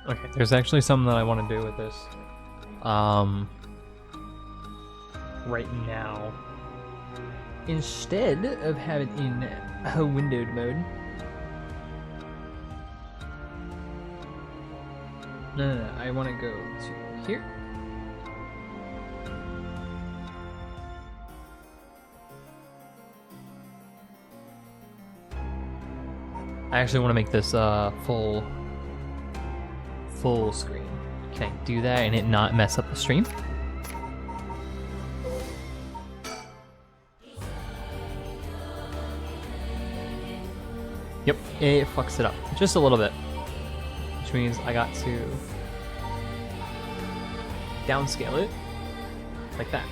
Okay, there's actually something that I want to do with this. Right now. Instead of having it in a windowed mode. No, I want to go to here. I actually want to make this full screen. Can I do that and it not mess up the stream? Yep, it fucks it up just a little bit, which means I got to downscale it like that.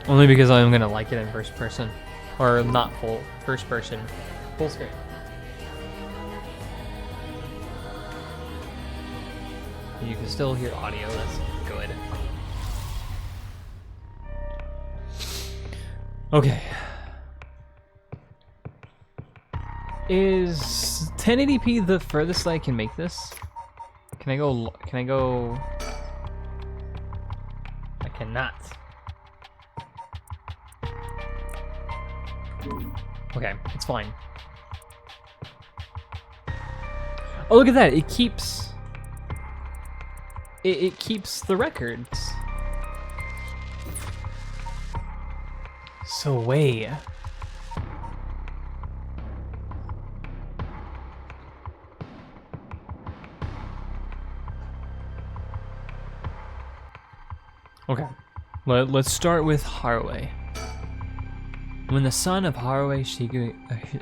Only because I'm gonna like it in first person, or not full first person, full screen. You can still hear audio. That's good. Okay. Is 1080p the furthest I can make this? Can I go? I cannot. Okay, it's fine. Oh, look at that! It keeps the records. So wait. Okay, let's start with Haruo. When the son of Haruo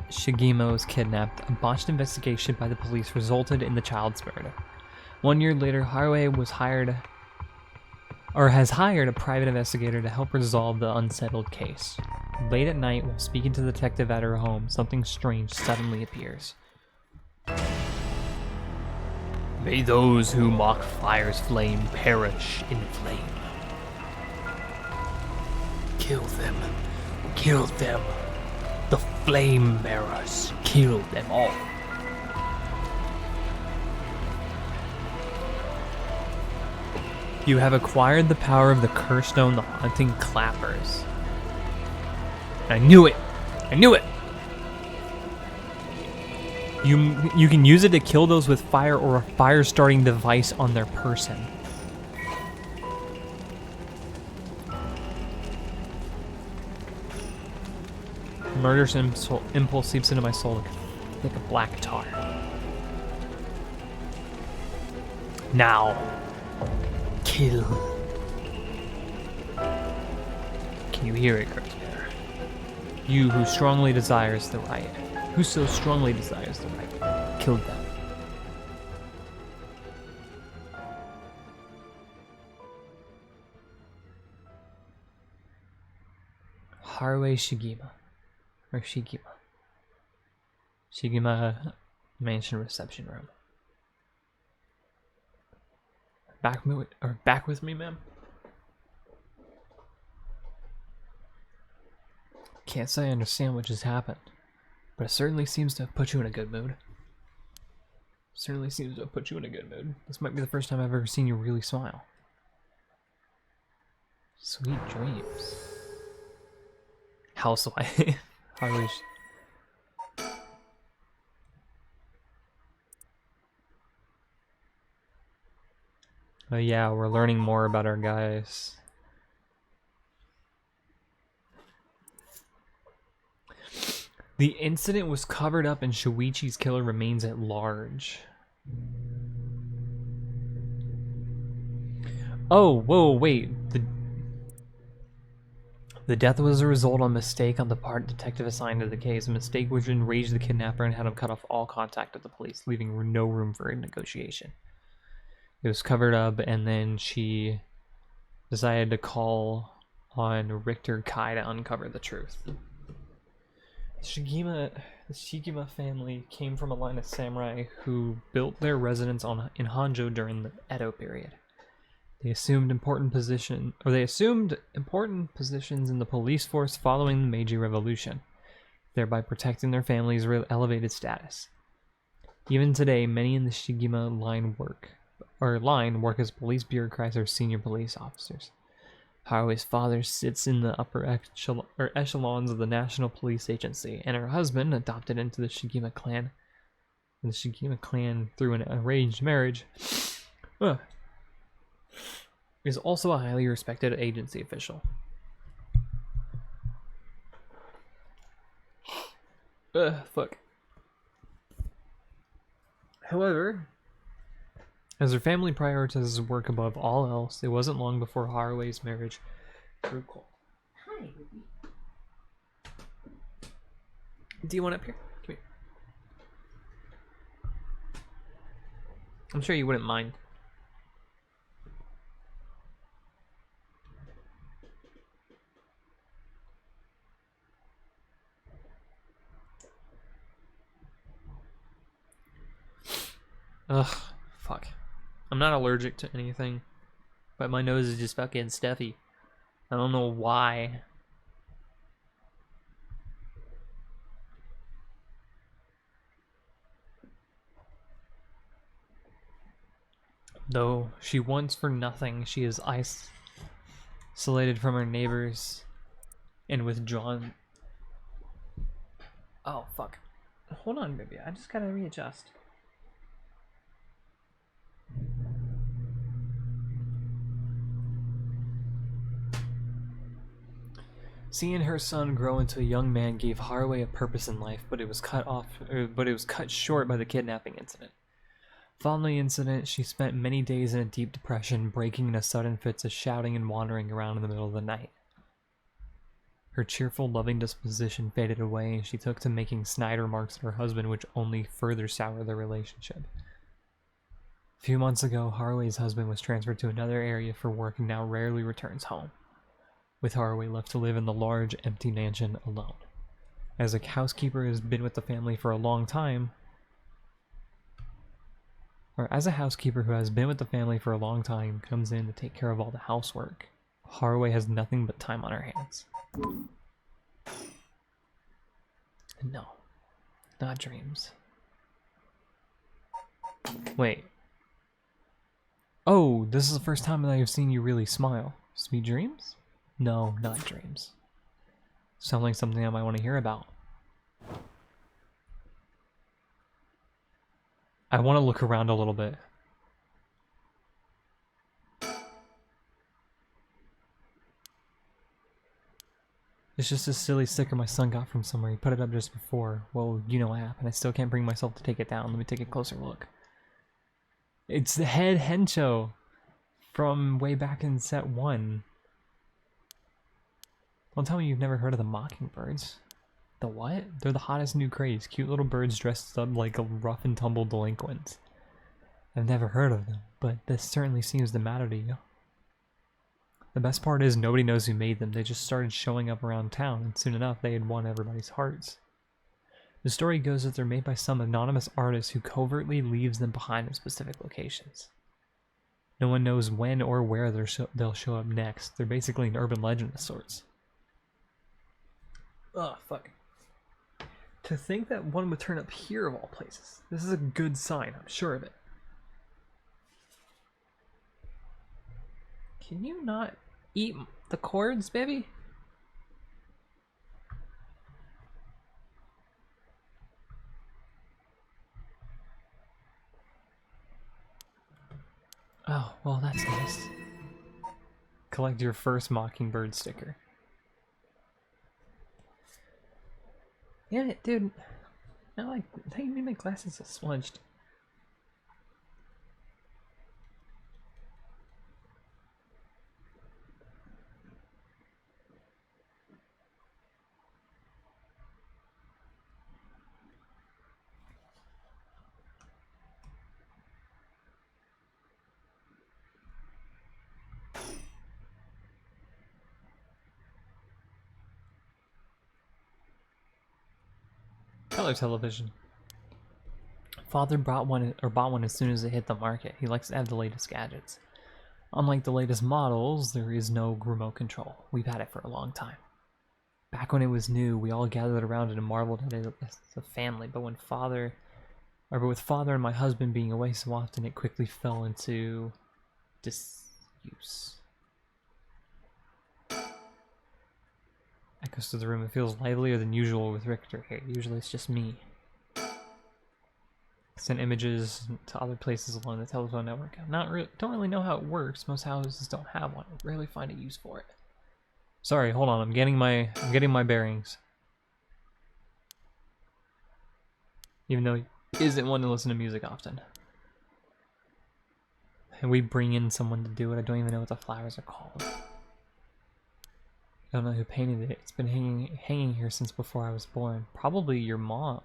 Shigemo was kidnapped, a botched investigation by the police resulted in the child's murder. 1 year later, Haruo has hired a private investigator to help resolve the unsettled case. Late at night, while speaking to the detective at her home, something strange suddenly appears. May those who mock fire's flame perish in flame. Kill them. Kill them. The flame bearers. Kill them all. You have acquired the power of the Curse Stone, the Haunting Clappers. I knew it! I knew it! You can use it to kill those with fire or a fire-starting device on their person. Murderous impulse seeps into my soul like a black tar. Now, kill. Can you hear it, Cursebearer? You who strongly desires the right. Who so strongly desires the right. Kill them. Haruo Shigema. Or Shigema. Shigema Mansion Reception Room. Back with me, ma'am. Can't say I understand what just happened, but it certainly seems to have put you in a good mood. This might be the first time I've ever seen you really smile. Sweet dreams. Housewife. Yeah, we're learning more about our guys. The incident was covered up and Shuichi's killer remains at large. Oh, whoa, wait. The death was a result of a mistake on the part of the detective assigned to the case. A mistake which enraged the kidnapper and had him cut off all contact with the police, leaving no room for a negotiation. It was covered up, and then she decided to call on Richter Kai to uncover the truth. The Shigema family came from a line of samurai who built their residence in Honjo during the Edo period. They assumed important positions in the police force following the Meiji Revolution. thereby protecting their family's elevated status. Even today, many in the Shigima line work as police bureaucrats or senior police officers. Harue's father sits in the upper echelons of the National Police Agency, and her husband, adopted into the Shigima clan through an arranged marriage, is also a highly respected agency official. Fuck. However, as her family prioritizes work above all else, it wasn't long before Harue's marriage grew cold. Hi, baby. Do you want up here? Come here. I'm sure you wouldn't mind. Ugh, fuck. I'm not allergic to anything, but my nose is just fucking stuffy. I don't know why. Though she wants for nothing, she is isolated from her neighbors and withdrawn. Oh, fuck. Hold on, baby. I just gotta readjust. Seeing her son grow into a young man gave Haruo a purpose in life, but it was cut short by the kidnapping incident. Following the incident, she spent many days in a deep depression, breaking into sudden fits of shouting and wandering around in the middle of the night. Her cheerful, loving disposition faded away, and she took to making snide remarks at her husband, which only further soured their relationship. A few months ago, Harue's husband was transferred to another area for work and now rarely returns home, with Haruo left to live in the large, empty mansion alone. As a housekeeper has been with the family for a long time, as a housekeeper who has been with the family for a long time comes in to take care of all the housework, Haruo has nothing but time on her hands. No, not dreams. Wait. Oh, this is the first time that I've seen you really smile. Sweet dreams? No, not dreams. Sounds like something I might want to hear about. I want to look around a little bit. It's just a silly sticker my son got from somewhere. He put it up just before. Well, you know what happened. I still can't bring myself to take it down. Let me take a closer look. It's the head Honjo from way back in set 1. Don't tell me you've never heard of the Mockingbirds. The what? They're the hottest new craze. Cute little birds dressed up like a rough and tumble delinquents. I've never heard of them, but this certainly seems to matter to you. The best part is nobody knows who made them. They just started showing up around town, and soon enough they had won everybody's hearts. The story goes that they're made by some anonymous artist who covertly leaves them behind in specific locations. No one knows when or where they'll show up next. They're basically an urban legend of sorts. Oh, fuck. To think that one would turn up here of all places. This is a good sign, I'm sure of it. Can you not eat the cords, baby? Oh, well, that's nice. Collect your first Mockingbird sticker. Yeah, dude. Now I think my glasses are smudged. Color television. Father bought one as soon as it hit the market. He likes to have the latest gadgets. Unlike the latest models, there is no remote control. We've had it for a long time. Back when it was new, we all gathered around it and marveled at it as a family. But with father and my husband being away so often, it quickly fell into disuse. Echoes to the room. It feels livelier than usual with Richter here. Usually it's just me. Send images to other places along the telephone network. Don't really know how it works. Most houses don't have one. I rarely find a use for it. Sorry, hold on. I'm getting my bearings. Even though he isn't one to listen to music often. And we bring in someone to do it. I don't even know what the flowers are called. I don't know who painted it. It's been hanging here since before I was born. Probably your mom.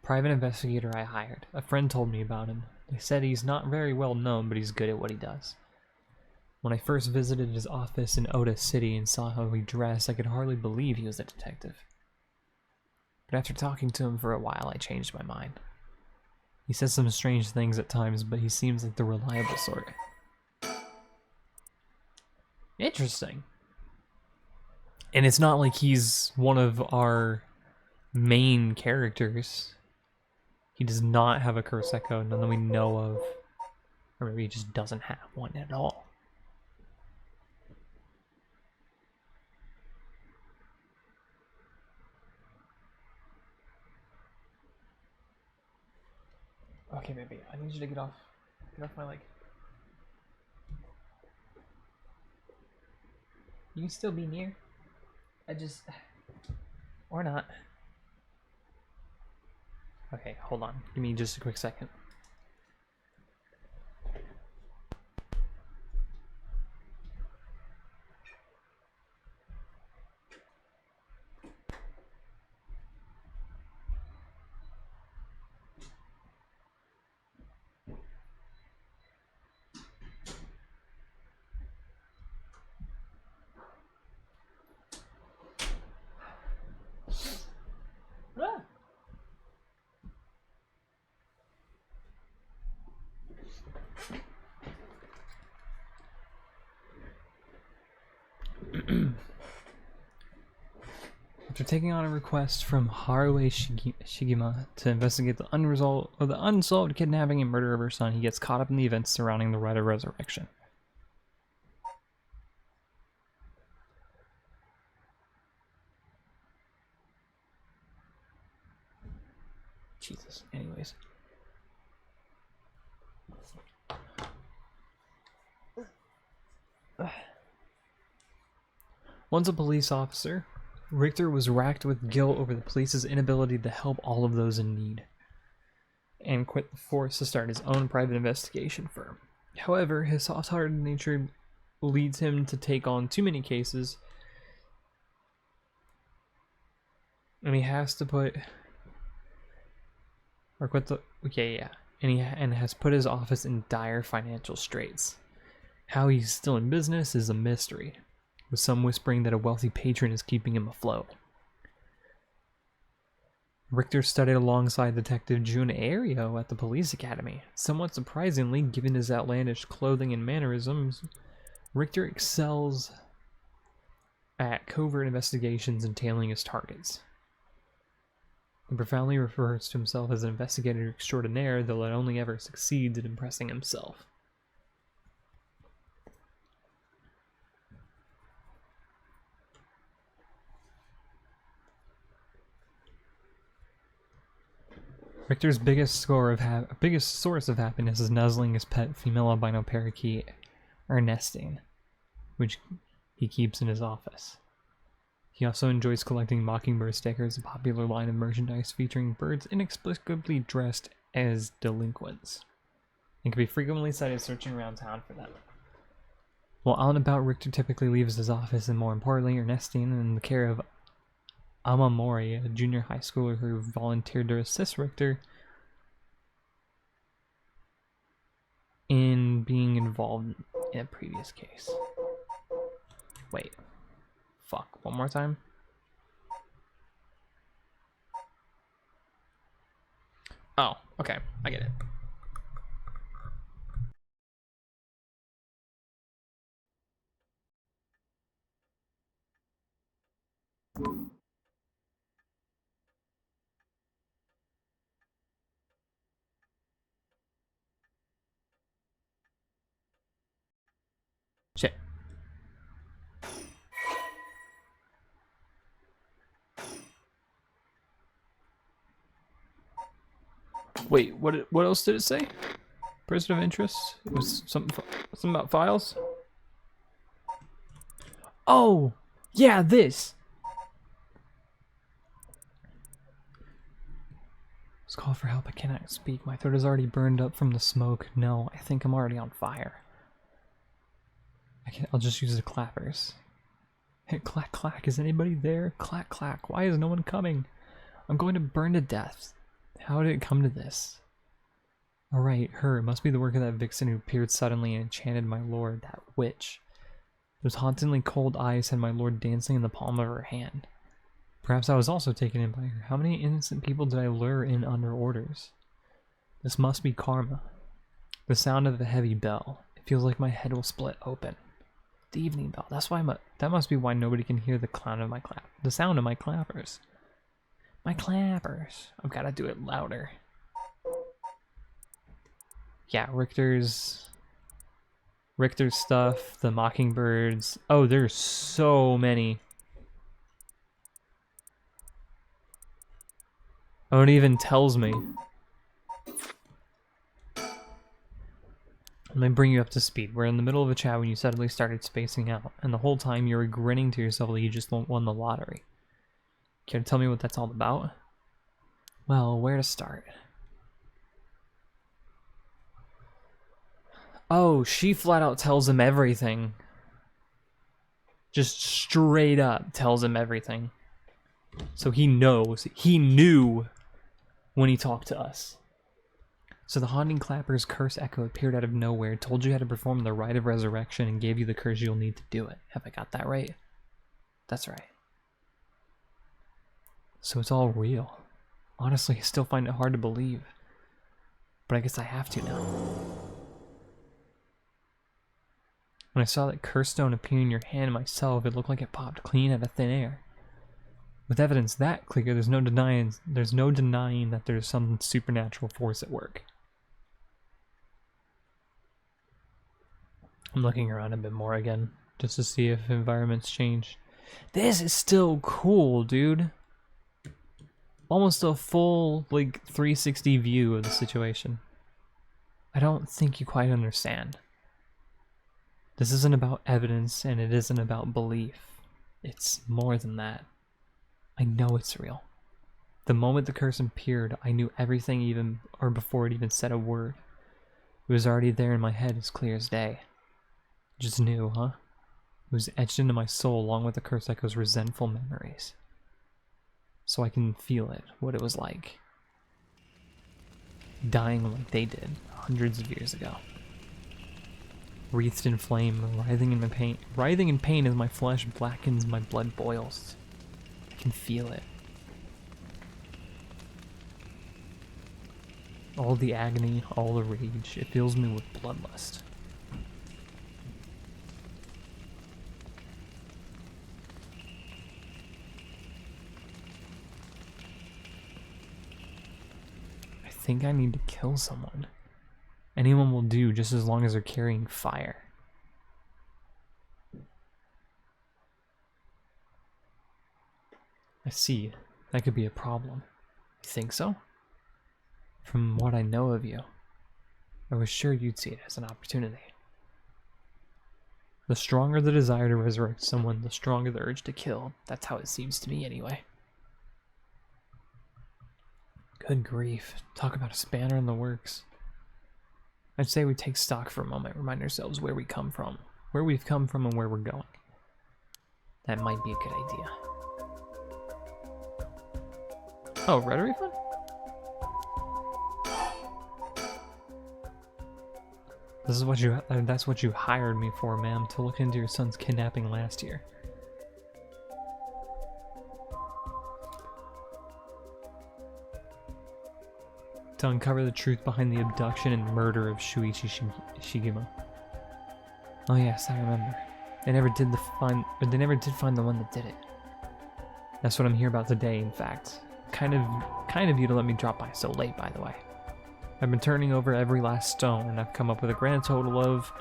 Private investigator I hired. A friend told me about him. They said he's not very well known, but he's good at what he does. When I first visited his office in Otis City and saw how he dressed, I could hardly believe he was a detective. But after talking to him for a while, I changed my mind. He says some strange things at times, but he seems like the reliable sort. Interesting. And it's not like he's one of our main characters. He does not have a curse echo, none that we know of. Or maybe he just doesn't have one at all. Okay, baby, I need you to get off my leg. You can still be near. Or not. Okay, hold on. Give me just a quick second. After taking on a request from Haruo Shigema to investigate the unsolved kidnapping and murder of her son, he gets caught up in the events surrounding the rite of resurrection. Jesus. Anyways. Once a police officer, Richter was racked with guilt over the police's inability to help all of those in need, and quit the force to start his own private investigation firm. However, his soft-hearted nature leads him to take on too many cases, and he has to put and has put his office in dire financial straits. How he's still in business is a mystery, with some whispering that a wealthy patron is keeping him afloat. Richter studied alongside Detective Jun Ario at the police academy. Somewhat surprisingly, given his outlandish clothing and mannerisms, Richter excels at covert investigations and tailing his targets. He profoundly refers to himself as an investigator extraordinaire, though it only ever succeeds at impressing himself. Richter's biggest source of happiness is nuzzling his pet female albino parakeet, Ernestine, which he keeps in his office. He also enjoys collecting mockingbird stickers, a popular line of merchandise featuring birds inexplicably dressed as delinquents, and can be frequently sighted searching around town for them. While out and about, Richter typically leaves his office, and more importantly, Ernestine, in the care of Amamori, a junior high schooler who volunteered to assist Richter in being involved in a previous case. Wait. Fuck. One more time? Oh, okay. I get it. Wait, what else did it say? Person of interest? It was something about files? Oh! Yeah, this! Let's call for help. I cannot speak. My throat is already burned up from the smoke. No, I think I'm already on fire. I'll just use the clappers. Hey, clack, clack. Is anybody there? Clack, clack. Why is no one coming? I'm going to burn to death. How did it come to this? Alright, her. It must be the work of that vixen who appeared suddenly and enchanted my lord, that witch. Those hauntingly cold eyes had my lord dancing in the palm of her hand. Perhaps I was also taken in by her. How many innocent people did I lure in under orders? This must be karma. The sound of a heavy bell. It feels like my head will split open. The evening bell. That must be why nobody can hear the the sound of my clappers. My clappers. I've got to do it louder. Yeah, Richter's stuff, the mockingbirds. Oh, there's so many. Oh, it even tells me. Let me bring you up to speed. We're in the middle of a chat when you suddenly started spacing out, and the whole time you were grinning to yourself like you just won the lottery. Care to tell me what that's all about? Well, where to start? Oh, she flat out tells him everything. Just straight up tells him everything. So he knows. He knew when he talked to us. So the haunting clapper's curse echo appeared out of nowhere, told you how to perform the rite of resurrection, and gave you the curse you'll need to do it. Have I got that right? That's right. So it's all real. Honestly, I still find it hard to believe. But I guess I have to now. When I saw that curse stone appear in your hand myself, it looked like it popped clean out of thin air. With evidence that clear, there's no denying that there's some supernatural force at work. I'm looking around a bit more again, just to see if environments change. This is still cool, dude. Almost a full, like, 360 view of the situation. I don't think you quite understand. This isn't about evidence, and it isn't about belief. It's more than that. I know it's real. The moment the curse appeared, I knew everything before it even said a word. It was already there in my head as clear as day. Just knew, huh? It was etched into my soul along with the curse echo's resentful memories. So I can feel it, what it was like. Dying like they did, hundreds of years ago. Wreathed in flame, writhing in pain as my flesh blackens, my blood boils. I can feel it. All the agony, all the rage, it fills me with bloodlust. I think I need to kill someone. Anyone will do, just as long as they're carrying fire. I see. That could be a problem. You think so? From what I know of you, I was sure you'd see it as an opportunity. The stronger the desire to resurrect someone, the stronger the urge to kill. That's how it seems to me, anyway. Good grief. Talk about a spanner in the works. I'd say we take stock for a moment, remind ourselves where we come from, where we've come from, and where we're going. That might be a good idea. Oh, rhetoric fund? This is what that's what you hired me for, ma'am, to look into your son's kidnapping last year. To uncover the truth behind the abduction and murder of Shuichi Shigemo. Oh yes, I remember. They never did find the one that did it. That's what I'm here about today, in fact. Kind of you to let me drop by so late, by the way. I've been turning over every last stone, and I've come up with a grand total of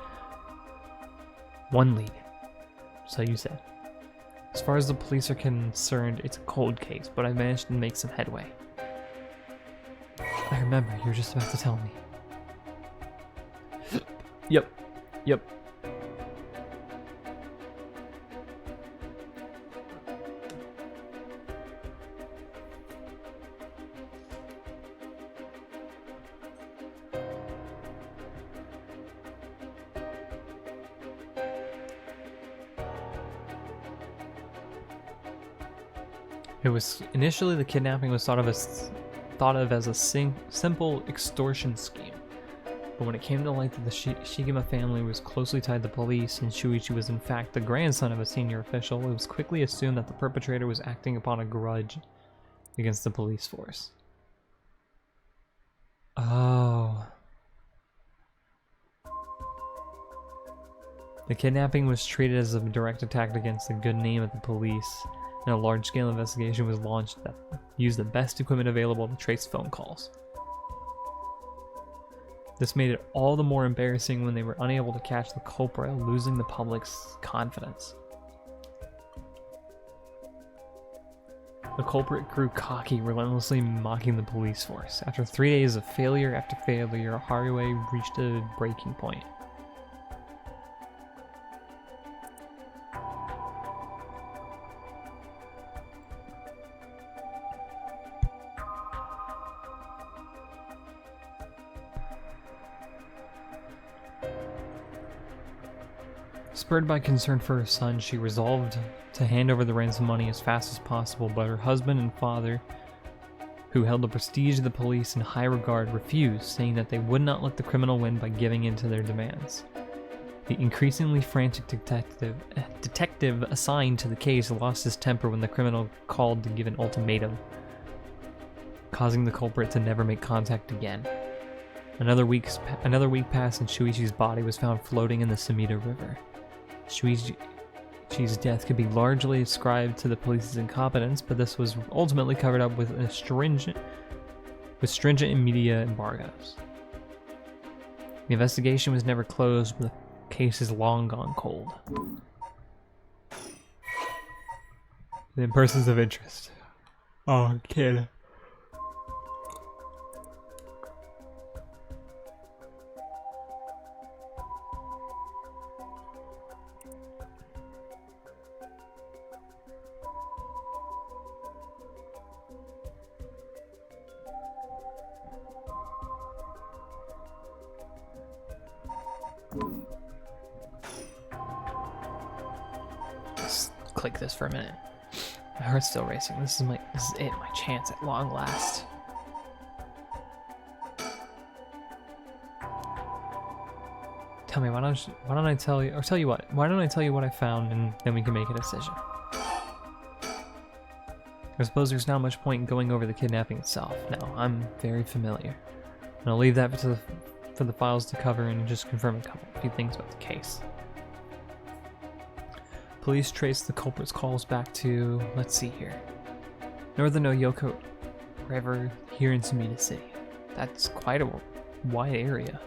1 lead. So you said. As far as the police are concerned, it's a cold case, but I managed to make some headway. I remember, you were just about to tell me. Yep. It was initially the kidnapping was thought of as a simple extortion scheme, but when it came to light that the Shigema family was closely tied to police and Shuichi was in fact the grandson of a senior official, it was quickly assumed that the perpetrator was acting upon a grudge against the police force. Oh. The kidnapping was treated as a direct attack against the good name of the police, and a large-scale investigation was launched that used the best equipment available to trace phone calls. This made it all the more embarrassing when they were unable to catch the culprit, losing the public's confidence. The culprit grew cocky, relentlessly mocking the police force. After 3 days of failure after failure, Haruo reached a breaking point. Spurred by concern for her son, she resolved to hand over the ransom money as fast as possible, but her husband and father, who held the prestige of the police in high regard, refused, saying that they would not let the criminal win by giving in to their demands. The increasingly frantic detective assigned to the case lost his temper when the criminal called to give an ultimatum, causing the culprit to never make contact again. Another week passed and Shuichi's body was found floating in the Sumida River. Shuichi's death could be largely ascribed to the police's incompetence, but this was ultimately covered up with stringent media embargoes. The investigation was never closed, but the case is long gone cold. And then persons of interest. Oh, kid. Just click this for a minute. My heart's still racing. This is it, my chance at long last. Tell me, why don't I tell you, or tell you what, why don't I tell you what I found and then we can make a decision. I suppose there's not much point in going over the kidnapping itself. No, I'm very familiar. And I'll leave that for the files to cover and just confirm a few things about the case. Police traced the culprit's calls back to, let's see here, Northern Oyoko River here in Sumida City. That's quite a wide area.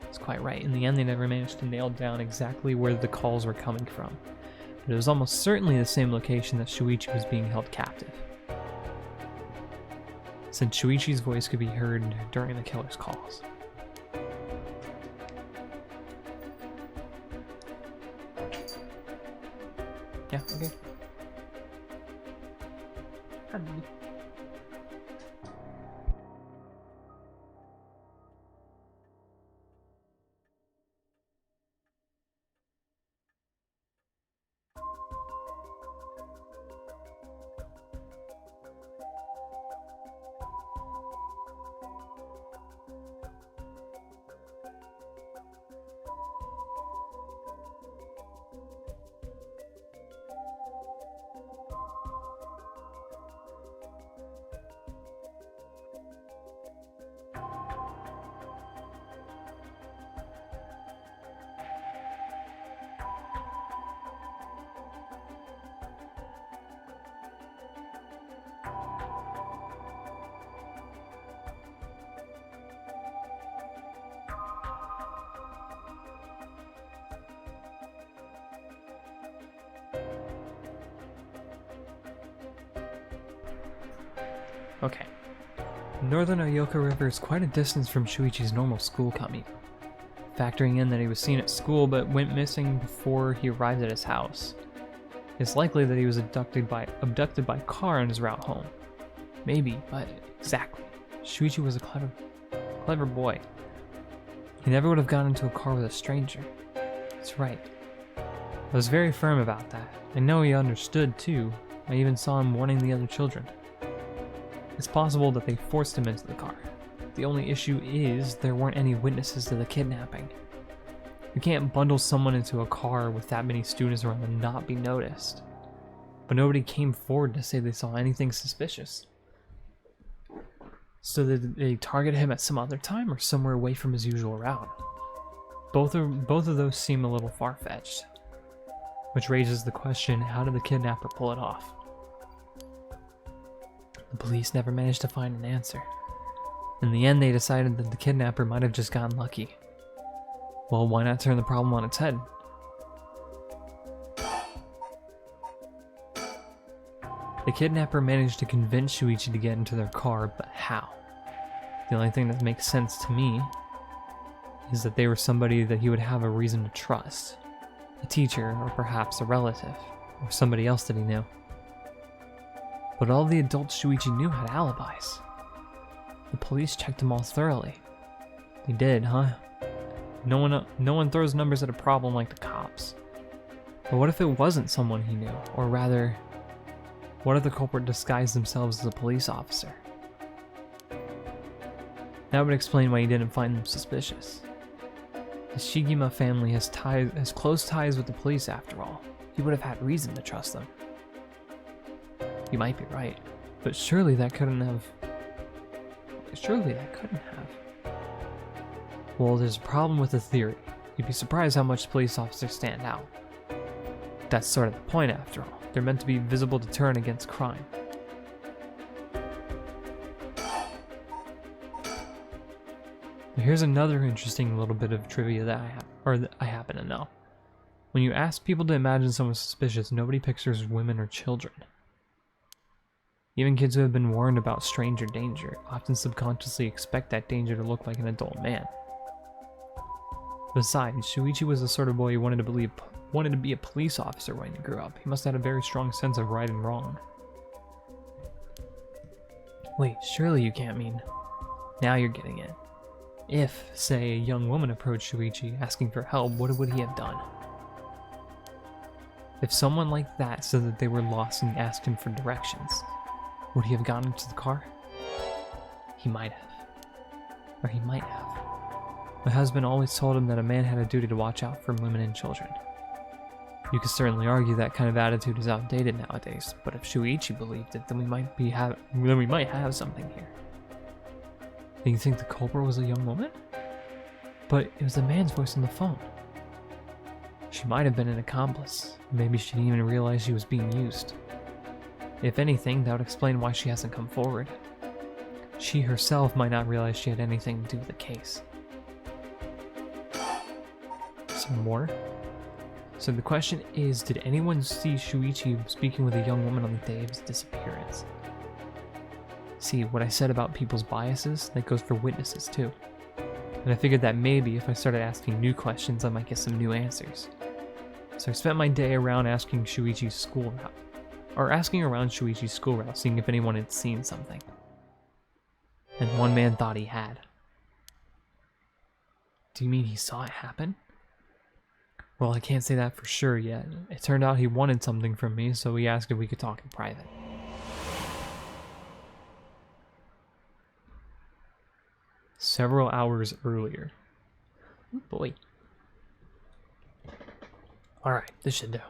That's quite right. In the end, they never managed to nail down exactly where the calls were coming from, but it was almost certainly the same location that Shuichi was being held captive, since Shuichi's voice could be heard during the killer's calls. Yeah, okay. Okay. Northern Aoka River is quite a distance from Shuichi's normal school commute. Factoring in that he was seen at school but went missing before he arrived at his house, it's likely that he was abducted by a car on his route home. Maybe, but exactly. Shuichi was a clever boy. He never would have gotten into a car with a stranger. That's right. I was very firm about that. I know he understood too. I even saw him warning the other children. It's possible that they forced him into the car. The only issue is there weren't any witnesses to the kidnapping. You can't bundle someone into a car with that many students around and not be noticed. But nobody came forward to say they saw anything suspicious. So did they target him at some other time or somewhere away from his usual route? Both of those seem a little far-fetched. Which raises the question, how did the kidnapper pull it off? The police never managed to find an answer. In the end, they decided that the kidnapper might have just gotten lucky. Well, why not turn the problem on its head? The kidnapper managed to convince Shuichi to get into their car, but how? The only thing that makes sense to me is that they were somebody that he would have a reason to trust. A teacher, or perhaps a relative, or somebody else that he knew. But all the adults Shuichi knew had alibis. The police checked them all thoroughly. They did, huh? No one throws numbers at a problem like the cops. But what if it wasn't someone he knew? Or rather, what if the culprit disguised themselves as a police officer? That would explain why he didn't find them suspicious. The Shigima family has close ties with the police after all. He would have had reason to trust them. You might be right, but surely that couldn't have. Well, there's a problem with the theory. You'd be surprised how much police officers stand out. That's sort of the point after all. They're meant to be visible deterrent against crime. Here's another interesting little bit of trivia that I happen to know. When you ask people to imagine someone suspicious, nobody pictures women or children. Even kids who have been warned about stranger danger often subconsciously expect that danger to look like an adult man. Besides, Shuichi was the sort of boy who wanted to be a police officer when he grew up. He must have had a very strong sense of right and wrong. Wait, surely you can't mean... Now you're getting it. If, say, a young woman approached Shuichi asking for help, what would he have done? If someone like that said that they were lost and asked him for directions, would he have gotten into the car? He might have. Or he might have. My husband always told him that a man had a duty to watch out for women and children. You could certainly argue that kind of attitude is outdated nowadays, but if Shuichi believed it, then we might have something here. Do you think the culprit was a young woman? But it was a man's voice on the phone. She might have been an accomplice. Maybe she didn't even realize she was being used. If anything, that would explain why she hasn't come forward. She herself might not realize she had anything to do with the case. Some more? So the question is, did anyone see Shuichi speaking with a young woman on the day of his disappearance? See, what I said about people's biases, that goes for witnesses too. And I figured that maybe if I started asking new questions, I might get some new answers. So I spent my day around asking around Shuichi's school route, seeing if anyone had seen something. And one man thought he had. Do you mean he saw it happen? Well, I can't say that for sure yet. It turned out he wanted something from me, so he asked if we could talk in private. Several hours earlier. Oh boy. Alright, this should do.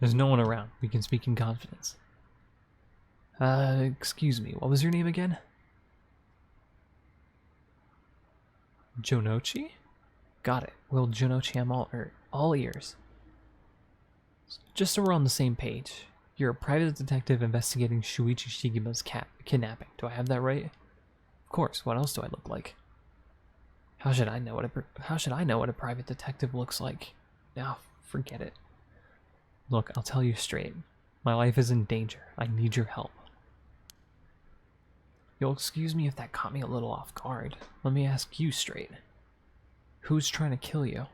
There's no one around. We can speak in confidence. Excuse me, what was your name again? Jonochi? Got it. Well, Jonochi, I'm all ears. Just so we're on the same page, you're a private detective investigating Shuichi Shigima's kidnapping. Do I have that right? Of course. What else do I look like? How should I know what a private detective looks like? Now, forget it. Look, I'll tell you straight. My life is in danger. I need your help. You'll excuse me if that caught me a little off guard. Let me ask you straight. Who's trying to kill you?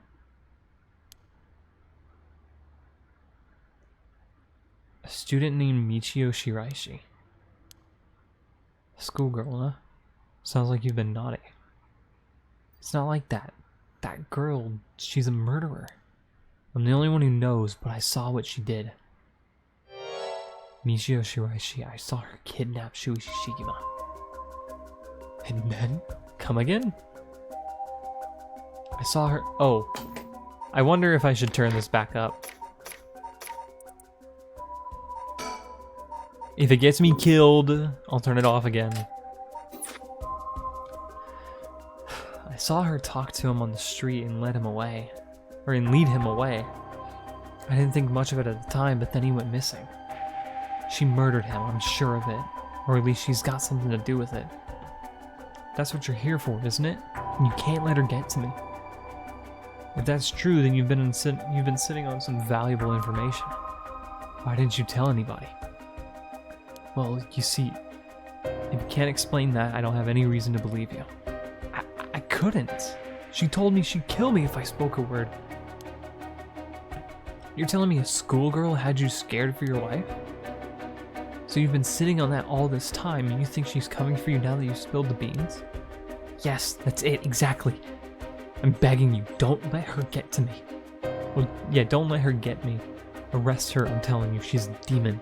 A student named Michio Shiraishi. Schoolgirl, huh? Sounds like you've been naughty. It's not like that. That girl, she's a murderer. I'm the only one who knows, but I saw what she did. Michio Shiraishi, I saw her kidnap Shuichi Shigima. And then? Come again? I saw her... Oh. I wonder if I should turn this back up. If it gets me killed, I'll turn it off again. I saw her talk to him on the street and lead him away. I didn't think much of it at the time, but then he went missing. She murdered him, I'm sure of it. Or at least she's got something to do with it. That's what you're here for, isn't it? And you can't let her get to me. If that's true, then you've been sitting on some valuable information. Why didn't you tell anybody? Well, you see, if you can't explain that, I don't have any reason to believe you. I couldn't. She told me she'd kill me if I spoke a word. You're telling me a schoolgirl had you scared for your life? So you've been sitting on that all this time and you think she's coming for you now that you spilled the beans? Yes, that's it, exactly. I'm begging you, don't let her get to me. Well, yeah, don't let her get me. Arrest her, I'm telling you, she's a demon.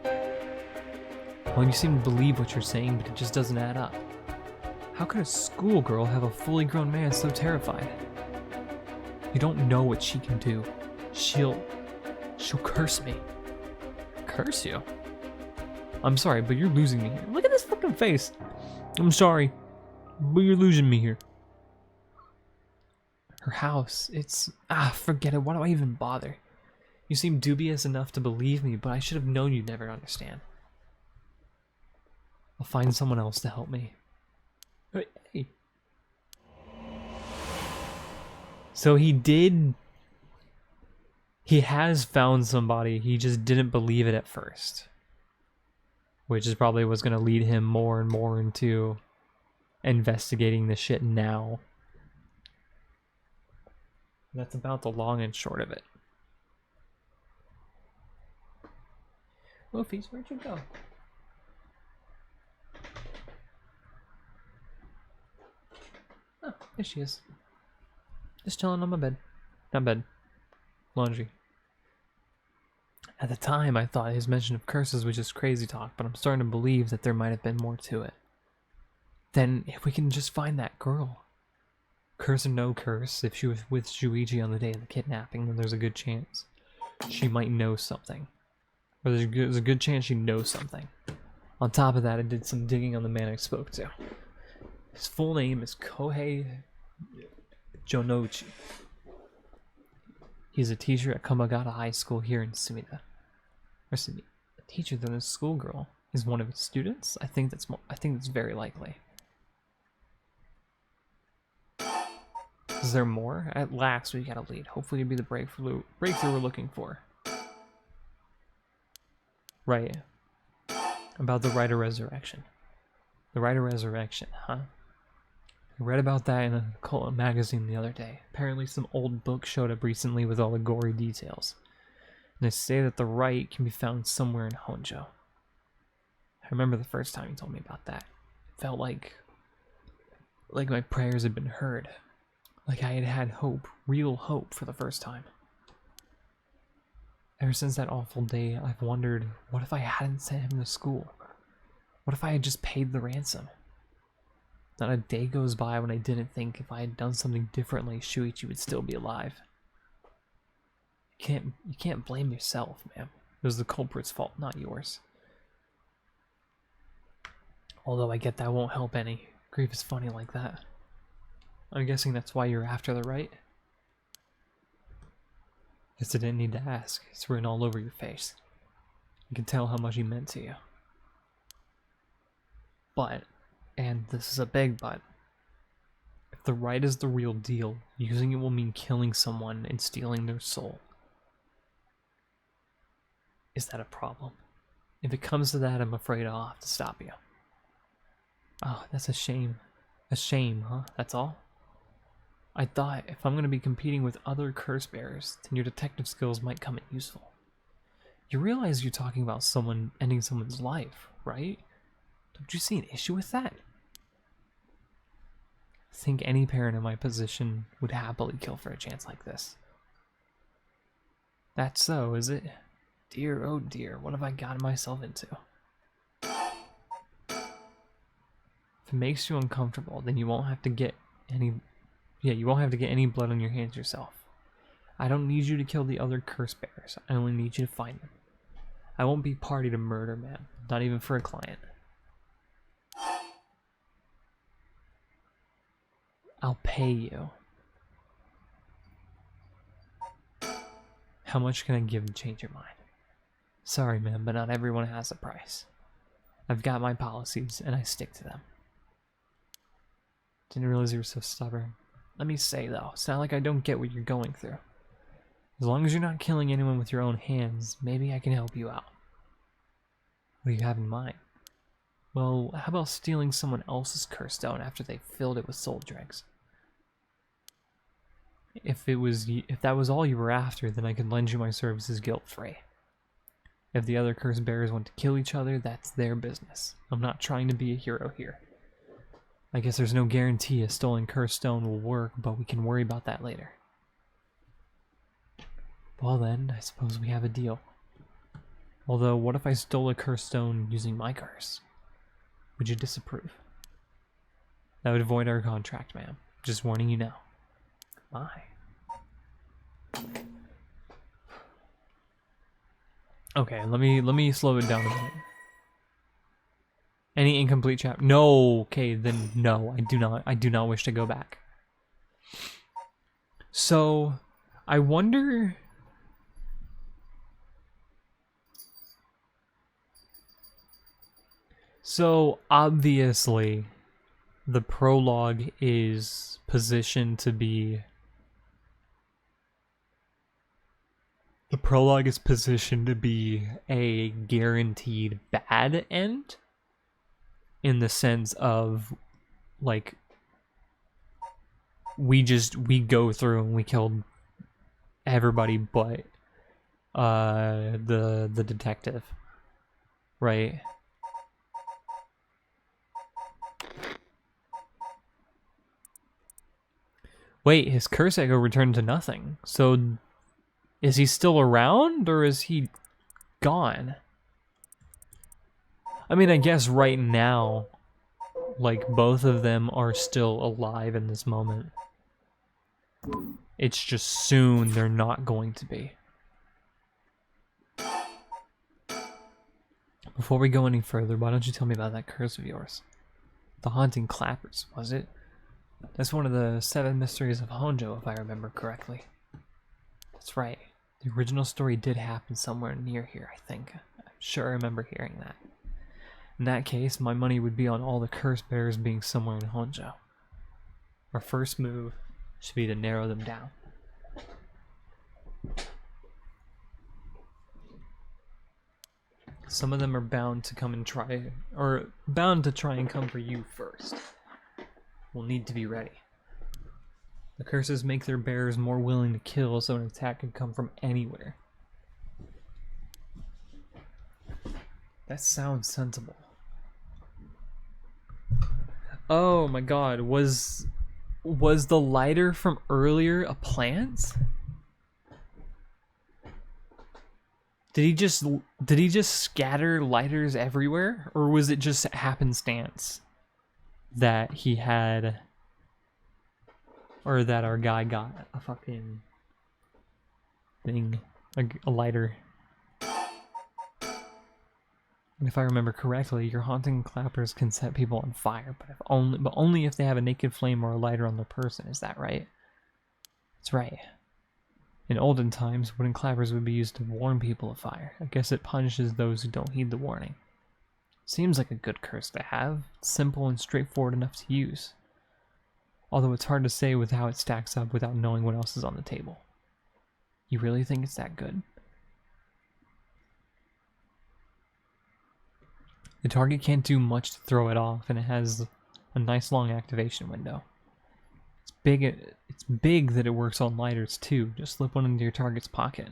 Well, you seem to believe what you're saying, but it just doesn't add up. How could a schoolgirl have a fully grown man so terrified? You don't know what she can do. She'll curse me. Curse you? I'm sorry, but you're losing me here. Look at this fucking face. I'm sorry, but you're losing me here. Her house, it's... forget it. Why do I even bother? You seem dubious enough to believe me, but I should have known you'd never understand. I'll find someone else to help me. Hey. So he has found somebody, he just didn't believe it at first. Which is probably what's going to lead him more and more into investigating the shit now. That's about the long and short of it. Wolfies, where'd you go? Oh, there she is. Just chilling on my bed. Not bed. Laundry. At the time, I thought his mention of curses was just crazy talk, but I'm starting to believe that there might have been more to it. Then, if we can just find that girl. Curse or no curse, if she was with Shuichi on the day of the kidnapping, then there's a good chance she might know something. Or there's a good chance she knows something. On top of that, I did some digging on the man I spoke to. His full name is Kohei Jonouchi. He's a teacher at Komagata High School here in Sumida. A teacher than a schoolgirl is one of his students? I think that's very likely. Is there more? At last we got a lead. Hopefully it'll be the breakthrough we're looking for. Right. About the Rite of Resurrection. The Rite of Resurrection, huh? I read about that in a cult magazine the other day. Apparently some old book showed up recently with all the gory details. And they say that the rite can be found somewhere in Honjo. I remember the first time you told me about that. It felt like my prayers had been heard. Like I had had hope, real hope for the first time. Ever since that awful day, I've wondered, what if I hadn't sent him to school? What if I had just paid the ransom? Not a day goes by when I didn't think if I had done something differently, Shuichi would still be alive. You can't blame yourself, man. It was the culprit's fault, not yours. Although I get that won't help any. Grief is funny like that. I'm guessing that's why you're after the right? Guess I didn't need to ask. It's written all over your face. You can tell how much he meant to you. But, and this is a big but, if the right is the real deal, using it will mean killing someone and stealing their soul. Is that a problem? If it comes to that, I'm afraid I'll have to stop you. Oh, that's a shame. A shame, huh? That's all? I thought if I'm going to be competing with other curse bearers, then your detective skills might come in useful. You realize you're talking about someone ending someone's life, right? Don't you see an issue with that? I think any parent in my position would happily kill for a chance like this. That's so, is it? Dear, oh dear, what have I gotten myself into? If it makes you uncomfortable, then you won't have to get any... Yeah, you won't have to get any blood on your hands yourself. I don't need you to kill the other curse bearers. I only need you to find them. I won't be party to murder, man. Not even for a client. I'll pay you. How much can I give to change your mind? Sorry, man, but not everyone has a price. I've got my policies, and I stick to them. Didn't realize you were so stubborn. Let me say, though, it's not like I don't get what you're going through. As long as you're not killing anyone with your own hands, maybe I can help you out. What do you have in mind? Well, how about stealing someone else's curse stone after they filled it with soul dregs? If that was all you were after, then I could lend you my services guilt-free. If the other curse bearers want to kill each other, that's their business. I'm not trying to be a hero here. I guess there's no guarantee a stolen curse stone will work, but we can worry about that later. Well then, I suppose we have a deal. Although, what if I stole a curse stone using my curse? Would you disapprove? That would void our contract, ma'am. Just warning you now. My. Okay, let me slow it down a minute. Any incomplete chapter? No. Okay, then no. I do not wish to go back. So, I wonder. So obviously, the prologue is positioned to be. The prologue is positioned to be a guaranteed bad end, in the sense of, like, we go through and we killed everybody but the detective, right? Wait, his curse echo returned to nothing. So is he still around, or is he gone? I mean, I guess right now, like, both of them are still alive in this moment. It's just soon they're not going to be. Before we go any further, why don't you tell me about that curse of yours? The haunting clappers, was it? That's one of the 7 mysteries of Honjo, if I remember correctly. That's right. The original story did happen somewhere near here, I think. I'm sure I remember hearing that. In that case, my money would be on all the curse bearers being somewhere in Honjo. Our first move should be to narrow them down. Some of them are bound to come and try, or bound to try and come for you first. We'll need to be ready. The curses make their bearers more willing to kill, so an attack could come from anywhere. That sounds sensible. Oh my god, was the lighter from earlier a plant? Did he just scatter lighters everywhere, or was it just happenstance that he had, or that our guy got a fucking thing, a lighter? And if I remember correctly, your haunting clappers can set people on fire, but only if they have a naked flame or a lighter on their person. Is that right? That's right. In olden times, wooden clappers would be used to warn people of fire. I guess it punishes those who don't heed the warning. Seems like a good curse to have. It's simple and straightforward enough to use. Although it's hard to say with how it stacks up without knowing what else is on the table. You really think it's that good? The target can't do much to throw it off, and it has a nice long activation window. It's big that it works on lighters too. Just slip one into your target's pocket.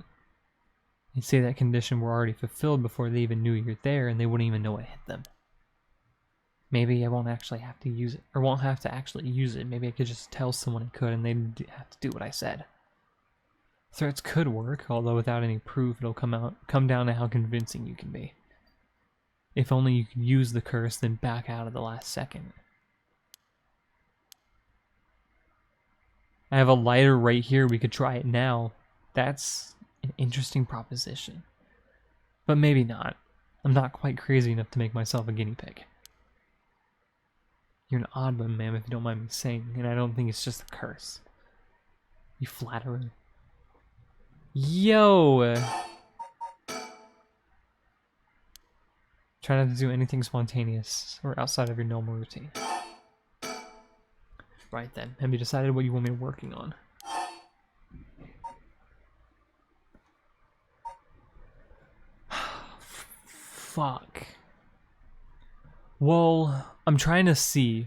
You'd say that condition were already fulfilled before they even knew you're there, and they wouldn't even know what hit them. Maybe I won't actually have to use it, or won't have to actually use it. Maybe I could just tell someone I could, and they'd have to do what I said. Threats could work, although without any proof, it'll come down to how convincing you can be. If only you could use the curse, then back out at the last second. I have a lighter right here. We could try it now. That's an interesting proposition. But maybe not. I'm not quite crazy enough to make myself a guinea pig. You're an odd one, ma'am, if you don't mind me saying, and I don't think it's just a curse. You flatterer. Yo! Try not to do anything spontaneous or outside of your normal routine. Right then, have you decided what you want me working on? Fuck. Well, I'm trying to see.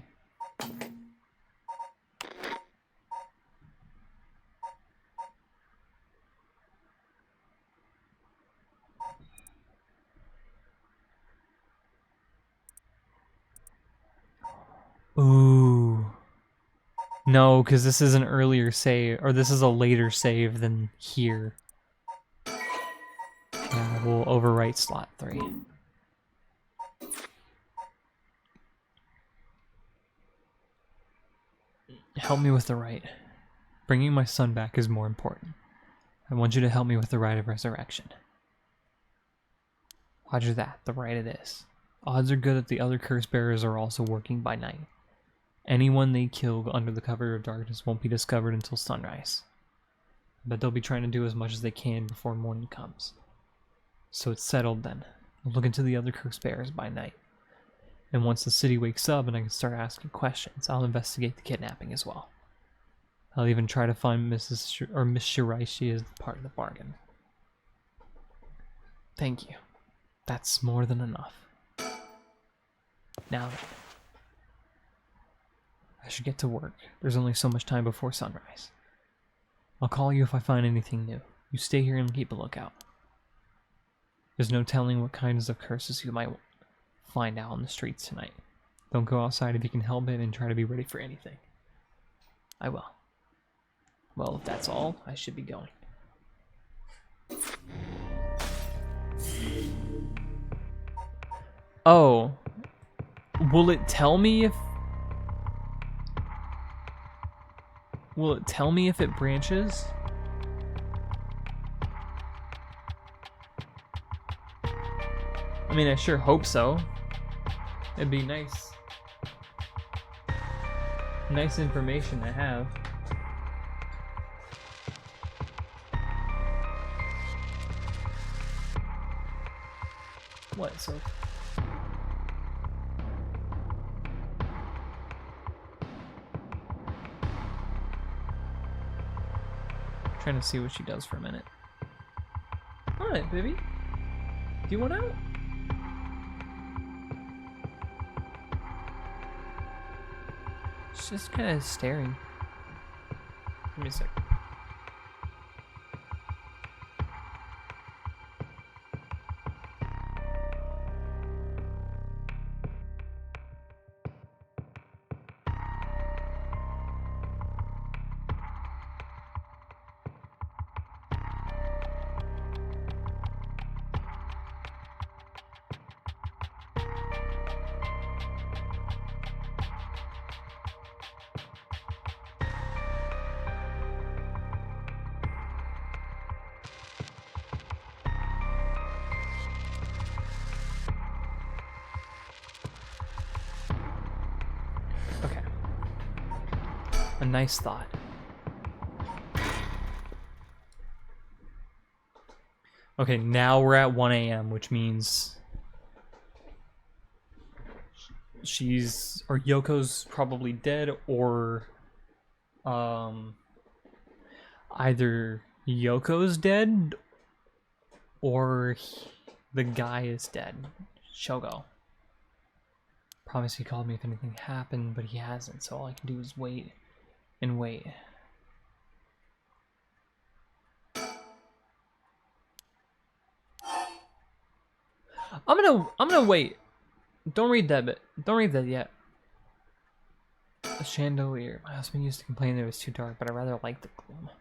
Ooh. No, because this is an earlier save, or this is a later save than here. We'll overwrite slot 3. Help me with the rite. Bringing my son back is more important. I want you to help me with the rite of resurrection. Roger that, the rite it is. Odds are good that the other curse bearers are also working by night. Anyone they kill under the cover of darkness won't be discovered until sunrise. But they'll be trying to do as much as they can before morning comes. So it's settled then. I'll look into the other curse bearers by night. And once the city wakes up and I can start asking questions, I'll investigate the kidnapping as well. I'll even try to find Miss Shiraishi as part of the bargain. Thank you. That's more than enough. Now then. I should get to work. There's only so much time before sunrise. I'll call you if I find anything new. You stay here and keep a lookout. There's no telling what kinds of curses you might find out on the streets tonight. Don't go outside if you can help it, and try to be ready for anything. I will. Well, if that's all, I should be going. Oh. Will it tell me if... Will it tell me if it branches? I mean, I sure hope so. It'd be nice. Nice information to have. What, so... Trying to see what she does for a minute. Alright, baby. Do you want out? She's just kind of staring. Give me a sec. Okay. A nice thought. Okay, now we're at 1 a.m., which means she's, or Yoko's probably dead, or either Yoko's dead or the guy is dead. Shogo. Promise he called me if anything happened, but he hasn't, so all I can do is wait and wait. I'm gonna wait. Don't read that bit. Don't read that yet. A chandelier. My husband used to complain that it was too dark, but I rather like the gloom.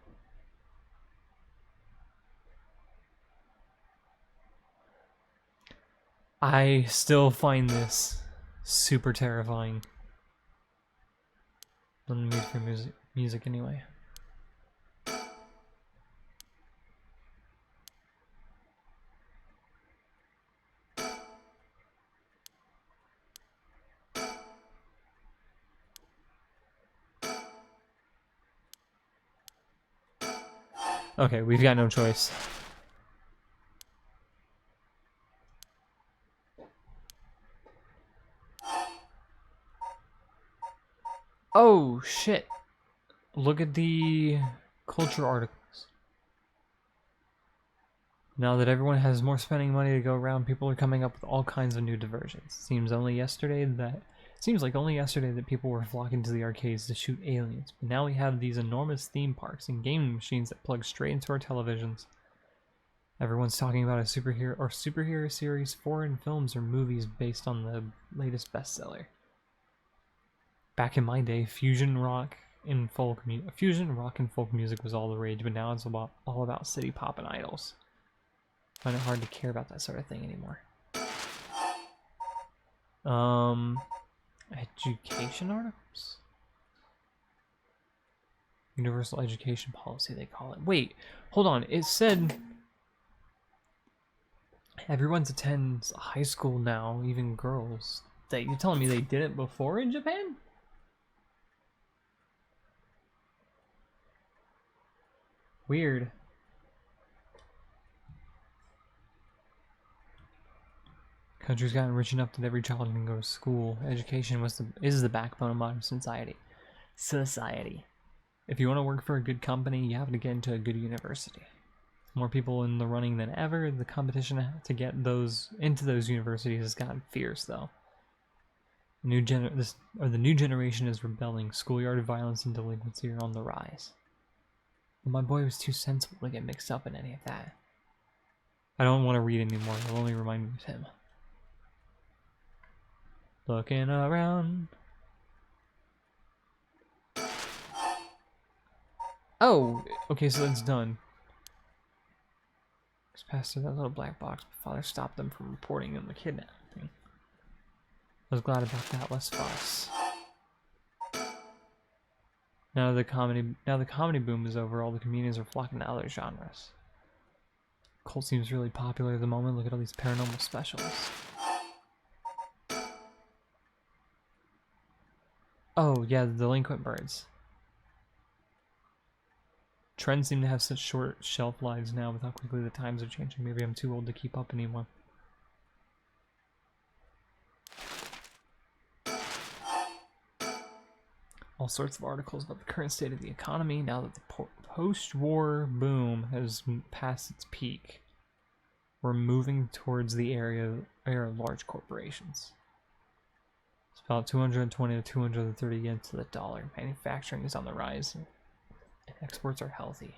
I still find this super terrifying. I'm gonna mute for music anyway. Okay, we've got no choice. Oh, shit. Look at the culture articles. Now that everyone has more spending money to go around, people are coming up with all kinds of new diversions. Seems like only yesterday that people were flocking to the arcades to shoot aliens. But now we have these enormous theme parks and gaming machines that plug straight into our televisions. Everyone's talking about a superhero series, foreign films or movies based on the latest bestseller. Back in my day, fusion rock and folk music was all the rage, but now it's all about city pop and idols. I find it hard to care about that sort of thing anymore. Education articles? Universal education policy, they call it. Wait, hold on. It said everyone attends high school now, even girls. You telling me they did it before in Japan? Weird. Country's gotten rich enough that every child can go to school. Education is the backbone of modern society. If you want to work for a good company, you have to get into a good university. More people in the running than ever. The competition to get into those universities has gotten fierce, though. The new generation is rebelling. Schoolyard violence and delinquency are on the rise. But my boy was too sensible to get mixed up in any of that. I don't want to read anymore. It'll only remind me of him. Looking around. Oh, okay, so that's done. Just passed through that little black box, but father stopped them from reporting him the kidnapping. I was glad about that. Less fuss. Now the comedy boom is over. All the comedians are flocking to other genres. Cult seems really popular at the moment. Look at all these paranormal specials. Oh, yeah, the delinquent birds. Trends seem to have such short shelf lives now with how quickly the times are changing. Maybe I'm too old to keep up anymore. All sorts of articles about the current state of the economy now that the post-war boom has passed its peak. We're moving towards the era of large corporations. It's about 220 to 230 yen to the dollar. Manufacturing is on the rise, and exports are healthy.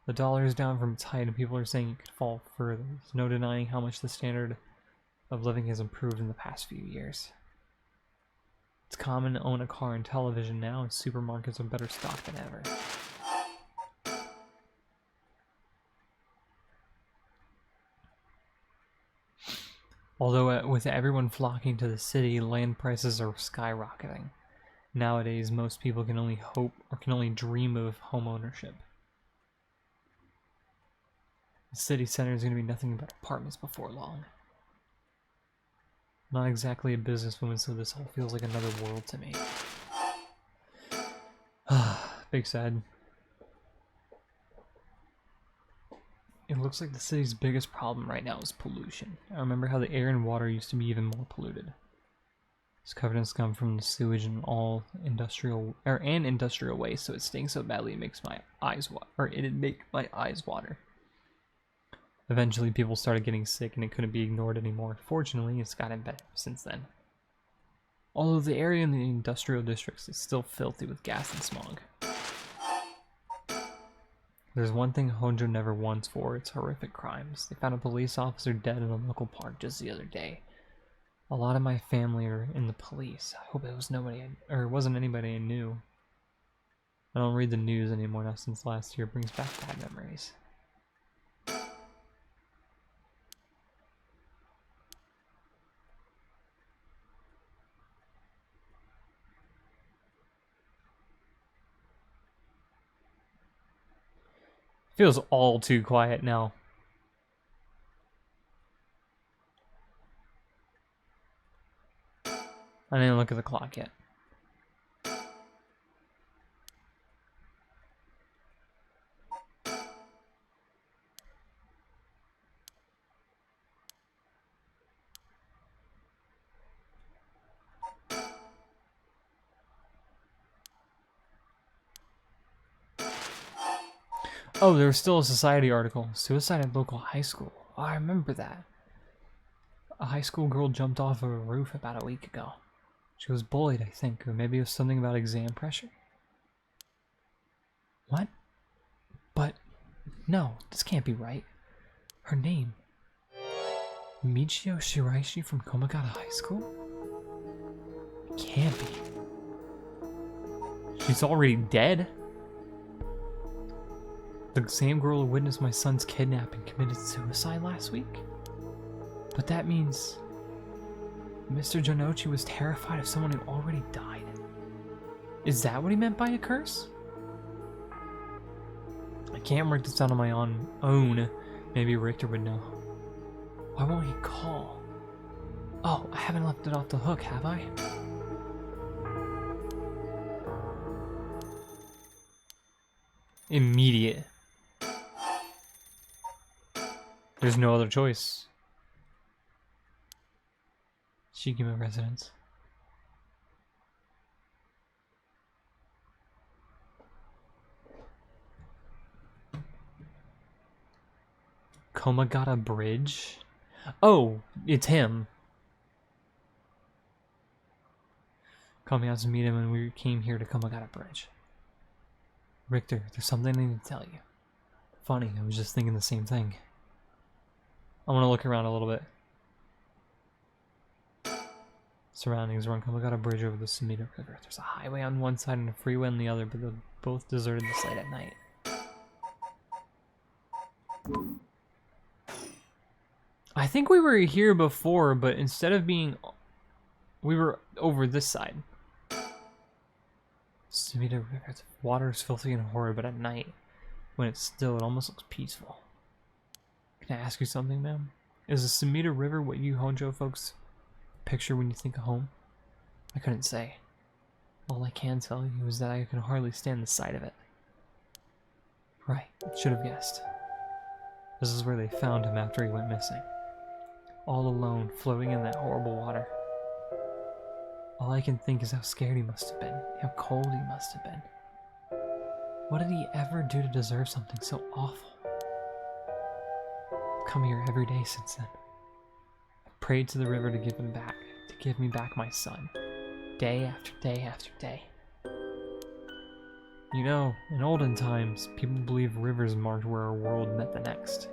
The dollar is down from its height, and people are saying it could fall further. There's no denying how much the standard of living has improved in the past few years. It's common to own a car and television now, and supermarkets are better stocked than ever. Although with everyone flocking to the city, land prices are skyrocketing. Nowadays, most people can only hope or can only dream of home ownership. The city center is going to be nothing but apartments before long. Not exactly a businesswoman, so this all feels like another world to me. Big sad. It looks like the city's biggest problem right now is pollution. I remember how the air and water used to be even more polluted. It's covered in scum from the sewage and all industrial waste, so it stinks so badly it makes my eyes it'd make my eyes water. Eventually people started getting sick and it couldn't be ignored anymore. Fortunately, it's gotten better since then. Although the area in the industrial districts is still filthy with gas and smog. There's one thing Honjo never wants for its horrific crimes. They found a police officer dead in a local park just the other day. A lot of my family are in the police. I hope it was it wasn't anybody I knew. I don't read the news anymore now since last year. It brings back bad memories. Feels all too quiet now. I didn't look at the clock yet. Oh, there was still a society article. Suicide at local high school. Oh, I remember that. A high school girl jumped off of a roof about a week ago. She was bullied, I think, or maybe it was something about exam pressure. What? But, no, this can't be right. Her name. Michio Shiraishi from Komagata High School? It can't be. She's already dead? The same girl who witnessed my son's kidnapping committed suicide last week? But that means Mr. Jonochi was terrified of someone who already died. Is that what he meant by a curse? I can't work this out on my own. Maybe Richter would know. Why won't he call? Oh, I haven't left it off the hook, have I? Immediate. There's no other choice. Shikima residence. Komagata Bridge? Oh, it's him. Called me out to meet him and we came here to Komagata Bridge. Richter, there's something I need to tell you. Funny, I was just thinking the same thing. I want to look around a little bit. Surroundings around Komagata Bridge over the Sumida River. There's a highway on one side and a freeway on the other, but they're both deserted the site at night. I think we were here before, but instead of being... we were over this side. Sumida River. The water is filthy and horrid, but at night, when it's still, it almost looks peaceful. Can I ask you something, ma'am? Is the Sumida River what you Honjo folks picture when you think of home? I couldn't say. All I can tell you is that I can hardly stand the sight of it. Right, should have guessed. This is where they found him after he went missing. All alone, floating in that horrible water. All I can think is how scared he must have been, how cold he must have been. What did he ever do to deserve something so awful? I've come here every day since then. I prayed to the river to give me back my son. Day after day after day. You know, in olden times, people believed rivers marked where our world met the next.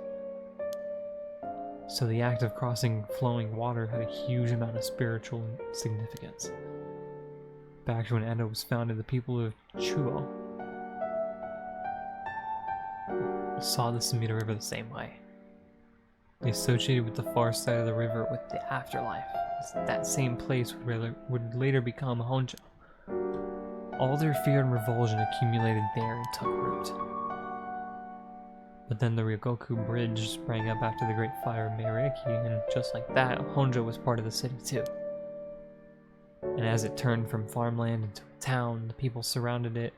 So the act of crossing flowing water had a huge amount of spiritual significance. Back when Edo was founded, the people of Chuo saw the Sumida River the same way. They associated with the far side of the river with the afterlife. That same place would later become Honjo. All their fear and revulsion accumulated there and took root. But then the Ryogoku Bridge sprang up after the Great Fire of Meiriki, and just like that, Honjo was part of the city too. And as it turned from farmland into a town, the people surrounded it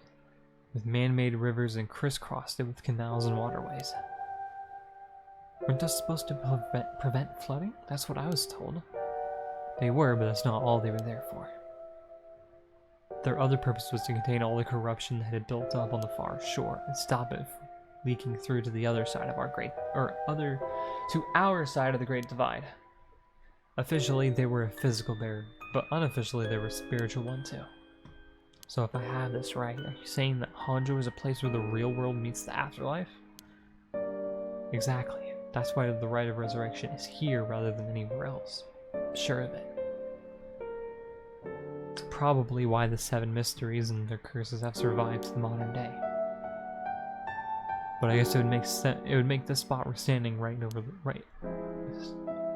with man-made rivers and crisscrossed it with canals and waterways. Weren't those supposed to prevent flooding? That's what I was told. They were, but that's not all they were there for. Their other purpose was to contain all the corruption that had built up on the far shore and stop it from leaking through to the other side of our side of the Great Divide. Officially, they were a physical barrier but unofficially they were a spiritual one too. So if I have this right, are you saying that Honjo is a place where the real world meets the afterlife? Exactly. That's why the rite of resurrection is here rather than anywhere else. I'm sure of it. It's probably why the 7 mysteries and their curses have survived to the modern day. But I guess it would make this spot we're standing right over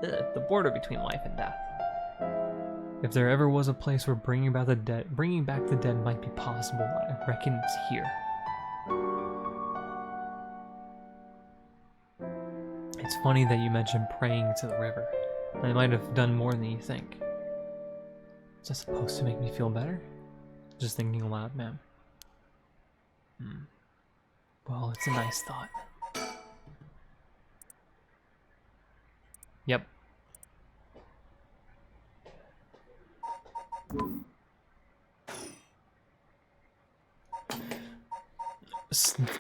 the border between life and death. If there ever was a place where bringing back the dead might be possible, I reckon it's here. It's funny that you mentioned praying to the river. I might have done more than you think. Is that supposed to make me feel better? Just thinking aloud, ma'am. Well, it's a nice thought. Yep.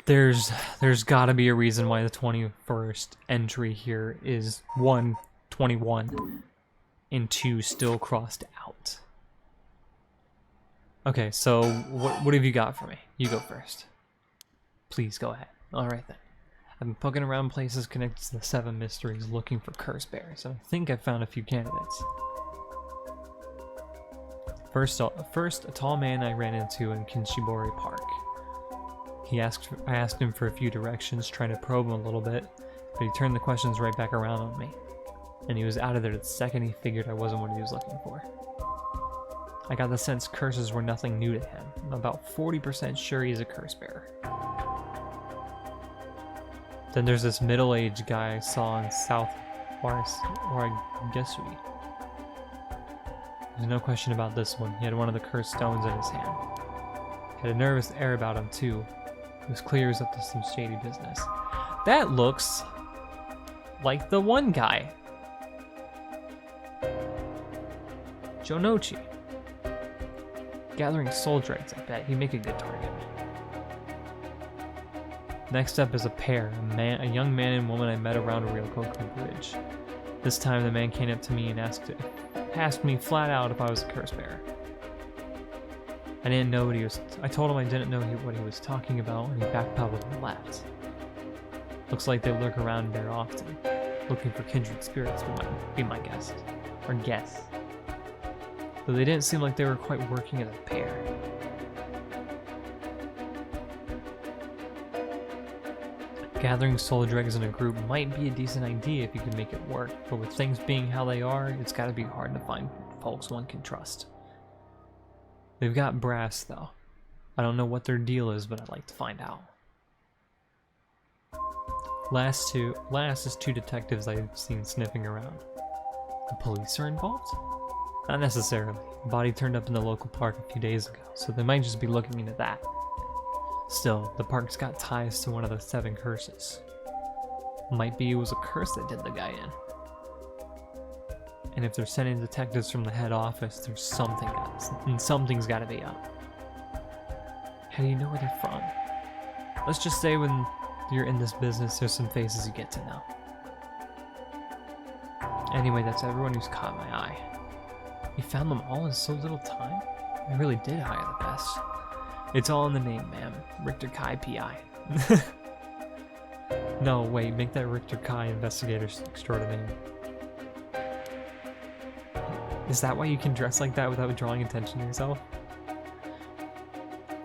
There's gotta be a reason why the 21st entry here is 1, 21, and 2 still crossed out. Okay, so what have you got for me? You go first. Please go ahead. Alright then. I've been poking around places connected to the 7 mysteries looking for curse bearers, and I think I've found a few candidates. First, a tall man I ran into in Kinshibori Park. I asked him for a few directions, trying to probe him a little bit, but he turned the questions right back around on me. And he was out of there the second he figured I wasn't what he was looking for. I got the sense curses were nothing new to him. I'm about 40% sure he's a curse bearer. Then there's this middle-aged guy I saw in South Waragesui. There's no question about this one. He had one of the cursed stones in his hand. He had a nervous air about him too. It was clear he was up to some shady business. That looks like the one guy. Jonochi. Gathering soul dregs, I bet. He'd make a good target. Next up is a pair, a young man and woman I met around Ryokoku Bridge. This time the man came up to me and asked me flat out if I was a curse bearer. I didn't know what he was. I told him I didn't know what he was talking about, and he backpedaled and left. Looks like they lurk around there often, looking for kindred spirits. Be my guess, or guess. Though they didn't seem like they were quite working as a pair. Gathering soul dregs in a group might be a decent idea if you can make it work, but with things being how they are, it's gotta be hard to find folks one can trust. They've got brass, though. I don't know what their deal is, but I'd like to find out. Last is 2 detectives I've seen sniffing around. The police are involved? Not necessarily. A body turned up in the local park a few days ago, so they might just be looking into that. Still, the park's got ties to one of the 7 curses. Might be it was a curse that did the guy in. And if they're sending detectives from the head office, there's something's gotta be up. How do you know where they're from? Let's just say when you're in this business, there's some faces you get to know. Anyway, that's everyone who's caught my eye. You found them all in so little time? I really did hire the best. It's all in the name, ma'am. Richter Kai P.I. No, wait, make that Richter Kai Investigator Extraordinaire. Is that why you can dress like that without drawing attention to yourself?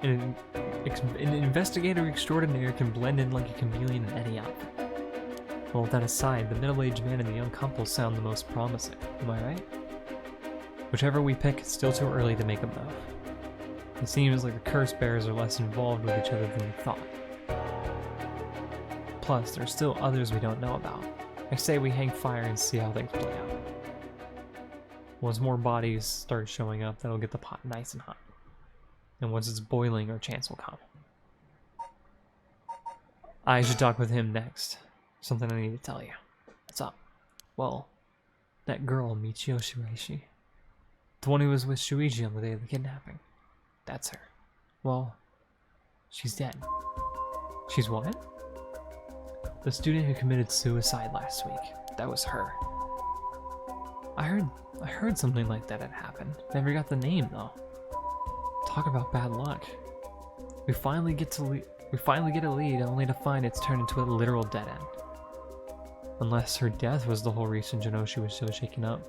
An investigator extraordinaire can blend in like a chameleon in any outfit. Well, with that aside, the middle-aged man and the young couple sound the most promising. Am I right? Whichever we pick, it's still too early to make a move. It seems like the curse bearers are less involved with each other than we thought. Plus, there's still others we don't know about. I say we hang fire and see how things play out. Once more bodies start showing up, that'll get the pot nice and hot. And once it's boiling, our chance will come. I should talk with him next. Something I need to tell you. What's up? Well, that girl, Michio Shiraishi. The one who was with Shuichi on the day of the kidnapping. That's her. Well, she's dead. She's what? The student who committed suicide last week. That was her. I heard something like that had happened. Never got the name though. Talk about bad luck. We finally get a lead, only to find it's turned into a literal dead end. Unless her death was the whole reason Janoshi was so shaken up.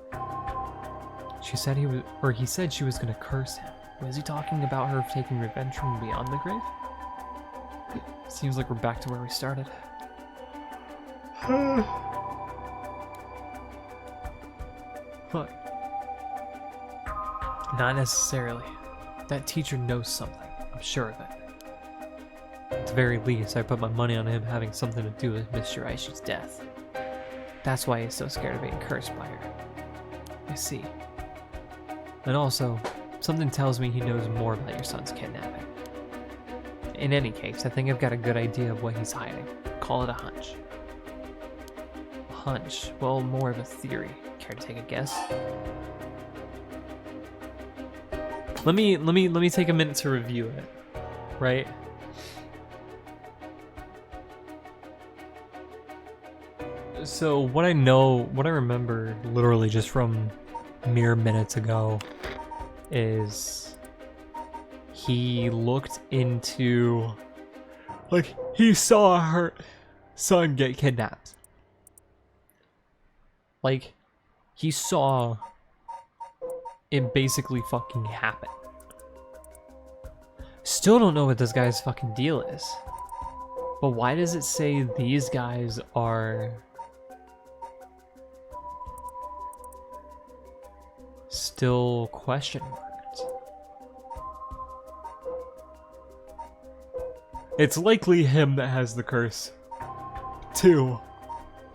He said she was gonna curse him. Was he talking about her taking revenge from beyond the grave? Seems like we're back to where we started. What? Not necessarily. That teacher knows something. I'm sure of it. At the very least, I put my money on him having something to do with Mr. Aishi's death. That's why he's so scared of being cursed by her. I see. And also, something tells me he knows more about your son's kidnapping. In any case, I think I've got a good idea of what he's hiding. Call it a hunch. A hunch? Well, more of a theory. Care to take a guess? Let me take a minute to review it. Right? So what I remember literally just from mere minutes ago is he looked into, like, he saw her son get kidnapped. Like, he saw it basically fucking happen. Still don't know what this guy's fucking deal is. But why does it say these guys are still question marks? It's likely him that has the curse, too,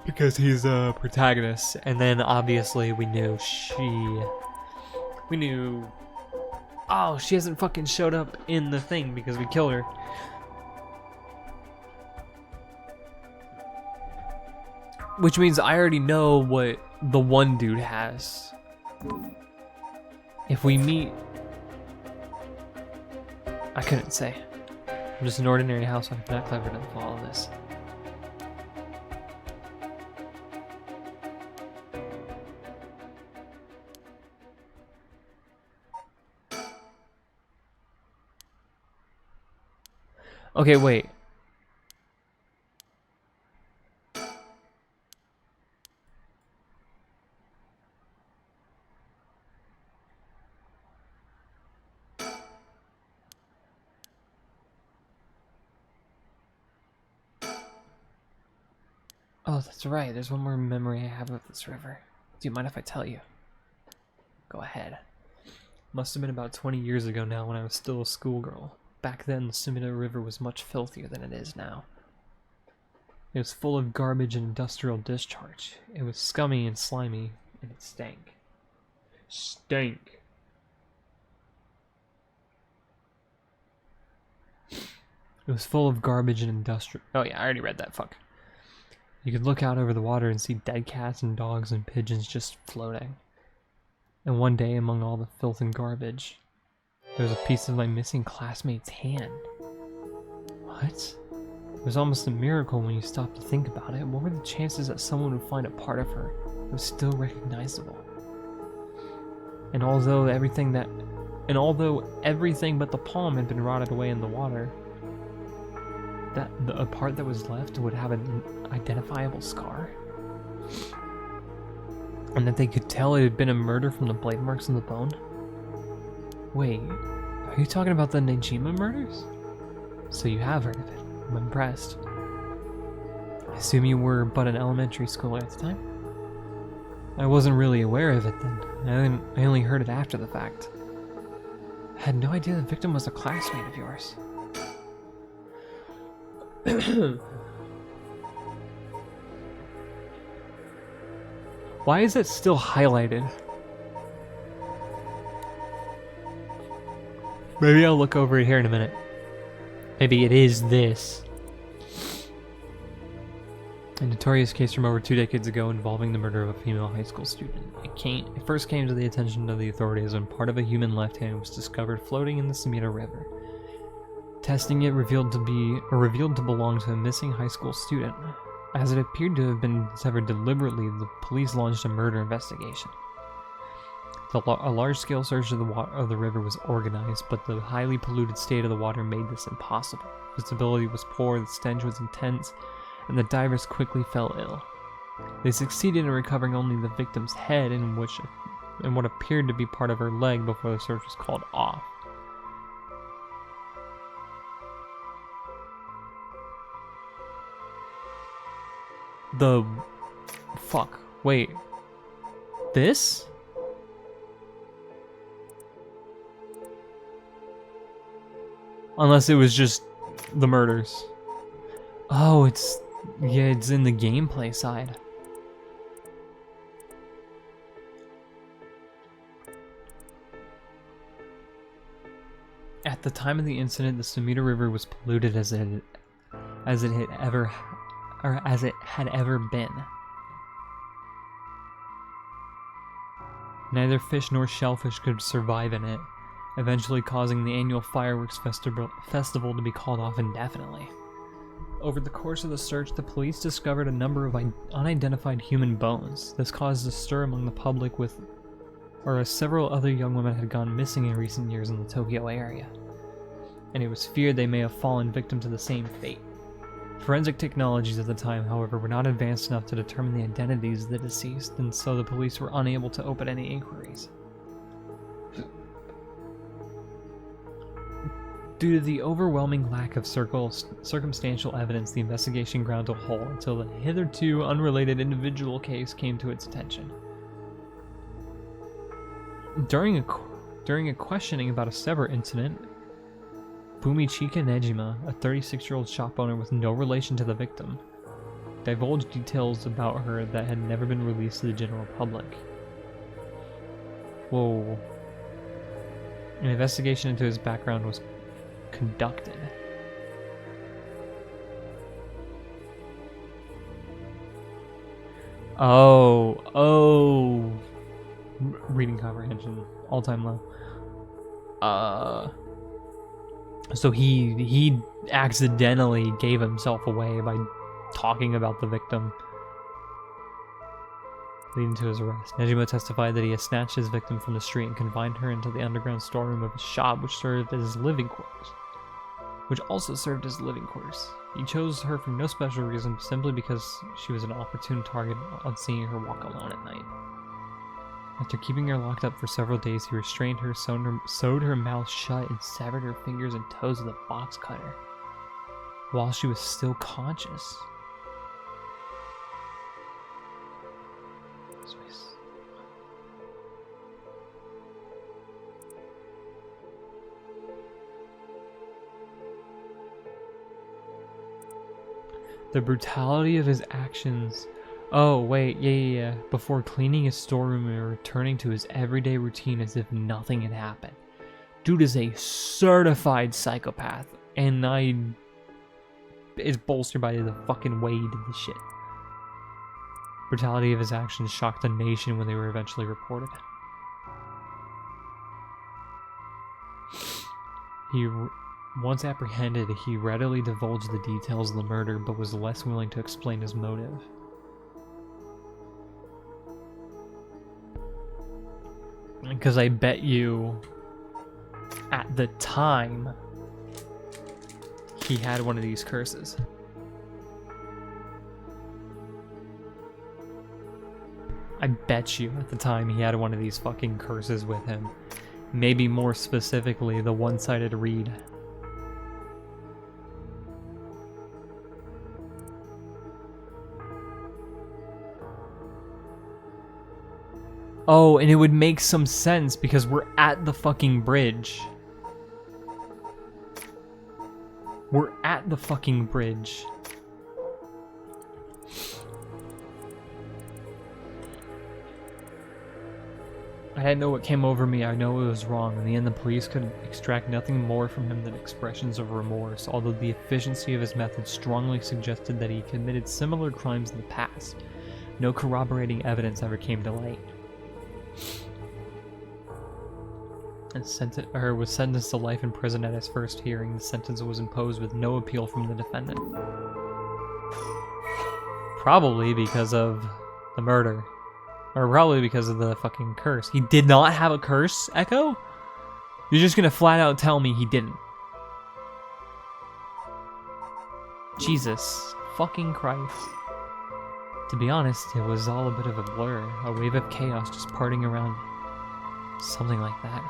because he's a protagonist. And then obviously we knew oh, she hasn't fucking showed up in the thing because we killed her. Which means I already know what the one dude has. If we meet... I couldn't say. I'm just an ordinary housewife, not clever enough for all of this. Okay, wait. Oh, that's right. There's one more memory I have of this river. Do you mind if I tell you? Go ahead. Must have been about 20 years ago now when I was still a schoolgirl. Back then, the Sumida River was much filthier than it is now. It was full of garbage and industrial discharge. It was scummy and slimy, and it stank. Stank. It was full of garbage and industrial... Oh yeah, I already read that, fuck. You could look out over the water and see dead cats and dogs and pigeons just floating. And one day, among all the filth and garbage, there was a piece of my missing classmate's hand. What? It was almost a miracle when you stopped to think about it. What were the chances that someone would find a part of her that was still recognizable? And although everything but the palm had been rotted away in the water, a part that was left would have an identifiable scar? And that they could tell it had been a murder from the blade marks on the bone? Wait, are you talking about the Nejima murders? So you have heard of it. I'm impressed. I assume you were but an elementary schooler at the time? I wasn't really aware of it then. I only heard it after the fact. I had no idea the victim was a classmate of yours. Why is it still highlighted? Maybe I'll look over it here in a minute. Maybe it is this. A notorious case from over 2 decades ago involving the murder of a female high school student. It first came to the attention of the authorities when part of a human left hand was discovered floating in the Sumida River. Testing it revealed to belong to a missing high school student. As it appeared to have been severed deliberately, the police launched a murder investigation. A large-scale search of the river was organized, but the highly polluted state of the water made this impossible. Visibility was poor, the stench was intense, and the divers quickly fell ill. They succeeded in recovering only the victim's head and what appeared to be part of her leg before the search was called off. Fuck. Wait. This? Unless it was just the murders. Oh, it's in the gameplay side. At the time of the incident, the Sumida River was polluted as it had ever been. Neither fish nor shellfish could survive in it, eventually causing the annual fireworks festival to be called off indefinitely. Over the course of the search, the police discovered a number of unidentified human bones. This caused a stir among the public as several other young women had gone missing in recent years in the Tokyo area, and it was feared they may have fallen victim to the same fate. Forensic technologies at the time, however, were not advanced enough to determine the identities of the deceased, and so the police were unable to open any inquiries. Due to the overwhelming lack of circumstantial evidence, the investigation ground to a halt until the hitherto unrelated individual case came to its attention. During a questioning about a separate incident, Bumichika Nejima, a 36-year-old shop owner with no relation to the victim, divulged details about her that had never been released to the general public. Whoa. An investigation into his background was conducted. Oh. Reading comprehension, all-time low. So he accidentally gave himself away by talking about the victim, leading to his arrest. Nejima testified that he had snatched his victim from the street and confined her into the underground storeroom of his shop, which also served as living quarters. He chose her for no special reason, simply because she was an opportune target on seeing her walk alone at night. After keeping her locked up for several days, he restrained her, sewed her mouth shut, and severed her fingers and toes with a box cutter, while she was still conscious. The brutality of his actions. Oh, wait, yeah. Before cleaning his storeroom and returning to his everyday routine as if nothing had happened. Dude is a certified psychopath, and it's bolstered by the fucking way he did this shit. Brutality of his actions shocked the nation when they were eventually reported. Once apprehended, he readily divulged the details of the murder, but was less willing to explain his motive. Because I bet you, at the time, he had one of these curses. I bet you, at the time, he had one of these fucking curses with him. Maybe more specifically, the one-sided read. Oh, and it would make some sense because we're at the fucking bridge. We're at the fucking bridge. I didn't know what came over me. I know it was wrong. In the end, the police could extract nothing more from him than expressions of remorse, although the efficiency of his methods strongly suggested that he committed similar crimes in the past. No corroborating evidence ever came to light. And was sentenced to life in prison at his first hearing. The sentence was imposed with no appeal from the defendant. Probably because of the murder. Or probably because of the fucking curse. He did not have a curse, Echo? You're just gonna flat out tell me he didn't. Jesus fucking Christ. To be honest, it was all a bit of a blur. A wave of chaos just parting around me. Something like that.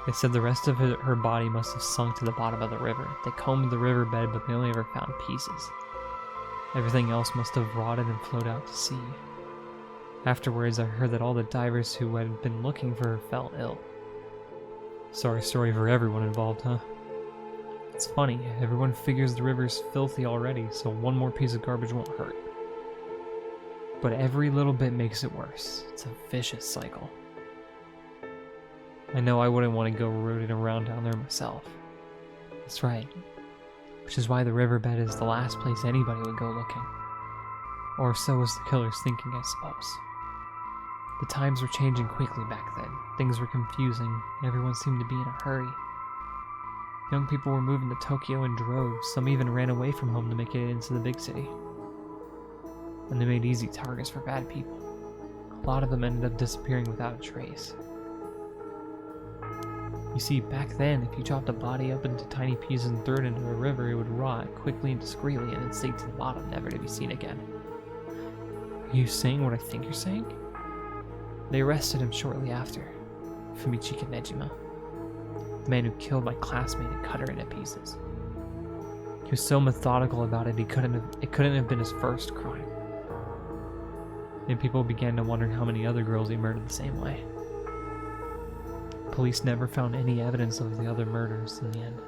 They said the rest of her body must have sunk to the bottom of the river. They combed the riverbed, but they only ever found pieces. Everything else must have rotted and flowed out to sea. Afterwards, I heard that all the divers who had been looking for her fell ill. Sorry story for everyone involved, huh? It's funny, everyone figures the river's filthy already, so one more piece of garbage won't hurt. But every little bit makes it worse. It's a vicious cycle. I know I wouldn't want to go rooting around down there myself. That's right. Which is why the riverbed is the last place anybody would go looking. Or so was the killer's thinking, I suppose. The times were changing quickly back then. Things were confusing. Everyone seemed to be in a hurry. Young people were moving to Tokyo in droves. Some even ran away from home to make it into the big city. And they made easy targets for bad people. A lot of them ended up disappearing without a trace. You see, back then, if you chopped a body up into tiny pieces and threw it into a river, it would rot quickly and discreetly and then sink to the bottom, never to be seen again. Are you saying what I think you're saying? They arrested him shortly after. Fumichika Nejima. The man who killed my classmate and cut her into pieces. He was so methodical about it, it couldn't have been his first crime. And people began to wonder how many other girls he murdered the same way. Police never found any evidence of the other murders in the end,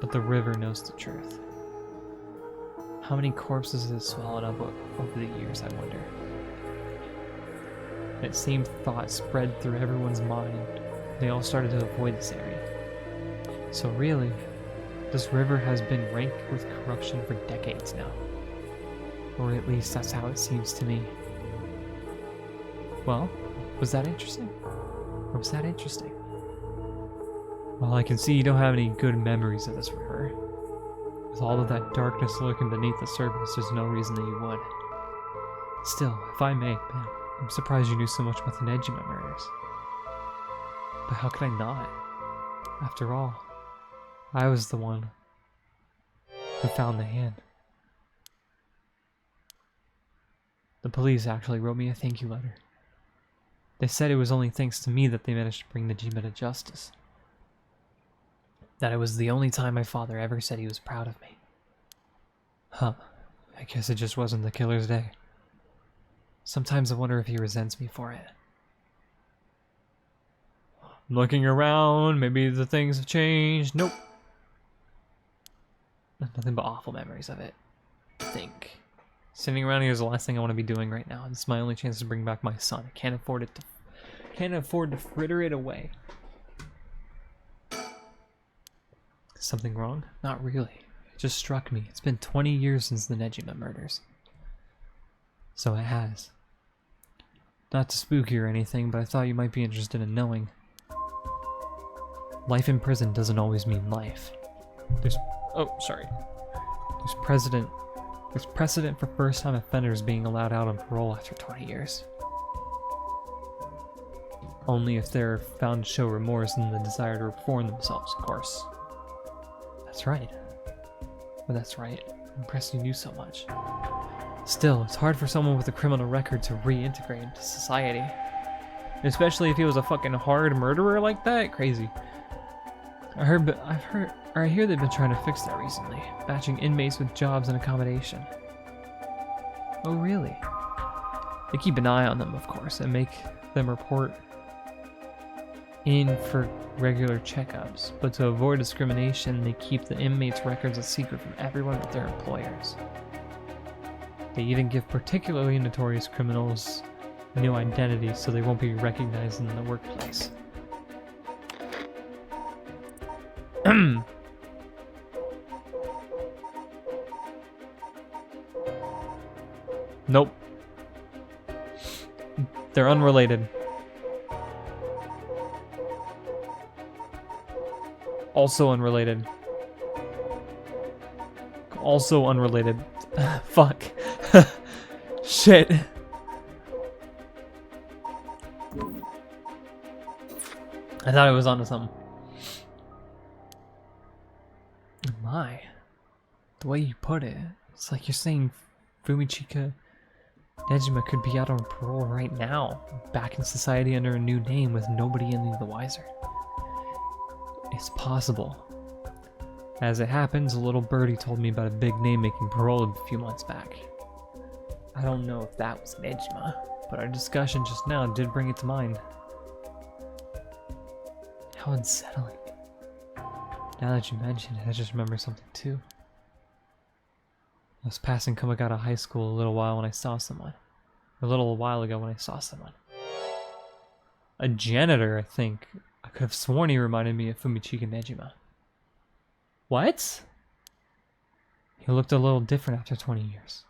but the river knows the truth. How many corpses has it swallowed up over the years, I wonder? That same thought spread through everyone's mind. They all started to avoid this area. So really, this river has been rank with corruption for decades now. Or at least that's how it seems to me. Well, was that interesting? Or was that interesting? Well, I can see you don't have any good memories of this river. With all of that darkness lurking beneath the surface, there's no reason that you would. Still, if I may, man, I'm surprised you knew so much about the Nejima murders. But how could I not? After all, I was the one who found the hand. The police actually wrote me a thank you letter. They said it was only thanks to me that they managed to bring Nejima to justice. That it was the only time my father ever said he was proud of me. Huh. I guess it just wasn't the killer's day. Sometimes I wonder if he resents me for it. I'm looking around, maybe the things have changed. Nope. Nothing but awful memories of it. I think. Sitting around here is the last thing I want to be doing right now. It's my only chance to bring back my son. I can't afford to fritter it away. Something wrong? Not really. It just struck me. It's been 20 years since the Nejima murders. So it has. Not to spook you or anything, but I thought you might be interested in knowing. Life in prison doesn't always mean life. There's precedent for first-time offenders being allowed out on parole after 20 years. Only if they're found to show remorse and the desire to reform themselves, of course. That's right. Well, that's right. I'm impressed you knew so much. Still, it's hard for someone with a criminal record to reintegrate into society. Especially if he was a fucking hard murderer like that. Crazy. I hear they've been trying to fix that recently, matching inmates with jobs and accommodation. Oh, really? They keep an eye on them, of course, and make them report in for regular checkups, but to avoid discrimination, they keep the inmates' records a secret from everyone but their employers. They even give particularly notorious criminals new identities so they won't be recognized in the workplace. Nope. They're unrelated. Also unrelated. Also unrelated. Fuck. Shit. I thought I was onto something. My. The way you put it, it's like you're saying Fumichika Nejima could be out on parole right now, back in society under a new name with nobody any the wiser. It's possible. As it happens, a little birdie told me about a big name making parole a few months back. I don't know if that was Nejima, but our discussion just now did bring it to mind. How unsettling. Now that you mention it, I just remember something too. I was passing Kumagata High School a little while ago when I saw someone. A janitor, I think. I could have sworn he reminded me of Fumichika Nejima. What? He looked a little different after 20 years.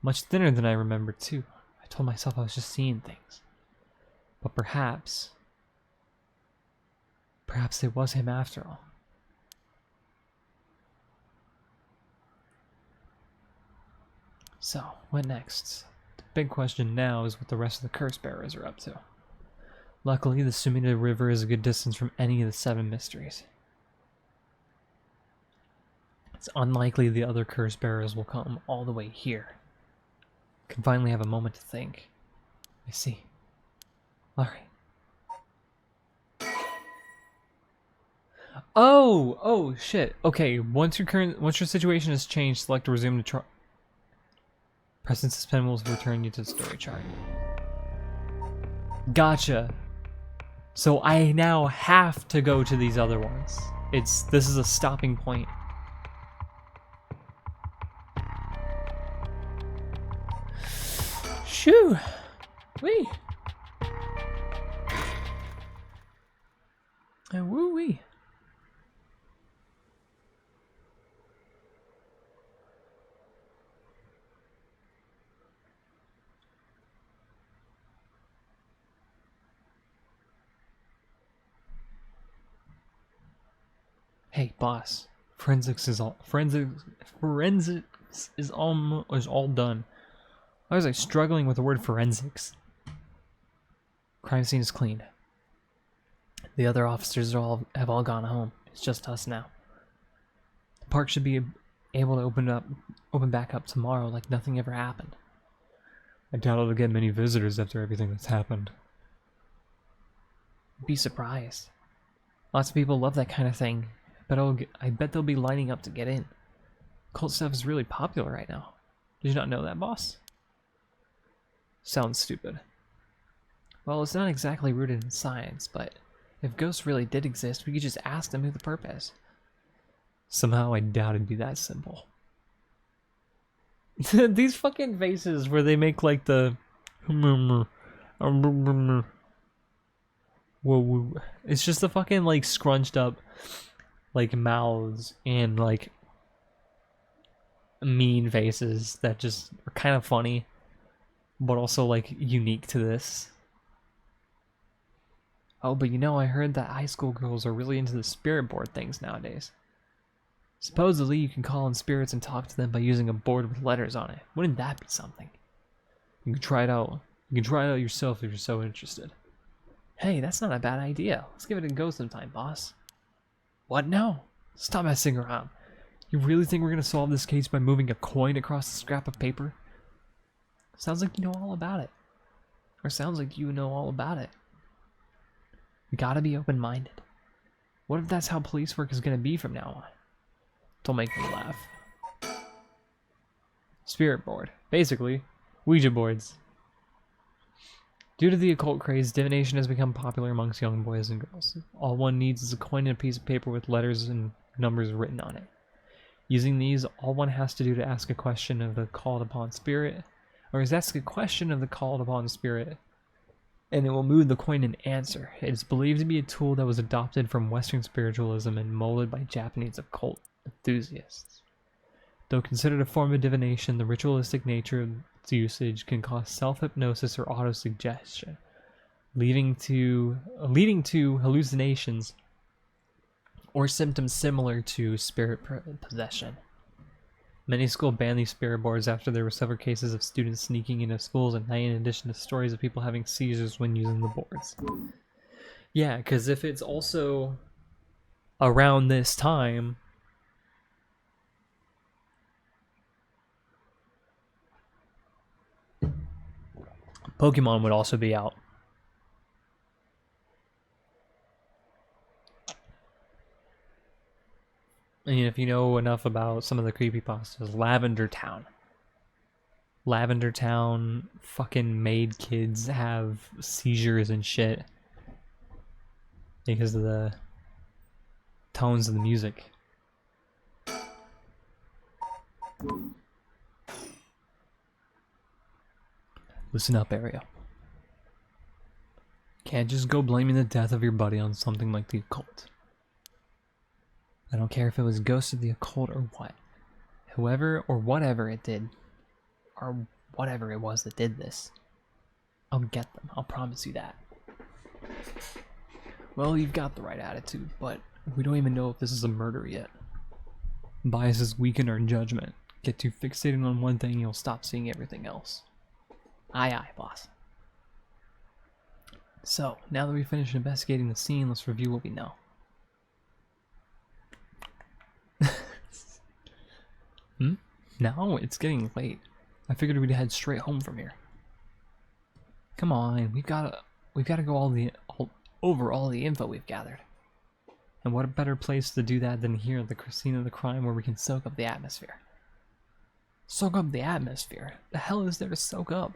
Much thinner than I remembered too. I told myself I was just seeing things. But perhaps it was him after all. So, what next? The big question now is what the rest of the curse bearers are up to. Luckily, the Sumida River is a good distance from any of the 7 mysteries. It's unlikely the other curse bearers will come all the way here. I can finally have a moment to think. I see. Alright. Oh shit. Okay, once your situation has changed, select resume to try. Pressing suspend will return you to the story chart. Gotcha. So I now have to go to these other ones. This is a stopping point. Shoo! Wee! Woo wee! Hey, boss. Forensics is all done. I was like struggling with the word forensics. Crime scene is clean. The other officers have all gone home. It's just us now. The park should be able to open back up tomorrow like nothing ever happened. I doubt it'll get many visitors after everything that's happened. Be surprised. Lots of people love that kind of thing. I bet they'll be lining up to get in. Cult stuff is really popular right now. Did you not know that, boss? Sounds stupid. Well, it's not exactly rooted in science, but if ghosts really did exist, we could just ask them who the perp is. Somehow I doubt it'd be that simple. These fucking faces where they make like the... Whoa, it's just the fucking like scrunched up like mouths and like mean faces that just are kind of funny, but also like unique to this. Oh, but you know, I heard that high school girls are really into the spirit board things nowadays. Supposedly you can call in spirits and talk to them by using a board with letters on it. Wouldn't that be something? You can try it out. You can try it out yourself if you're so interested. Hey, that's not a bad idea. Let's give it a go sometime, boss. What? No. Stop messing around. You really think we're going to solve this case by moving a coin across a scrap of paper? Sounds like you know all about it. Or sounds like you know all about it. We gotta be open-minded. What if that's how police work is going to be from now on? Don't make me laugh. Spirit board. Basically, Ouija boards. Due to the occult craze, divination has become popular amongst young boys and girls. All one needs is a coin and a piece of paper with letters and numbers written on it. Using these, all one has to do to ask a question of the called upon spirit, or is ask a question of the called upon spirit, and it will move the coin and answer. It is believed to be a tool that was adopted from Western spiritualism and molded by Japanese occult enthusiasts. Though considered a form of divination, the ritualistic nature of its usage can cause self-hypnosis or autosuggestion, leading to hallucinations or symptoms similar to spirit possession. Many schools banned these spirit boards after there were several cases of students sneaking into schools at night, in addition to stories of people having seizures when using the boards. Yeah, because if it's also around this time, Pokemon would also be out. I mean, if you know enough about some of the creepypastas, Lavender Town. Lavender Town fucking made kids have seizures and shit because of the tones of the music. Listen up, Ariel. Can't just go blaming the death of your buddy on something like the occult. I don't care if it was ghosts of the occult or what. Whoever or whatever it did, or whatever it was that did this, I'll get them. I'll promise you that. Well, you've got the right attitude, but we don't even know if this is a murder yet. Biases weaken our judgment. Get too fixated on one thing, you'll stop seeing everything else. Aye, aye, boss. So, now that we've finished investigating the scene, let's review what we know. No, it's getting late. I figured we'd head straight home from here. Come on, we've got to go over all the info we've gathered. And what a better place to do that than here at the scene of the crime, where we can soak up the atmosphere. Soak up the atmosphere? The hell is there to soak up?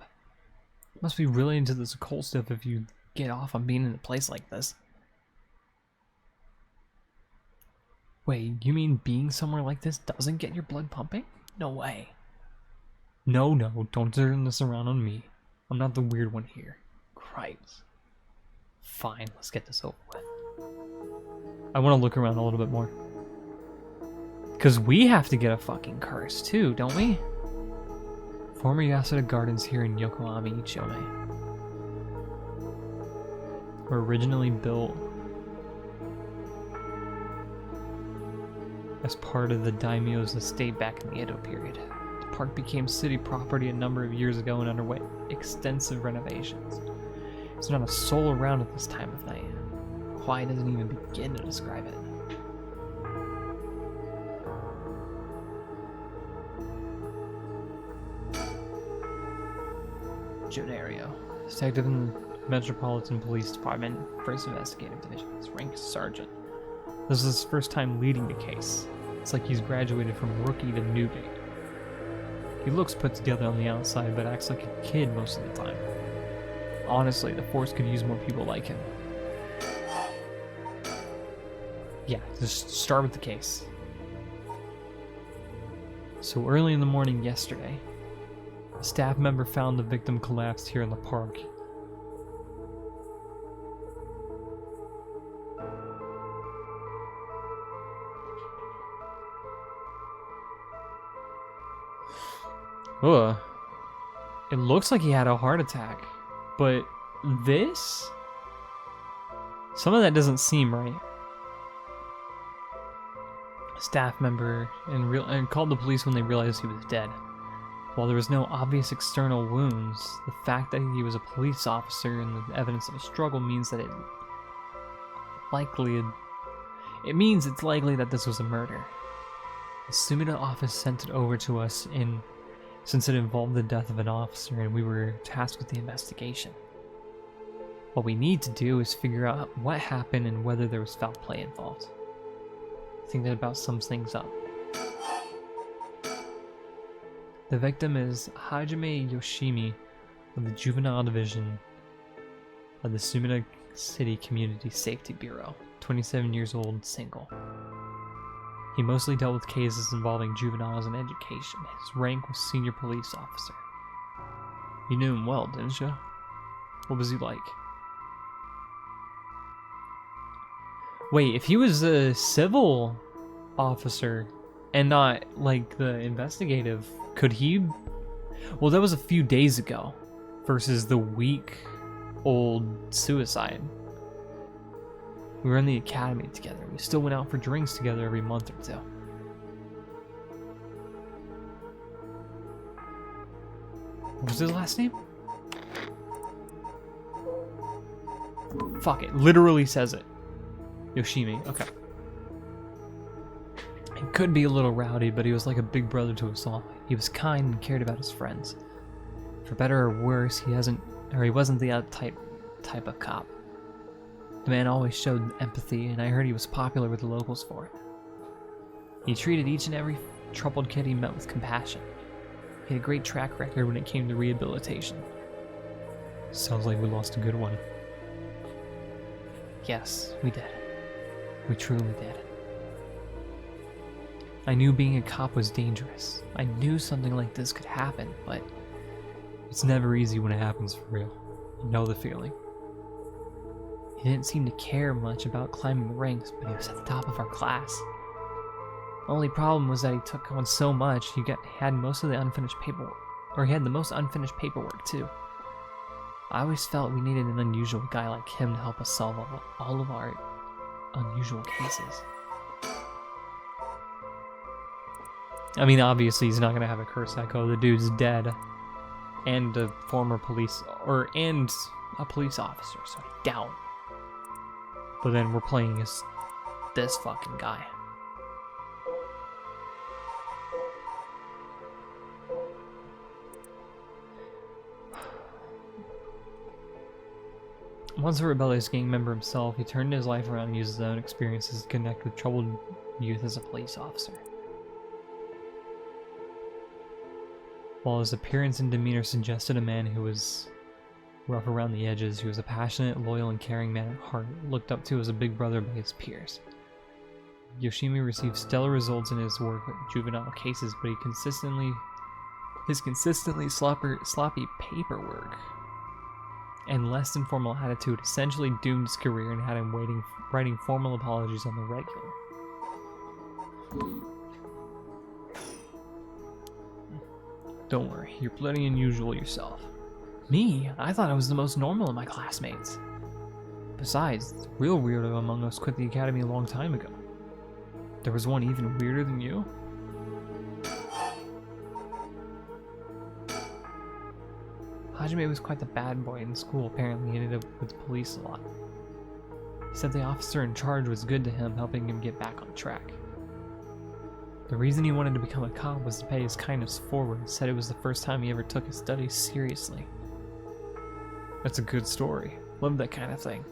Must be really into this occult stuff if you get off on being in a place like this. Wait, you mean being somewhere like this doesn't get your blood pumping? No way. No, don't turn this around on me. I'm not the weird one here. Christ. Fine, let's get this over with. I want to look around a little bit more. Because we have to get a fucking curse too, don't we? Former Yasuda Gardens here in Yokohama, Ichome were originally built as part of the daimyo's estate back in the Edo period. The park became city property a number of years ago and underwent extensive renovations. There's not a soul around at this time of night. Quiet doesn't even begin to describe it. Jonario, detective in the Metropolitan Police Department, First Investigative Division. His rank is sergeant. This is his first time leading the case. It's like he's graduated from rookie to newbie. He looks put together on the outside, but acts like a kid most of the time. Honestly, the force could use more people like him. Yeah, just start with the case. So early in the morning yesterday, a staff member found the victim collapsed here in the park. Ugh. It looks like he had a heart attack, but this? Some of that doesn't seem right. Staff member and called the police when they realized he was dead. While there was no obvious external wounds, the fact that he was a police officer and the evidence of a struggle means that it's likely that this was a murder. The Sumida office sent it over to us since it involved the death of an officer and we were tasked with the investigation. What we need to do is figure out what happened and whether there was foul play involved. I think that about sums things up. The victim is Hajime Yoshimi of the Juvenile Division of the Sumida City Community Safety Bureau, 27 years old, single. He mostly dealt with cases involving juveniles and education. His rank was senior police officer. You knew him well, didn't you? What was he like? Wait, if he was a civil officer and not like the investigative, could he? Well, that was a few days ago versus the week-old suicide. We were in the academy together. We still went out for drinks together every month or two. What was his last name? Fuck, it literally says it. Yoshimi, okay. He could be a little rowdy, but he was like a big brother to us all. He was kind and cared about his friends. For better or worse, he wasn't the type of cop. The man always showed empathy, and I heard he was popular with the locals for it. He treated each and every troubled kid he met with compassion. He had a great track record when it came to rehabilitation. Sounds like we lost a good one. Yes, we did. We truly did. I knew being a cop was dangerous. I knew something like this could happen, but it's never easy when it happens for real. You know the feeling. He didn't seem to care much about climbing the ranks, but he was at the top of our class. The only problem was that he took on so much, had most of the unfinished paperwork, or he had the most unfinished paperwork too. I always felt we needed an unusual guy like him to help us solve all of our unusual cases. I mean, obviously he's not gonna have a curse echo. The dude's dead, and a former police and a police officer, so I doubt. But then we're playing as this fucking guy. Once a rebellious gang member himself, he turned his life around and used his own experiences to connect with troubled youth as a police officer. While his appearance and demeanor suggested a man who was rough around the edges, he was a passionate, loyal, and caring man at heart, looked up to as a big brother by his peers. Yoshimi received stellar results in his work with juvenile cases, but his consistently sloppy paperwork and less than formal attitude essentially doomed his career and had him writing formal apologies on the regular. Don't worry, you're plenty unusual yourself. Me? I thought I was the most normal of my classmates. Besides, the real weirdo among us quit the academy a long time ago. There was one even weirder than you? Hajime was quite the bad boy in school. Apparently he ended up with the police a lot. He said the officer in charge was good to him, helping him get back on track. The reason he wanted to become a cop was to pay his kindness forward. Said it was the first time he ever took his studies seriously. That's a good story. Love that kind of thing.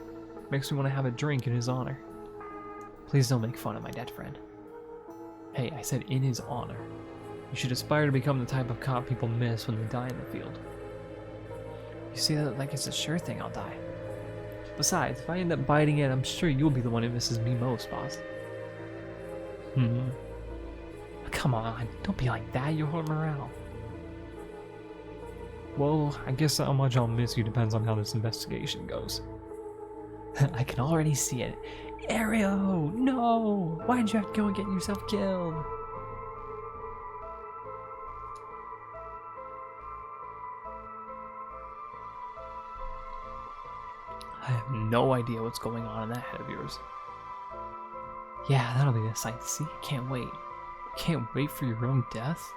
Makes me want to have a drink in his honor. Please don't make fun of my dead friend. Hey, I said in his honor. You should aspire to become the type of cop people miss when they die in the field. You say that like it's a sure thing I'll die. Besides, if I end up biting it, I'm sure you'll be the one who misses me most, boss. Come on, don't be like that, you'll hurt morale. Well, I guess how much I'll miss you depends on how this investigation goes. I can already see it. Ariel, no! Why'd you have to go and get yourself killed? I have no idea what's going on in that head of yours. Yeah, that'll be a sight to see. Can't wait. Can't wait for your own death?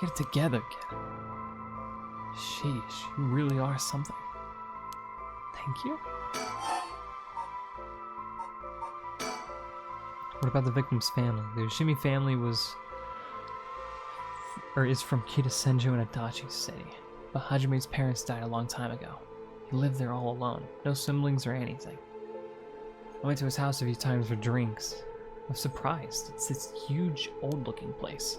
Get it together, kid. Sheesh, you really are something. Thank you. What about the victim's family? The Yoshimi family is from Kitasenjo in Adachi City, but Hajime's parents died a long time ago. He lived there all alone, no siblings or anything. I went to his house a few times for drinks. I was surprised. It's this huge, old-looking place.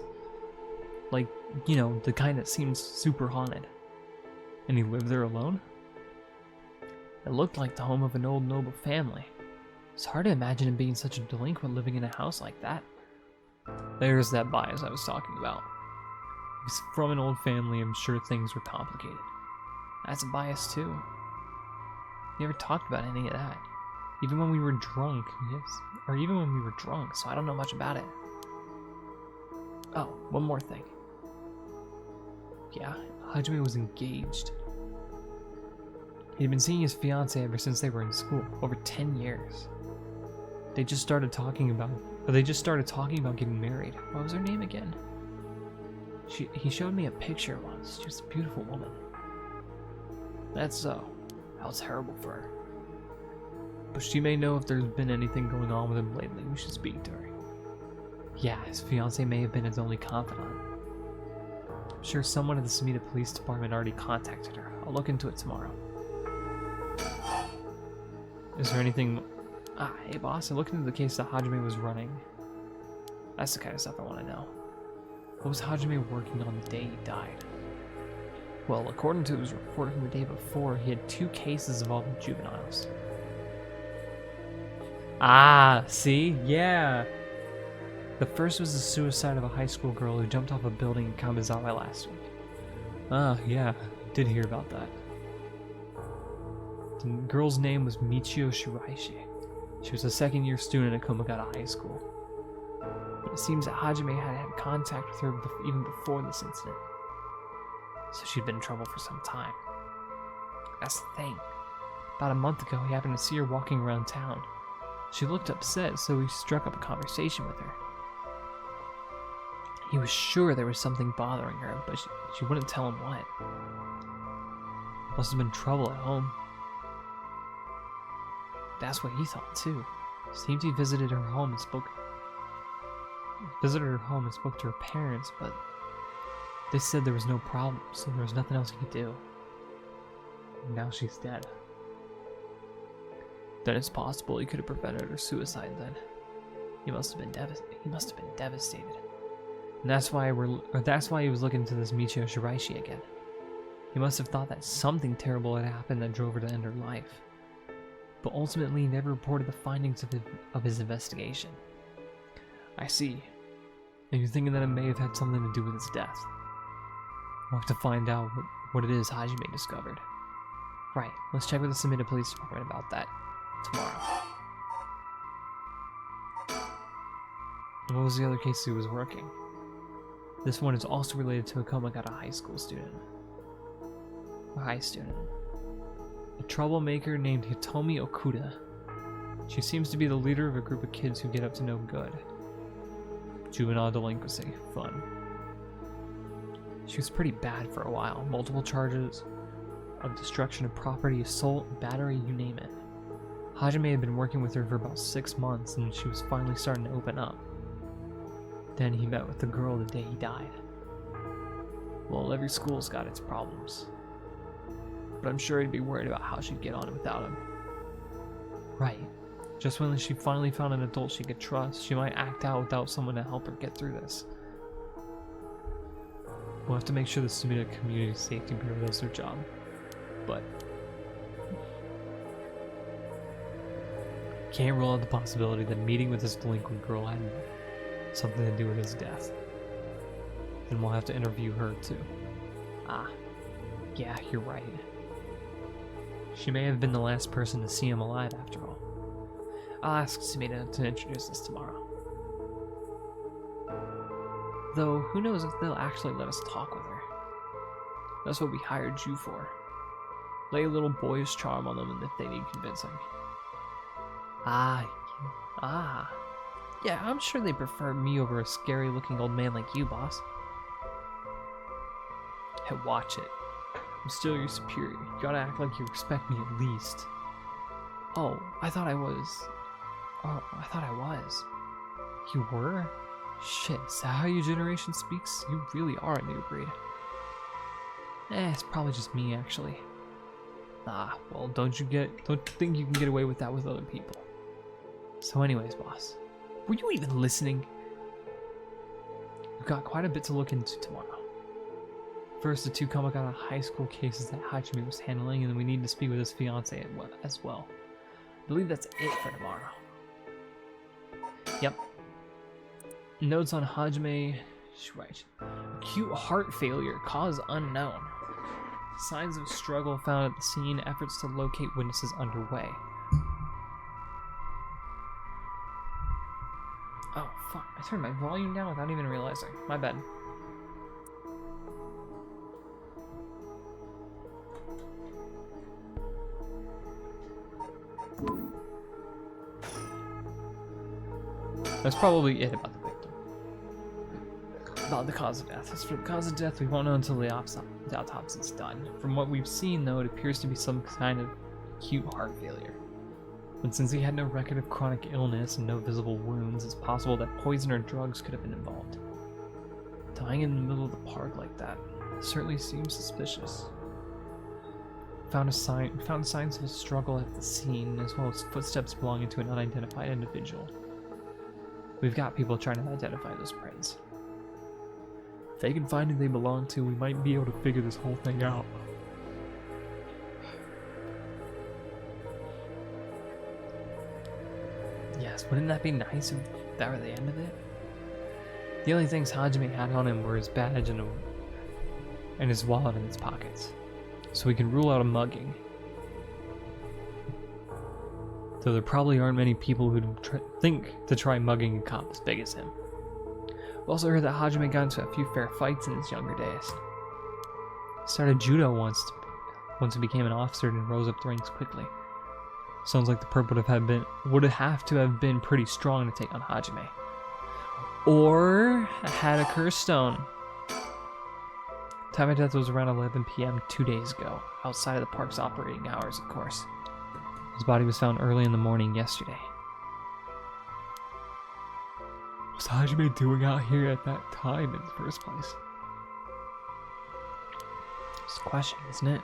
Like, you know, the kind that seems super haunted. And he lived there alone? It looked like the home of an old noble family. It's hard to imagine him being such a delinquent living in a house like that. There's that bias I was talking about. He's from an old family, I'm sure things were complicated. That's a bias too. He never talked about any of that. Even when we were drunk, so I don't know much about it. Oh, one more thing. Yeah, Hajime was engaged. He'd been seeing his fiancée ever since they were in school, over 10 years. They just started talking about getting married. What was her name again? He showed me a picture once. She was a beautiful woman. That's so. How terrible for her. But she may know if there's been anything going on with him lately. We should speak to her. Yeah, his fiancée may have been his only confidant. I'm sure someone at the Sumida Police Department already contacted her. I'll look into it tomorrow. Is there anything... hey boss, I looked into the case that Hajime was running. That's the kind of stuff I want to know. What was Hajime working on the day he died? Well, according to his report from the day before, he had 2 cases involving juveniles. Ah, see? Yeah! The first was the suicide of a high school girl who jumped off a building in Kamizawa last week. Ah, yeah, did hear about that. The girl's name was Michio Shiraishi. She was a second-year student at Komagata High School. But it seems that Hajime had contact with her even before this incident. So she'd been in trouble for some time. That's the thing. About a month ago, he happened to see her walking around town. She looked upset, so he struck up a conversation with her. He was sure there was something bothering her, but she wouldn't tell him what. Must have been trouble at home. That's what he thought too. Seemed he visited her home and spoke to her parents, but they said there was no problem, so there was nothing else he could do. And now she's dead. Then it's possible he could have prevented her suicide then. He must have been devastated. And that's why he was looking into this Michio Shiraishi again. He must have thought that something terrible had happened that drove her to end her life. But ultimately he never reported the findings of his investigation. I see. And you're thinking that it may have had something to do with his death. We'll have to find out what it is Hajime discovered. Right, let's check with the Sumida Police Department about that tomorrow. What was the other case he was working? This one is also related to a Komagata High School student. A high student. A troublemaker named Hitomi Okuda. She seems to be the leader of a group of kids who get up to no good. Juvenile delinquency. Fun. She was pretty bad for a while. Multiple charges of destruction of property, assault, battery, you name it. Hajime had been working with her for about 6 months, and she was finally starting to open up. Then he met with the girl the day he died. Well, every school's got its problems. But I'm sure he'd be worried about how she'd get on without him. Right. Just when she finally found an adult she could trust, she might act out without someone to help her get through this. We'll have to make sure the Sumida Community Safety Bureau does their job. But can't rule out the possibility that meeting with this delinquent girl had something to do with his death. And we'll have to interview her too. Ah, yeah, you're right. She may have been the last person to see him alive after all. I'll ask Sumida to introduce us tomorrow. Though, who knows if they'll actually let us talk with her. That's what we hired you for. Lay a little boyish charm on them if they need convincing. Yeah, I'm sure they prefer me over a scary-looking old man like you, boss. Hey, watch it. I'm still your superior. You gotta act like you respect me at least. Oh, I thought I was. You were? Shit, is that how your generation speaks? You really are a new breed. It's probably just me, actually. Well, don't think you can get away with that with other people. So anyways, boss. Were you even listening? We've got quite a bit to look into tomorrow. First, the 2 Komagata High School cases that Hajime was handling, and then we need to speak with his fiancée as well. I believe that's it for tomorrow. Yep. Notes on Hajime. Right. Acute heart failure, cause unknown. Signs of struggle found at the scene, efforts to locate witnesses underway. Oh, fuck. I turned my volume down without even realizing. My bad. That's probably it about the victim. about the cause of death. As for the cause of death, we won't know until the autopsy is done. From what we've seen, though, it appears to be some kind of acute heart failure. But since he had no record of chronic illness and no visible wounds, it's possible that poison or drugs could have been involved. Dying in the middle of the park like that certainly seems suspicious. Found signs of a struggle at the scene, as well as footsteps belonging to an unidentified individual. We've got people trying to identify those prints. If they can find who they belong to, we might be able to figure this whole thing out. Yes, wouldn't that be nice if that were the end of it? The only things Hajime had on him were his badge and his wallet in his pockets. So we can rule out a mugging. Though there probably aren't many people who'd think to try mugging a cop as big as him. We also heard that Hajime got into a few fair fights in his younger days. He started judo once he became an officer and rose up the ranks quickly. Sounds like the perp would have to have been pretty strong to take on Hajime. Or had a curse stone. Time of death was around 11 p.m. 2 days ago, outside of the park's operating hours, of course. His body was found early in the morning yesterday. What's Hajime doing out here at that time in the first place? It's a question, isn't it?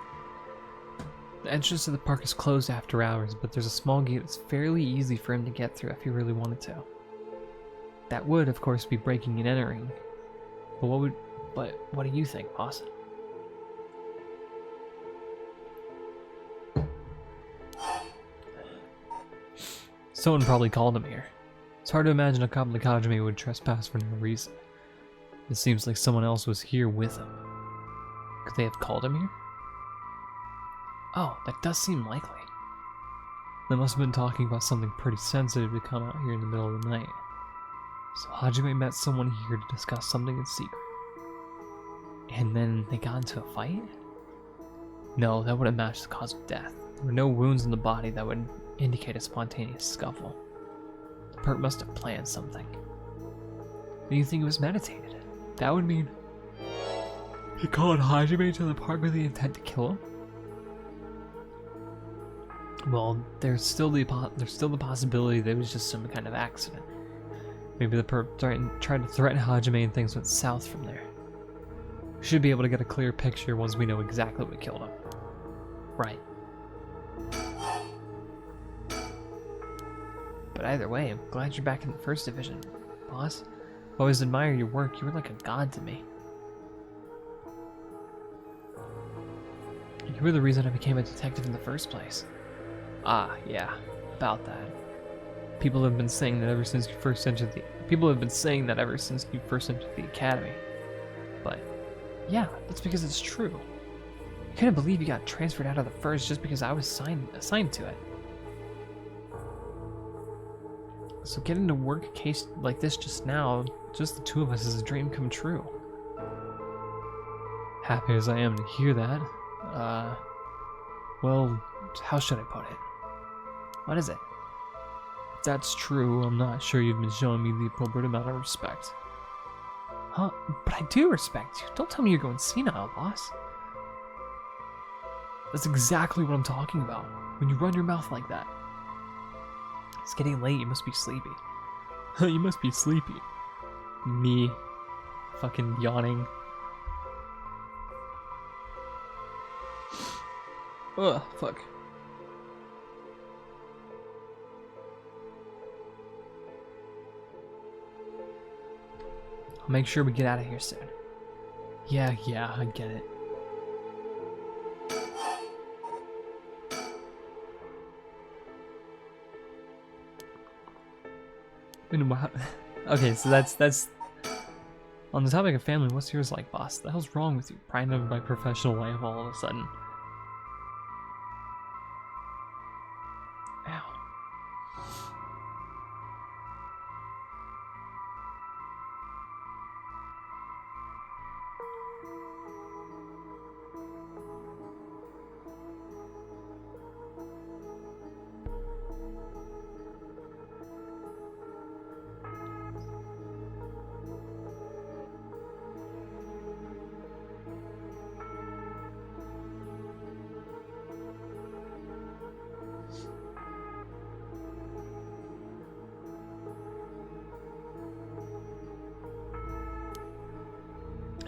The entrance to the park is closed after hours, but there's a small gate that's fairly easy for him to get through if he really wanted to. That would, of course, be breaking and entering. But what do you think, boss? Someone probably called him here. It's hard to imagine a cop like Hajime would trespass for no reason. It seems like someone else was here with him. Could they have called him here? Oh, that does seem likely. They must have been talking about something pretty sensitive to come out here in the middle of the night. So Hajime met someone here to discuss something in secret. And then they got into a fight? No, that wouldn't match the cause of death. There were no wounds in the body that would indicate a spontaneous scuffle. The perp must have planned something. Do you think it was meditated? That would mean he called Hajime to the park with the intent to kill him? Well, there's still the possibility that it was just some kind of accident. Maybe the perp tried to threaten Hajime and things went south from there. We should be able to get a clear picture once we know exactly what killed him. Right. But either way, I'm glad you're back in the first division, boss. I've always admired your work. You were like a god to me. You were the reason I became a detective in the first place. Ah, yeah, about that. People have been saying that ever since you first entered the academy. But yeah, that's because it's true. I couldn't believe you got transferred out of the first just because I was assigned to it. So getting to work a case like this just now, just the two of us, is a dream come true. Happy as I am to hear that, well, how should I put it? What is it? If that's true, I'm not sure you've been showing me the appropriate amount of respect. Huh? But I do respect you. Don't tell me you're going senile, boss. That's exactly what I'm talking about. When you run your mouth like that. It's getting late, you must be sleepy. You must be sleepy. Me. Fucking yawning. Ugh, fuck. I'll make sure we get out of here soon. Yeah, I get it. Okay, so that's on the topic of family. What's yours like, boss? The hell's wrong with you? Prying over my professional life all of a sudden. Ow.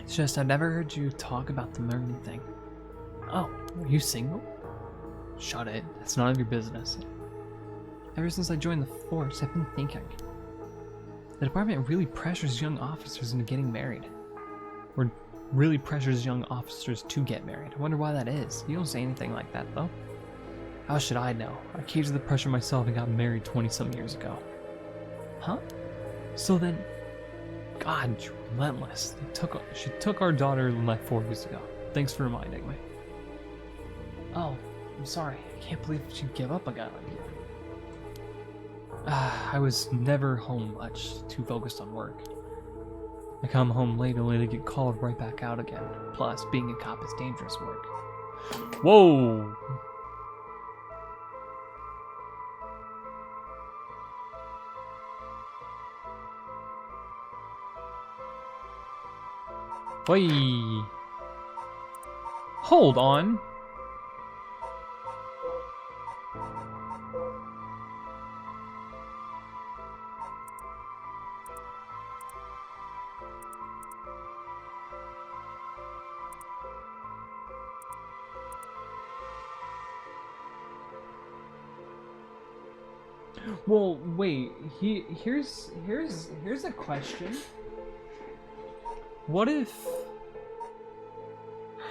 It's just I've never heard you talk about the Merlin thing. Oh, are you single? Shut it. It's none of your business. Ever since I joined the force, I've been thinking. The department really pressures young officers into getting married. Or really pressures young officers to get married. I wonder why that is. You don't say anything like that, though. How should I know? I caved to the pressure myself and got married 20-some years ago. Huh? So then... God, you're relentless. She took our daughter and left 4 years ago. Thanks for reminding me. Oh, I'm sorry. I can't believe she'd give up a guy like you. I was never home much, too focused on work. I come home late only to get called right back out again. Plus, being a cop is dangerous work. Whoa! Wait. Hold on. Well, wait. Here's a question. What if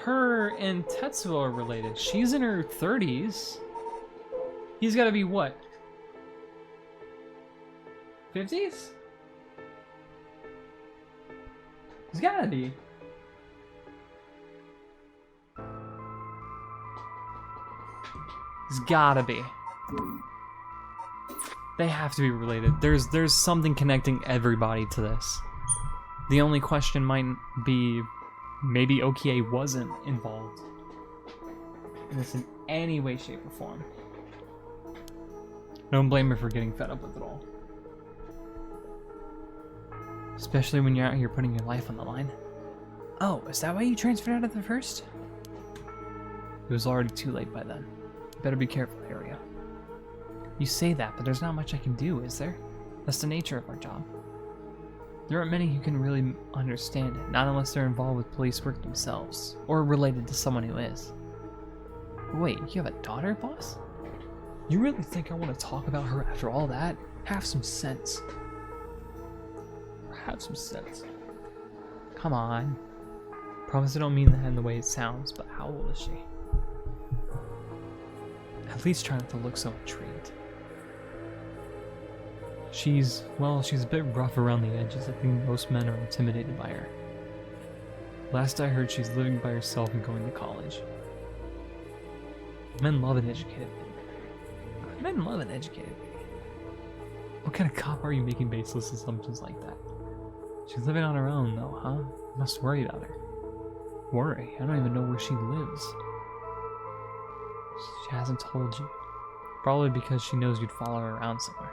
her and Tetsuo are related? She's in her 30s. He's got to be what? 50s? He's gotta be. He's gotta be. They have to be related. There's something connecting everybody to this. The only question might be, maybe Okie wasn't involved in this in any way, shape, or form. Don't blame her for getting fed up with it all. Especially when you're out here putting your life on the line. Oh, is that why you transferred out of the first? It was already too late by then. Better be careful, Aria. You say that, but there's not much I can do, is there? That's the nature of our job. There aren't many who can really understand it, not unless they're involved with police work themselves, or related to someone who is. Wait, you have a daughter, boss? You really think I want to talk about her after all that? Have some sense. Have some sense. Come on. Promise I don't mean that in the way it sounds, but how old is she? At least try not to look so intrigued. She's a bit rough around the edges. I think most men are intimidated by her. Last I heard, she's living by herself and going to college. Men love an educated lady. Men love an educated lady. What kind of cop are you making baseless assumptions like that? She's living on her own, though, huh? You must worry about her. Worry? I don't even know where she lives. She hasn't told you. Probably because she knows you'd follow her around somewhere.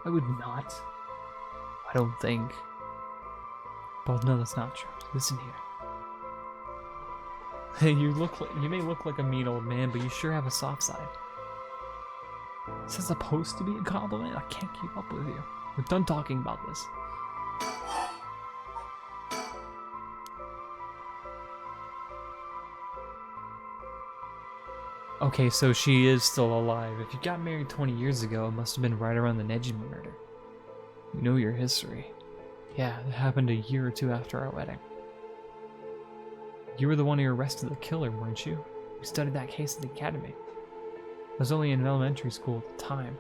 I would not. I don't think. But no, that's not true. Listen here. You may look like a mean old man, but you sure have a soft side. Is this supposed to be a compliment? I can't keep up with you. We're done talking about this. Okay, so she is still alive. If you got married 20 years ago, it must have been right around the Nejimi murder. You know your history. Yeah, it happened a year or two after our wedding. You were the one who arrested the killer, weren't you? You studied that case at the academy. I was only in elementary school at the time,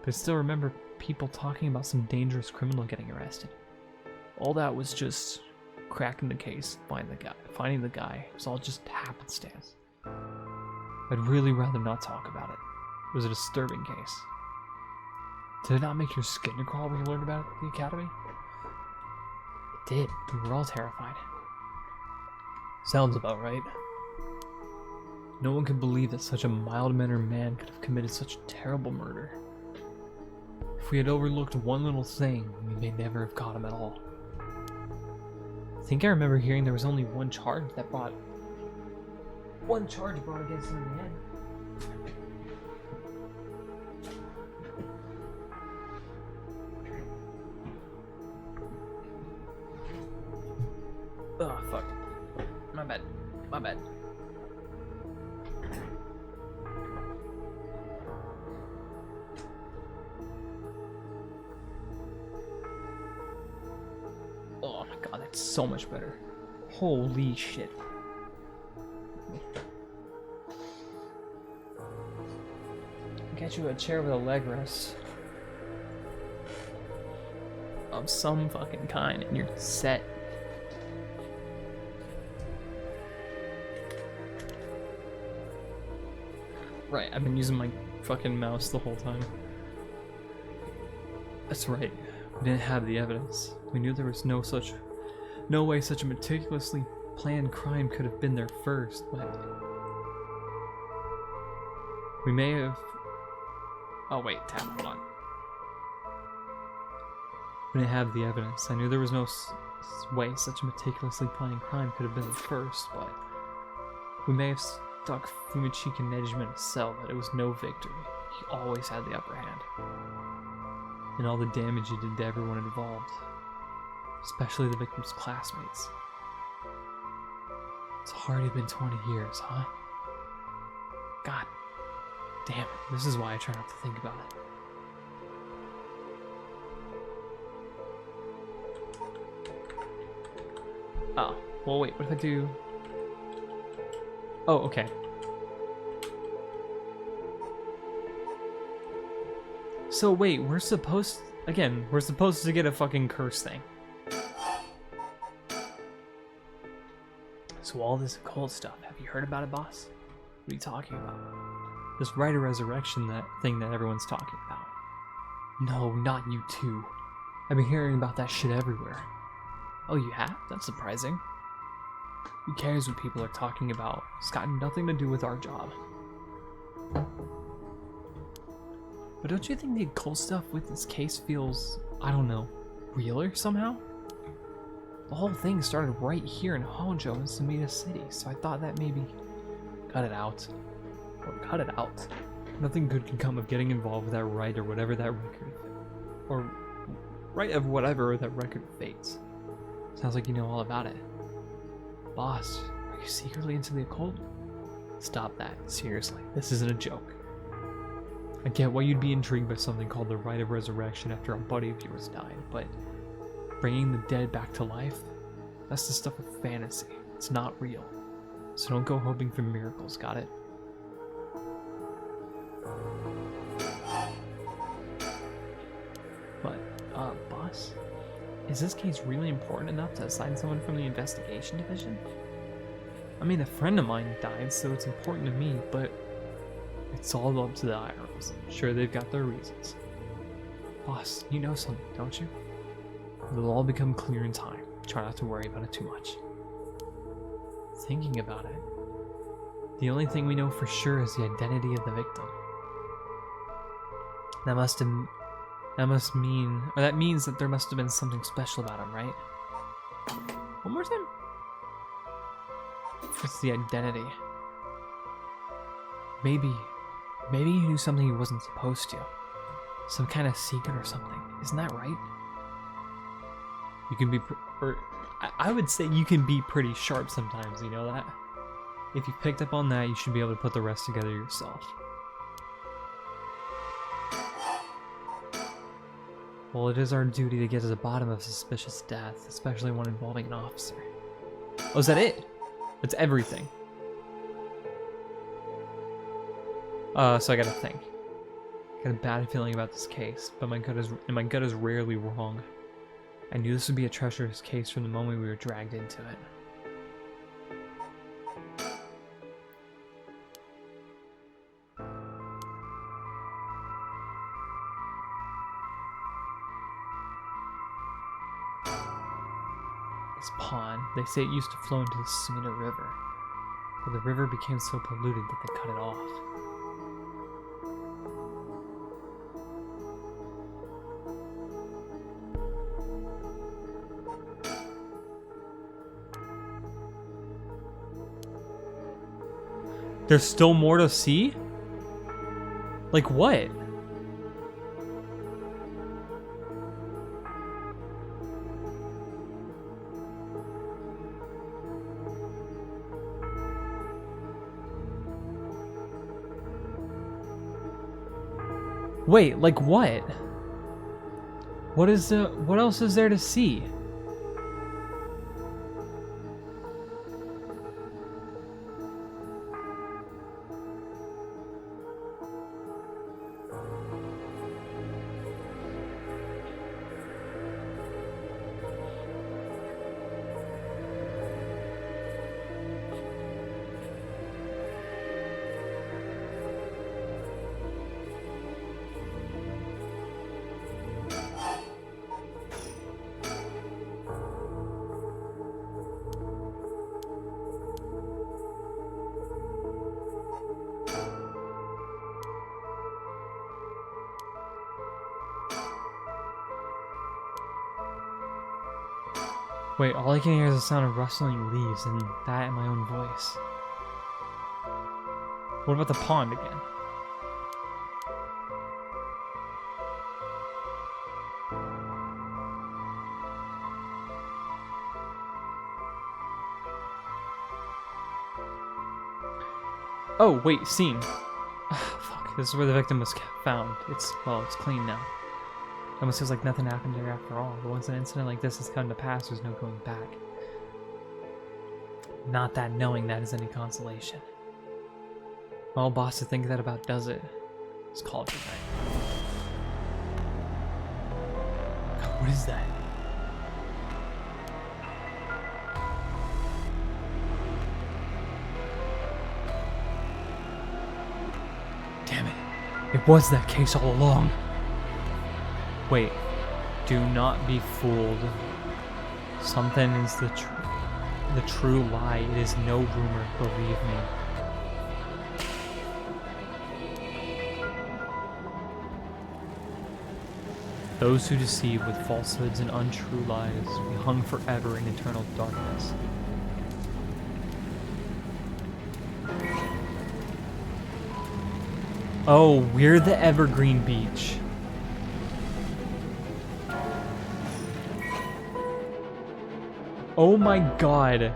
but I still remember people talking about some dangerous criminal getting arrested. All that was just cracking the case, finding the guy. It was all just happenstance. I'd really rather not talk about it. It was a disturbing case. Did it not make your skin crawl when you learned about it at the academy? It did. We were all terrified. Sounds about right. No one could believe that such a mild-mannered man could have committed such a terrible murder. If we had overlooked one little thing, we may never have caught him at all. I think I remember hearing there was only one charge brought against him in the end. Oh, fuck. My bad. My bad. Oh my god, that's so much better. Holy shit. Get you a chair with a leg rest of some fucking kind and you're set. Right, I've been using my fucking mouse the whole time. That's right. We didn't have the evidence. We knew there was no way such a meticulously planned crime could have been there first, but we may have. Oh wait, tab, hold on. We didn't have the evidence. I knew there was no way such a meticulously planned crime could have been there first, but we may have stuck Fumachika Nejima in a cell, but it was no victory. He always had the upper hand. And all the damage he did to everyone involved, especially the victim's classmates. It's already been 20 years, huh? God damn it, this is why I try not to think about it. Oh, well wait, what if I do... Oh, okay. So wait, we're supposed to get a fucking curse thing. So all this occult stuff, have you heard about it, boss? What are you talking about? This rite of resurrection, that thing that everyone's talking about. No, not you too. I've been hearing about that shit everywhere. Oh, you have? That's surprising. Who cares what people are talking about? It's got nothing to do with our job. But don't you think the occult stuff with this case feels, I don't know, realer somehow? The whole thing started right here in Honjo in Sumida City, so I thought that maybe cut it out. Or cut it out. Nothing good can come of getting involved with that rite or whatever that record, or rite of whatever that record fates. Sounds like you know all about it. Boss, are you secretly into the occult? Stop that, seriously. This isn't a joke. I get why you'd be intrigued by something called the Rite of Resurrection after a buddy of yours died, but bringing the dead back to life? That's the stuff of fantasy. It's not real. So don't go hoping for miracles, got it? But, boss? Is this case really important enough to assign someone from the investigation division? I mean, a friend of mine died, so it's important to me, but it's all up to the IROs. Sure, they've got their reasons. Boss, you know something, don't you? It'll all become clear in time. Try not to worry about it too much. Thinking about it, the only thing we know for sure is the identity of the victim. That means that there must have been something special about him, right? One more time. It's the identity. Maybe he knew something he wasn't supposed to. Some kind of secret or something. Isn't that right? You can be, I would say you can be pretty sharp sometimes, you know that? If you picked up on that, you should be able to put the rest together yourself. Well, it is our duty to get to the bottom of suspicious death, especially one involving an officer. Oh, is that it? That's everything. So I gotta think. Got a bad feeling about this case, but my gut is rarely wrong. I knew this would be a treacherous case from the moment we were dragged into it. This pond, they say it used to flow into the Sumida River, but the river became so polluted that they cut it off. There's still more to see? Like what? Wait, like what? What else is there to see? Wait, all I can hear is the sound of rustling leaves and that in my own voice. What about the pond again? Oh, wait, scene. Fuck, this is where the victim was found. It's clean now. It almost feels like nothing happened there after all. But once an incident like this has come to pass, there's no going back. Not that knowing that is any consolation. All boss to think that about does it. Let's call it tonight. God, what is that? Damn it. It was that case all along. Wait, do not be fooled. Something is the true lie. It is no rumor, believe me. Those who deceive with falsehoods and untrue lies will be hung forever in eternal darkness. Oh, we're the Evergreen Beach. Oh my god.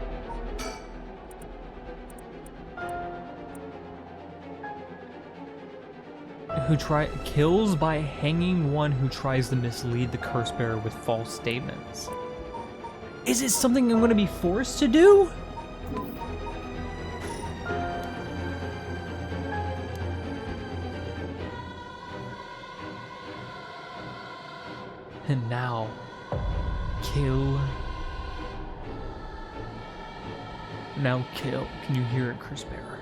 Kills by hanging one who tries to mislead the curse bearer with false statements. Is it something I'm going to be forced to do? And now, kill. Now kill. Can you hear it, curse bearer?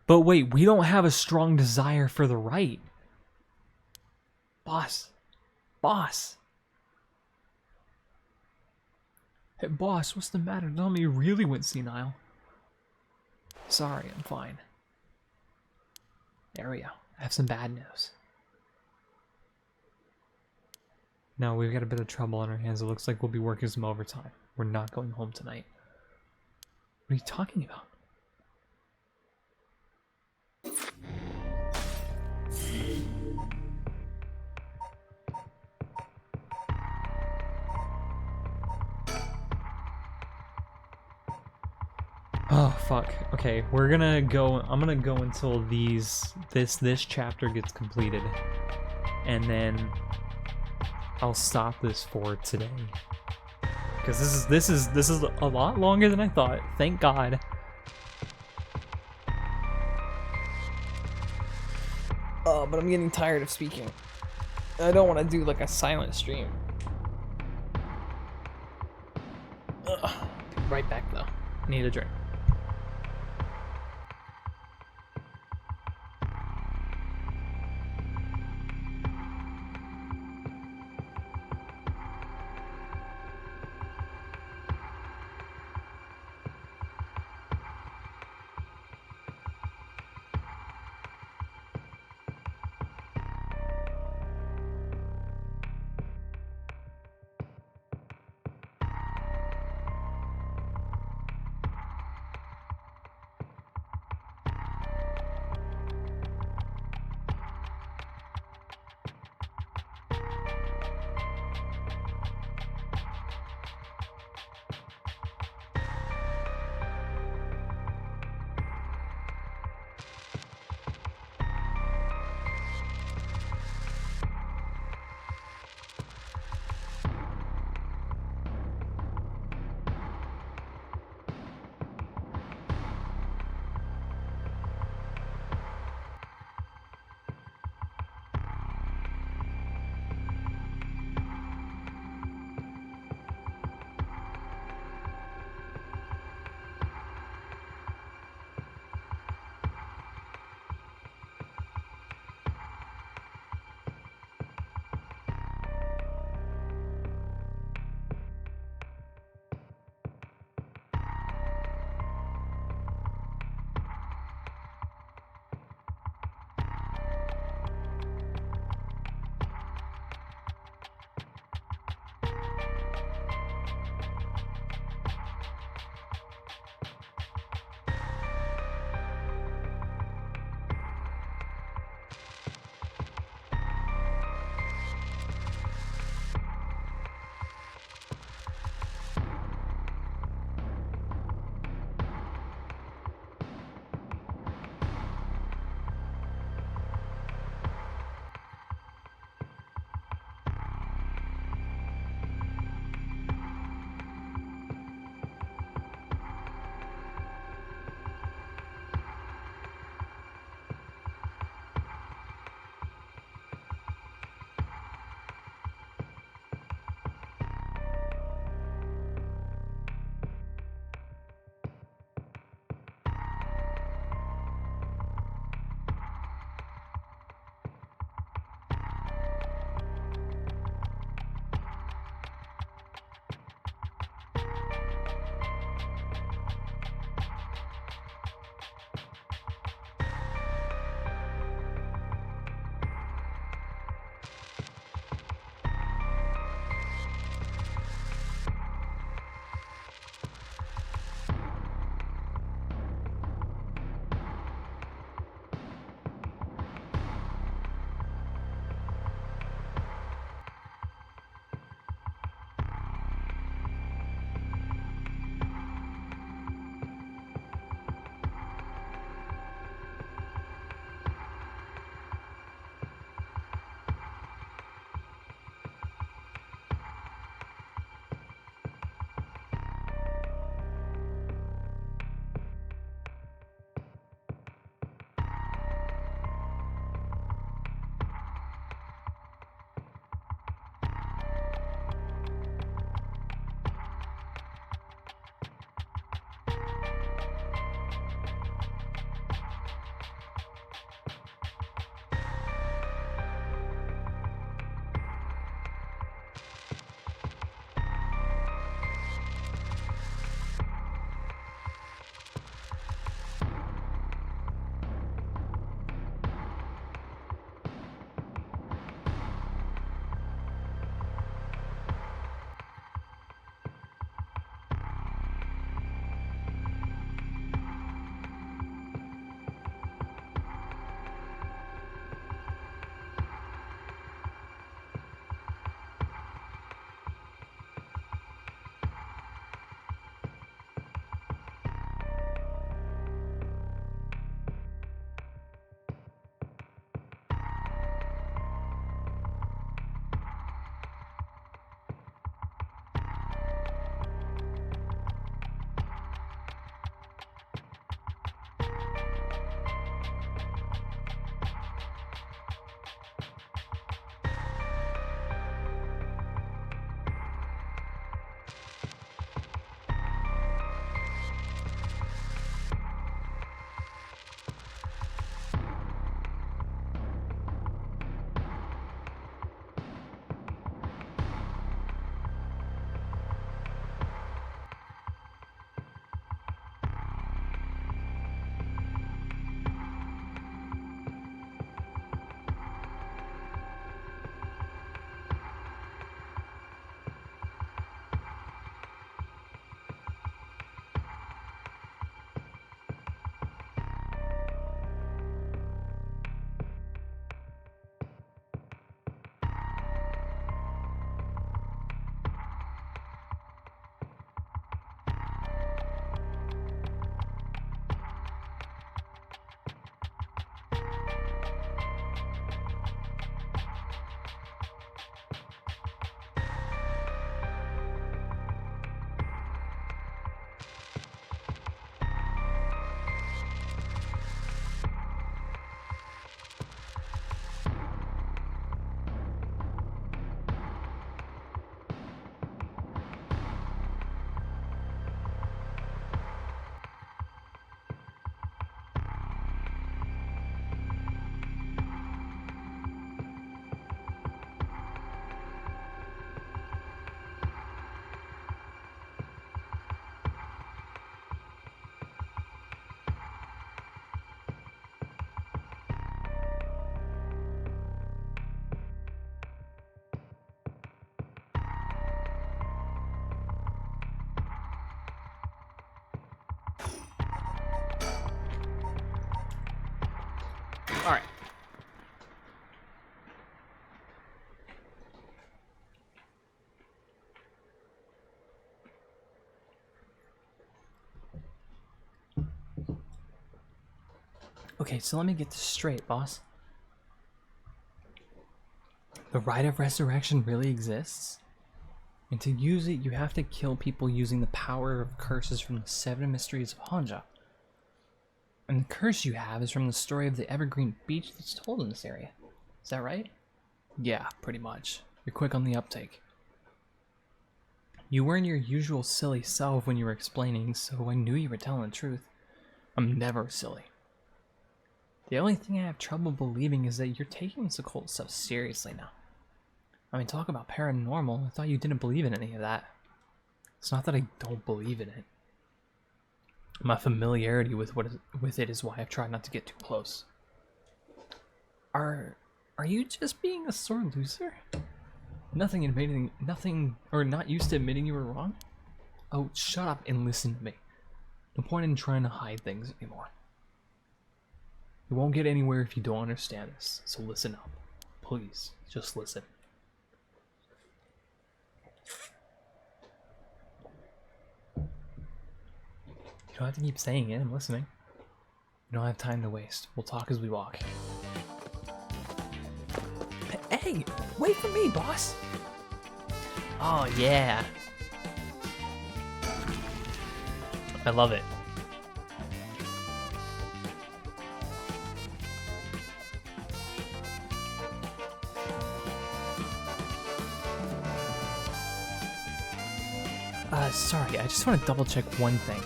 But wait, we don't have a strong desire for the right. Boss. Boss. Hey, boss, what's the matter? Tell me you really went senile. Sorry, I'm fine. There we go. I have some bad news. No, we've got a bit of trouble on our hands. It looks like we'll be working some overtime. We're not going home tonight. What are you talking about? Oh fuck. Okay, we're gonna go. I'm gonna go until this chapter gets completed, and then I'll stop this for today. Because this is a lot longer than I thought. Thank God. Oh, but I'm getting tired of speaking. I don't want to do like a silent stream. Ugh. Right back though. Need a drink. Alright. Okay, so let me get this straight, boss. The rite of resurrection really exists? And to use it, you have to kill people using the power of curses from the 7 mysteries of Honjo. And the curse you have is from the story of the evergreen beach that's told in this area. Is that right? Yeah, pretty much. You're quick on the uptake. You weren't your usual silly self when you were explaining, so I knew you were telling the truth. I'm never silly. The only thing I have trouble believing is that you're taking this occult stuff seriously now. I mean, talk about paranormal. I thought you didn't believe in any of that. It's not that I don't believe in it. My familiarity with it is why I've tried not to get too close. Are you just being a sore loser? Nothing, or not used to admitting you were wrong? Oh, shut up and listen to me. No point in trying to hide things anymore. You won't get anywhere if you don't understand this, so listen up. Please, just listen. You don't have to keep saying it, I'm listening. You don't have time to waste. We'll talk as we walk. Hey, wait for me, boss! Oh, yeah. I love it. Sorry, I just want to double check one thing.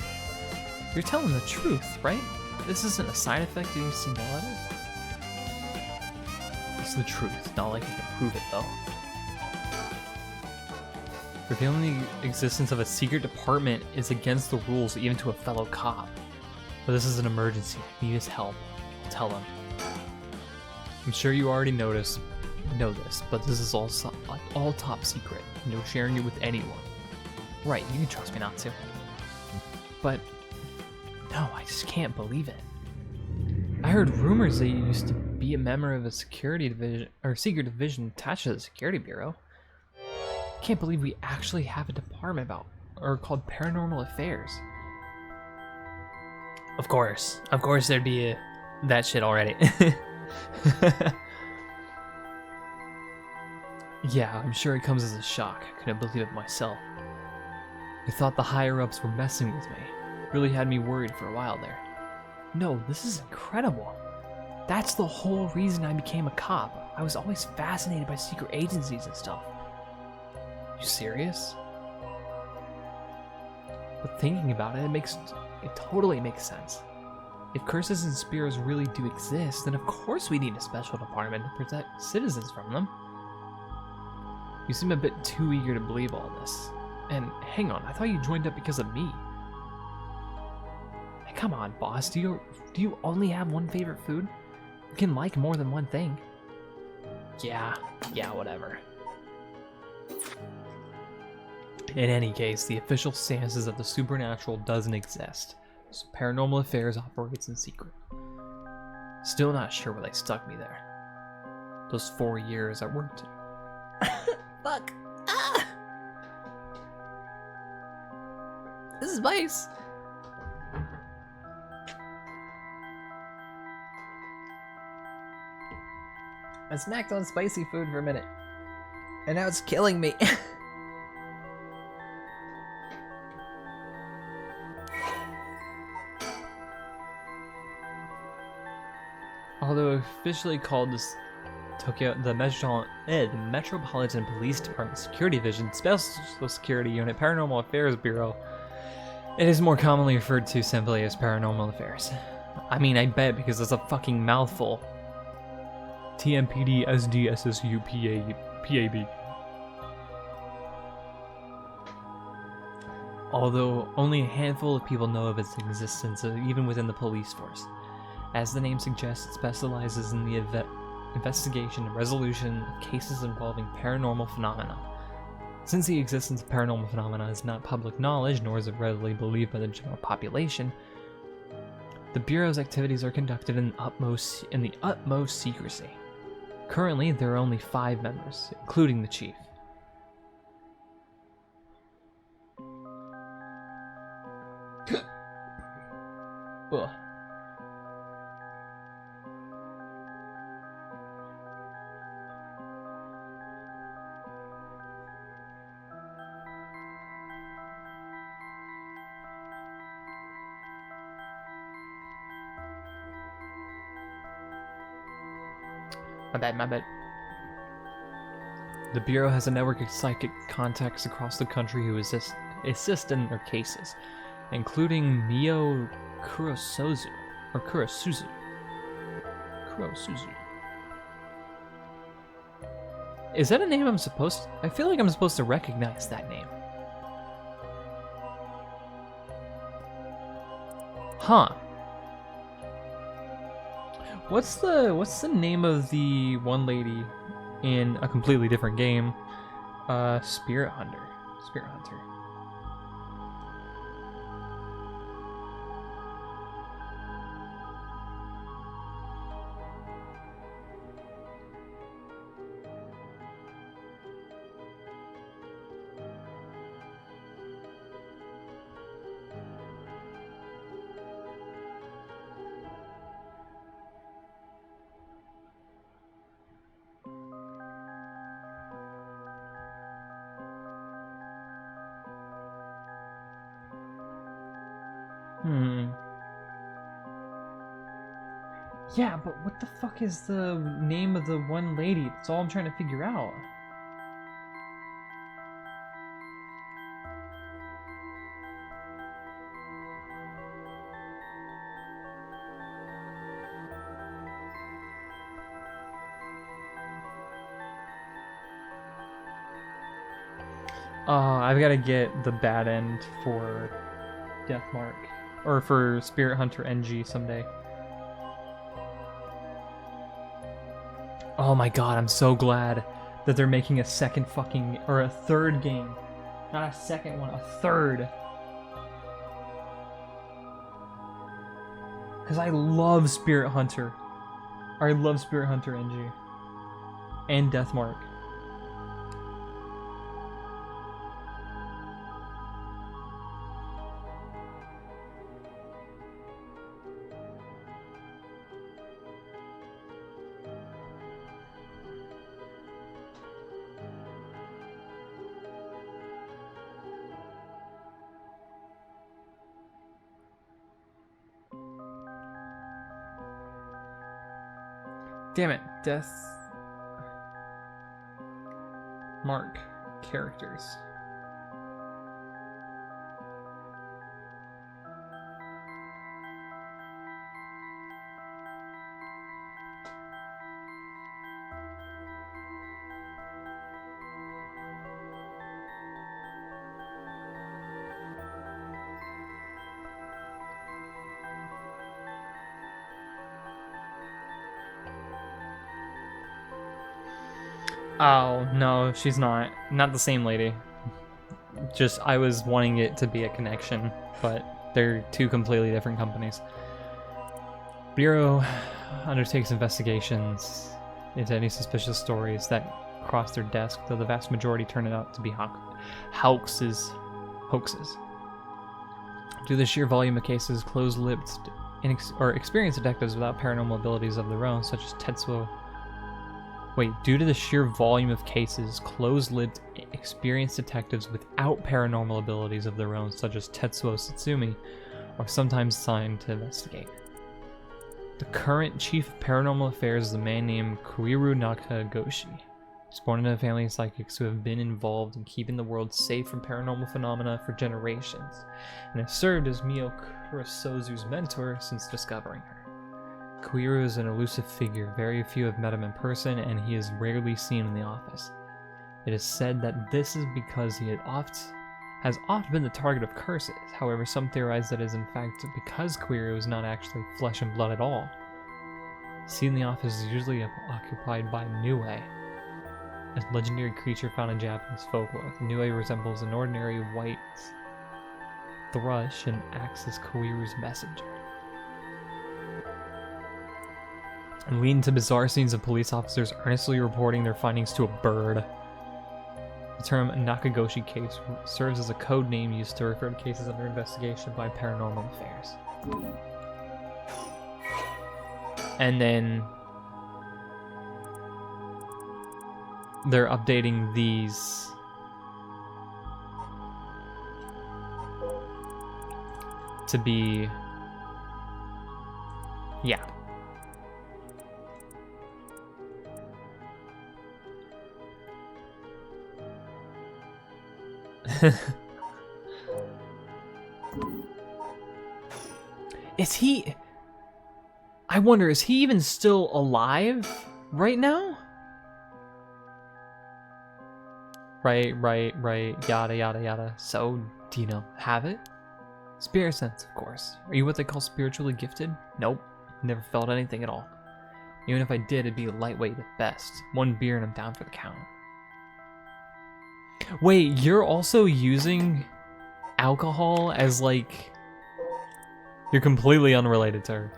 You're telling the truth, right? This isn't a side effect of your senility? It's the truth, not like I can prove it though. Revealing the existence of a secret department is against the rules even to a fellow cop. But this is an emergency, I need his help. I'll tell him. I'm sure you already know this, but this is all top secret. No sharing it with anyone. Right, you can trust me not to. But no, I just can't believe it. I heard rumors that you used to be a member of a security division or secret division attached to the security bureau. I can't believe we actually have a department called Paranormal Affairs. Of course there'd be that shit already. Yeah, I'm sure it comes as a shock. I couldn't believe it myself. I thought the higher-ups were messing with me. Really had me worried for a while there. No, this is incredible. That's the whole reason I became a cop. I was always fascinated by secret agencies and stuff. You serious? But thinking about it, it totally makes sense. If curses and spirits really do exist, then of course we need a special department to protect citizens from them. You seem a bit too eager to believe all this. And hang on, I thought you joined up because of me. Hey, come on, boss. Do you only have one favorite food? You can like more than one thing. Yeah, whatever. In any case, the official stance is that the supernatural doesn't exist. So Paranormal Affairs operates in secret. Still not sure why they stuck me there. Those 4 years I worked. Fuck. Ah! This is spice. I snacked on spicy food for a minute, and now it's killing me. Although officially called this the Metropolitan Police Department Security Division, Special Security Unit, Paranormal Affairs Bureau, it is more commonly referred to simply as Paranormal Affairs. I mean, I bet, because it's a fucking mouthful. TMPD SDSSU PAB. Although only a handful of people know of its existence, even within the police force. As the name suggests, it specializes in the investigation and resolution of cases involving paranormal phenomena. Since the existence of paranormal phenomena is not public knowledge, nor is it readily believed by the general population, The Bureau's activities are conducted in the utmost secrecy. Currently, there are only 5 members, including the chief. Ugh. My bad. The Bureau has a network of psychic contacts across the country who assist in their cases, including Mio Kurosuzu. Is that a name I feel like I'm supposed to recognize that name. Huh. What's the name of the one lady in a completely different game? Spirit Hunter. Yeah, but what the fuck is the name of the one lady? That's all I'm trying to figure out. I've got to get the bad end for Deathmark, or for Spirit Hunter NG someday. Oh my god, I'm so glad that they're making a third game. Not a second one, a third. Because I love Spirit Hunter. I love Spirit Hunter NG. And Deathmark. Damn it, Deathmark characters. Oh, no, she's not. Not the same lady. Just, I was wanting it to be a connection, but they're two completely different companies. Bureau undertakes investigations into any suspicious stories that cross their desk, though the vast majority turn out to be hoaxes. Due to the sheer volume of cases, closed-lipped or experienced detectives without paranormal abilities of their own, such as Tetsuo. Due to the sheer volume of cases, closed-lipped, experienced detectives without paranormal abilities of their own, such as Tetsuo Satsumi, are sometimes assigned to investigate. The current chief of paranormal affairs is a man named Koiru Nakagoshi. He's born into a family of psychics who have been involved in keeping the world safe from paranormal phenomena for generations, and has served as Mio Kurosuzu's mentor since discovering her. Koiru is an elusive figure. Very few have met him in person, and he is rarely seen in the office. It is said that this is because he has often been the target of curses. However, some theorize that it is in fact because Koiru is not actually flesh and blood at all. Seen in the office is usually occupied by Nue, a legendary creature found in Japanese folklore. The Nue resembles an ordinary white thrush and acts as Koiru's messenger. and leading to bizarre scenes of police officers earnestly reporting their findings to a bird. The term Nakagoshi case serves as a code name used to refer to cases under investigation by Paranormal Affairs. And then they're updating these to be, yeah. Is he... I wonder, is he even still alive right now? Right, yada, yada, yada. So, do you know, have it? Spirit sense, of course. Are you what they call spiritually gifted? Nope, never felt anything at all. Even if I did, it'd be lightweight at best. One beer and I'm down for the count. Wait, you're also using alcohol as, like... You're completely unrelated to her.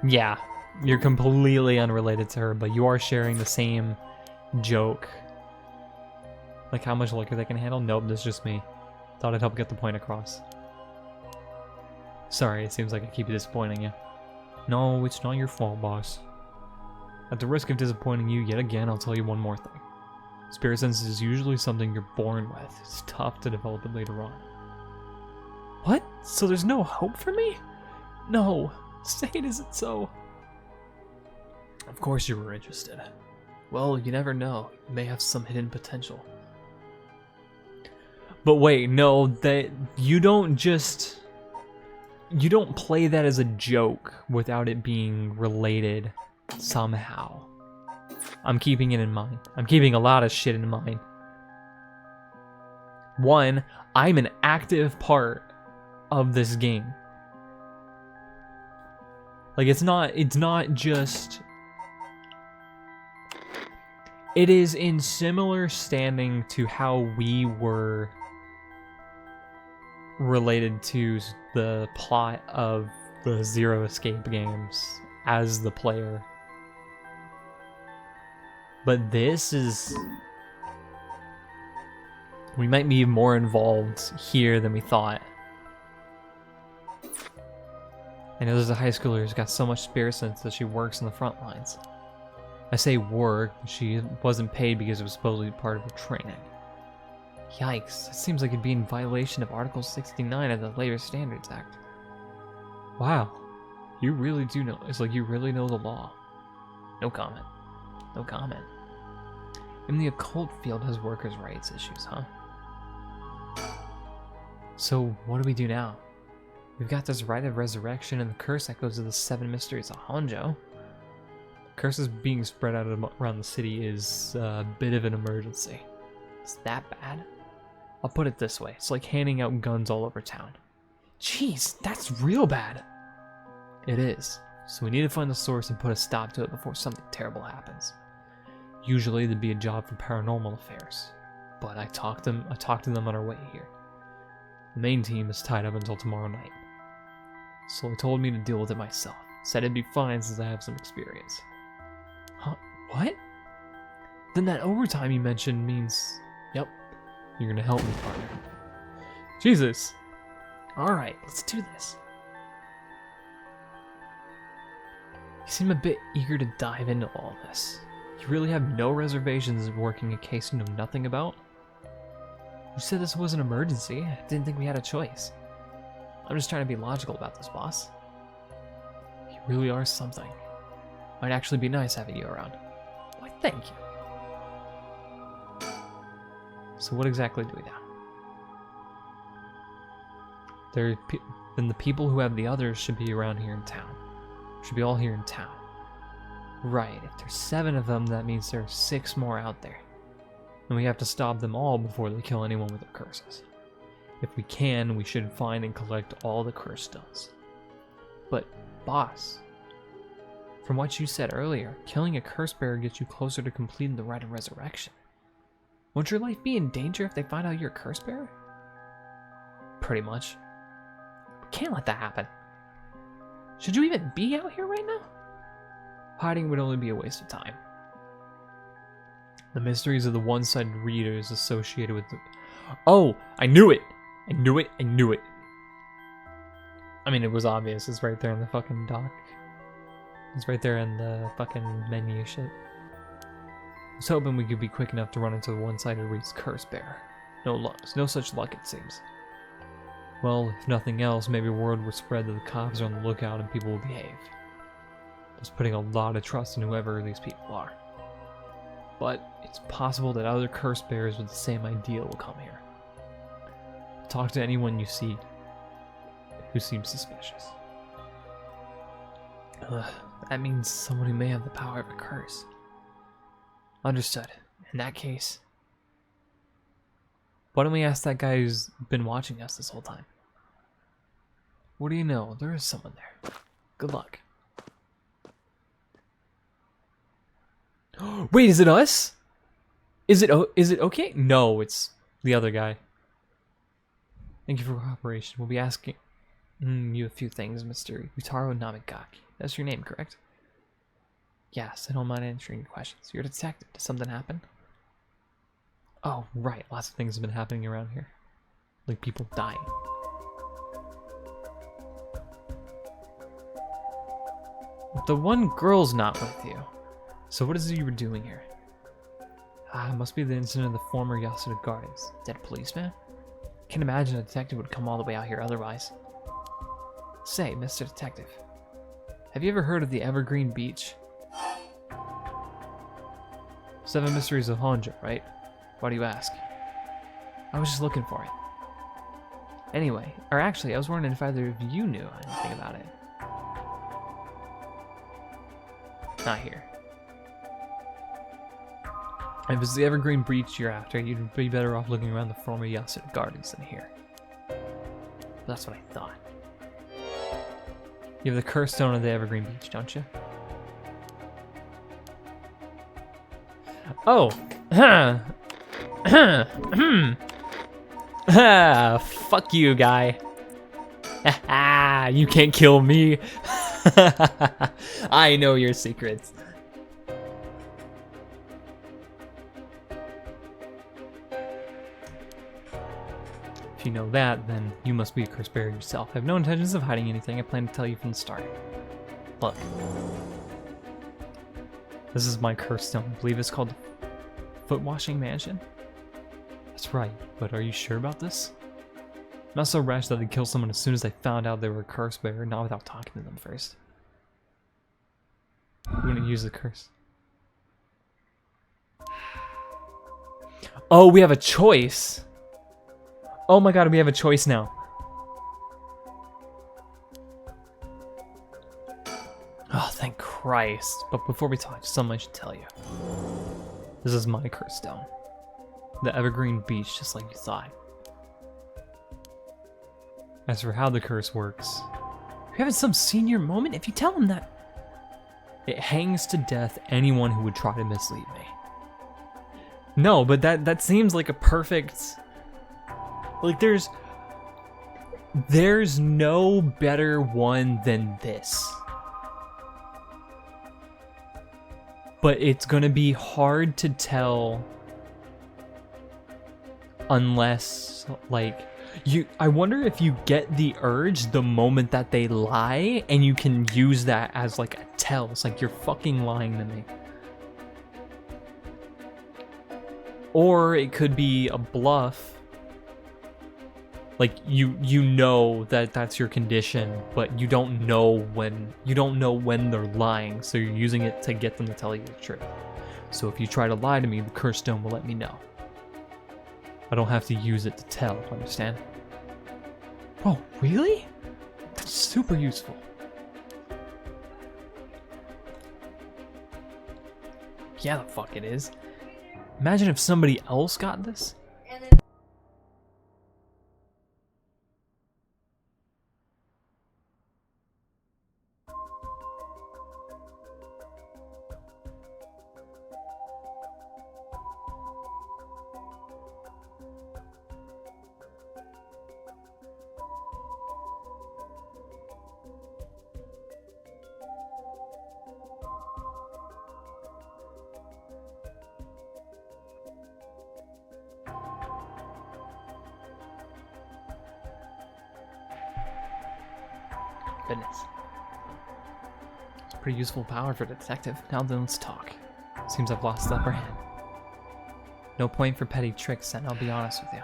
Yeah, you're completely unrelated to her, but you are sharing the same joke. Like how much liquor they can handle? Nope, that's just me. Thought I'd help get the point across. Sorry, it seems like I keep disappointing you. No, it's not your fault, boss. At the risk of disappointing you yet again, I'll tell you one more thing. Spirit sense is usually something you're born with. It's tough to develop it later on. What? So there's no hope for me? No. Say it isn't so. Of course you were interested. Well, you never know. You may have some hidden potential. But wait, no, that you don't play that as a joke without it being related somehow. I'm keeping it in mind. I'm keeping a lot of shit in mind. One, I'm an active part of this game. Like, it's not just... It is in similar standing to how we were related to the plot of the Zero Escape games as the player. But this is... We might be more involved here than we thought. I know there's a high schooler who's got so much spirit sense that she works in the front lines. I say work, she wasn't paid because it was supposedly part of her training. Yikes, that seems like it'd be in violation of Article 69 of the Labor Standards Act. Wow, you really do know, it's like you really know the law. No comment. No comment. Even the occult field has workers' rights issues, huh? So, what do we do now? We've got this rite of resurrection and the curse that goes to the 7 mysteries of Honjo. Curses being spread out around the city is a bit of an emergency. Is that bad? I'll put it this way, it's like handing out guns all over town. Jeez, that's real bad. It is. So we need to find the source and put a stop to it before something terrible happens. Usually there'd be a job for Paranormal Affairs, but I talked to them on our way here. The main team is tied up until tomorrow night. So they told me to deal with it myself. Said it'd be fine since I have some experience. Huh? What? Then that overtime you mentioned means... Yep. You're gonna help me, partner. Jesus. Alright, let's do this. You seem a bit eager to dive into all this. You really have no reservations of working a case you know nothing about? You said this was an emergency. I didn't think we had a choice. I'm just trying to be logical about this, boss. You really are something. Might actually be nice having you around. Why, thank you. So what exactly do we do? Then the people who have the others should be around here in town. Should be all here in town. Right, if there's 7 of them, that means there are 6 more out there. And we have to stop them all before they kill anyone with their curses. If we can, we should find and collect all the curse stones. But, boss, from what you said earlier, killing a curse bearer gets you closer to completing the rite of resurrection. Won't your life be in danger if they find out you're a curse bearer? Pretty much. We can't let that happen. Should you even be out here right now? Hiding would only be a waste of time. The mysteries of the one-sided readers associated with the... Oh! I knew it! I knew it! I knew it! I mean, it was obvious. It's right there in the fucking doc. It's right there in the fucking menu shit. I was hoping we could be quick enough to run into the one-sided reader's curse bearer. No such luck, it seems. Well, if nothing else, maybe word will spread that the cops are on the lookout and people will behave. Just putting a lot of trust in whoever these people are. But it's possible that other curse bearers with the same idea will come here. Talk to anyone you see who seems suspicious. That means someone who may have the power of a curse. Understood. In that case, why don't we ask that guy who's been watching us this whole time? What do you know? There is someone there. Good luck. Wait, is it us? Is it okay? No, it's the other guy. Thank you for your cooperation. We'll be asking you a few things, Mr. Utaro Namigaki. That's your name, correct? Yes, I don't mind answering your questions. You're a detective. Did something happen? Oh, right. Lots of things have been happening around here. Like people dying. The one girl's not with you. So what is it you were doing here? It must be the incident of the former Yasuda Gardens. Dead policeman? Can't imagine a detective would come all the way out here otherwise. Say, Mr. Detective, have you ever heard of the Evergreen Beach? 7 Mysteries of Honjo, right? Why do you ask? I was just looking for it. Anyway, or actually, I was wondering if either of you knew anything about it. Not here. If it's the Evergreen Breach you're after, you'd be better off looking around the former Yasuda Gardens than here. That's what I thought. You have the curse stone of the Evergreen Beach, don't you? Oh! Fuck you, guy. You can't kill me. I know your secrets. If you know that, then you must be a curse bearer yourself. I have no intentions of hiding anything. I plan to tell you from the start. Look. This is my curse stone. I believe it's called Foot Washing Mansion? That's right, but are you sure about this? Not so rash that they'd kill someone as soon as they found out they were a curse bearer, not without talking to them first. You want to use the curse? Oh, we have a choice! Oh my god, we have a choice now. Oh, thank Christ. But before we talk, something I should tell you. This is my curse stone. The Evergreen Beach, just like you thought. As for how the curse works, you're having some senior moment if you tell him that. It hangs to death anyone who would try to mislead me. No, but that seems like a perfect... Like, there's no better one than this. But it's gonna be hard to tell unless, like, I wonder if you get the urge the moment that they lie and you can use that as like a tell. It's like, you're fucking lying to me. Or it could be a bluff. Like, you know that that's your condition, but you don't know when they're lying, so you're using it to get them to tell you the truth. So if you try to lie to me, the curse stone will let me know. I don't have to use it to tell, understand? Oh, really? That's super useful. Yeah, the fuck it is. Imagine if somebody else got this. Fitness. It's a pretty useful power for a detective. Now then, let's talk. Seems I've lost the upper hand. No point for petty tricks, and I'll be honest with you.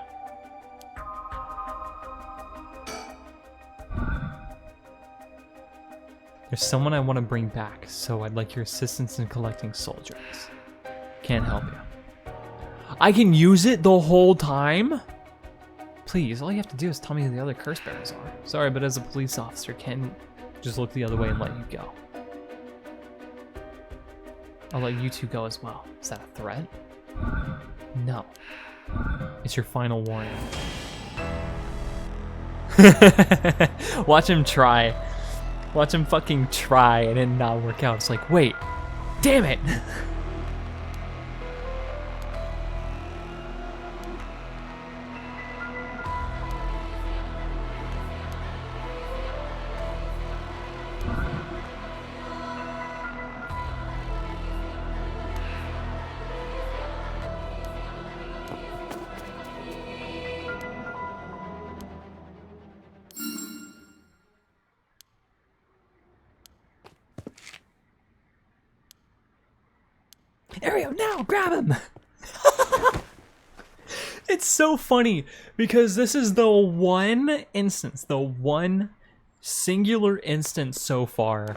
There's someone I want to bring back, so I'd like your assistance in collecting soul gems. Can't help you. I can use it the whole time? Please, all you have to do is tell me who the other curse bearers are. Sorry, but as a police officer, can't just look the other way and let you go. I'll let you two go as well. Is that a threat? No. It's your final warning. Watch him try. Watch him fucking try and it not work out. It's like, wait, damn it! Ariel, now grab him! It's so funny because this is the one instance, the one singular instance so far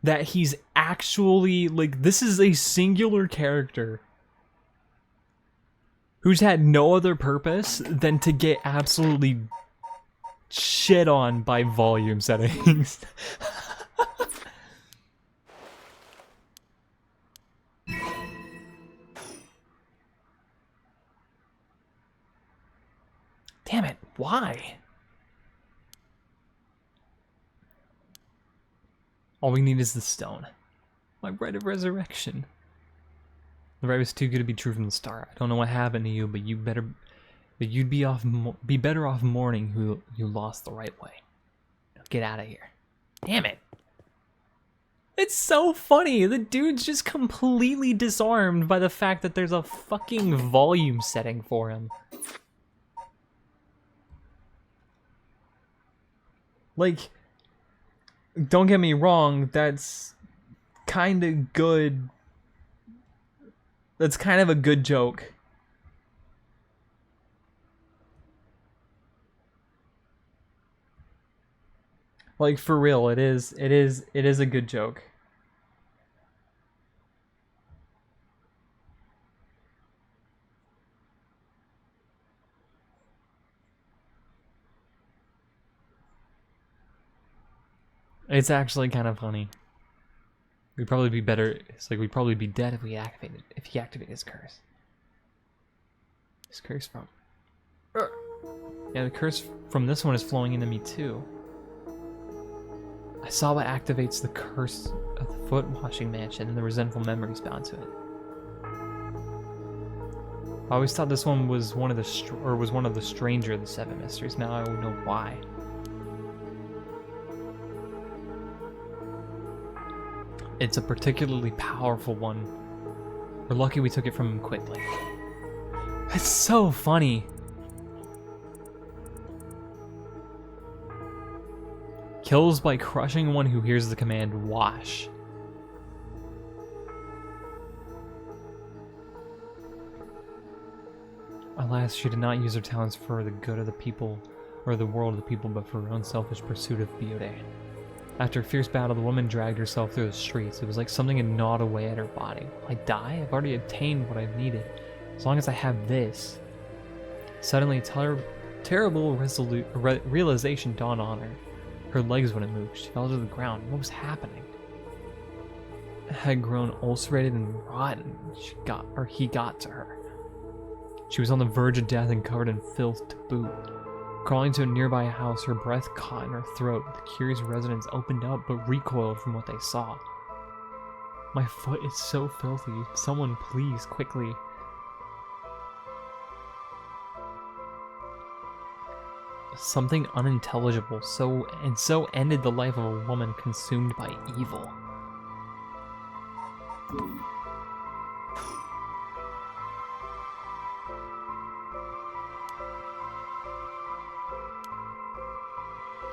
that he's actually, like, this is a singular character who's had no other purpose than to get absolutely shit on by volume settings. Damn it, why? All we need is the stone. My rite of resurrection. The rite was too good to be true from the start. I don't know what happened to you, but you'd be better off mourning who you lost the right way. Now get out of here. Damn it. It's so funny. The dude's just completely disarmed by the fact that there's a fucking volume setting for him. Like, don't get me wrong, that's kind of good. That's kind of a good joke. Like, for real, it is a good joke. It's actually kind of funny. We'd probably be better. It's like we'd probably be dead if he activated his curse. His curse from. Yeah, the curse from this one is flowing into me too. I saw what activates the curse of the foot washing mansion and the resentful memories bound to it. I always thought this one was one of the stranger of the seven mysteries. Now I know why. It's a particularly powerful one. We're lucky we took it from him quickly. It's so funny. Kills by crushing one who hears the command wash. Alas, she did not use her talents for the good of the people, or the world of the people, but for her own selfish pursuit of beauty. After a fierce battle, the woman dragged herself through the streets. It was like something had gnawed away at her body. Will I die? I've already obtained what I've needed. As long as I have this. Suddenly, a terrible realization dawned on her. Her legs wouldn't move. She fell to the ground. What was happening? It had grown ulcerated and rotten. He got to her. She was on the verge of death and covered in filth to boot. Crawling to a nearby house, her breath caught in her throat. The curious residents opened up but recoiled from what they saw. My foot is so filthy. Someone please, quickly. Something unintelligible, so ended the life of a woman consumed by evil.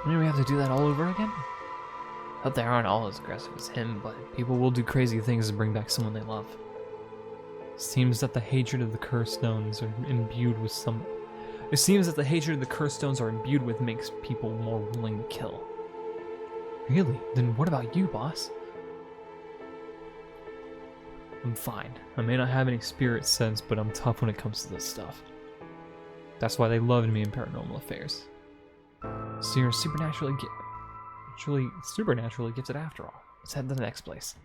I mean, we have to do that all over again? Hope they aren't all as aggressive as him, but people will do crazy things to bring back someone they love. Seems that the hatred of the cursed stones are imbued with some... It seems that the hatred of the cursed stones are imbued with makes people more willing to kill. Really? Then what about you, boss? I'm fine. I may not have any spirit sense, but I'm tough when it comes to this stuff. That's why they loved me in Paranormal Affairs. So you're supernaturally gifted after all. Let's head to the next place.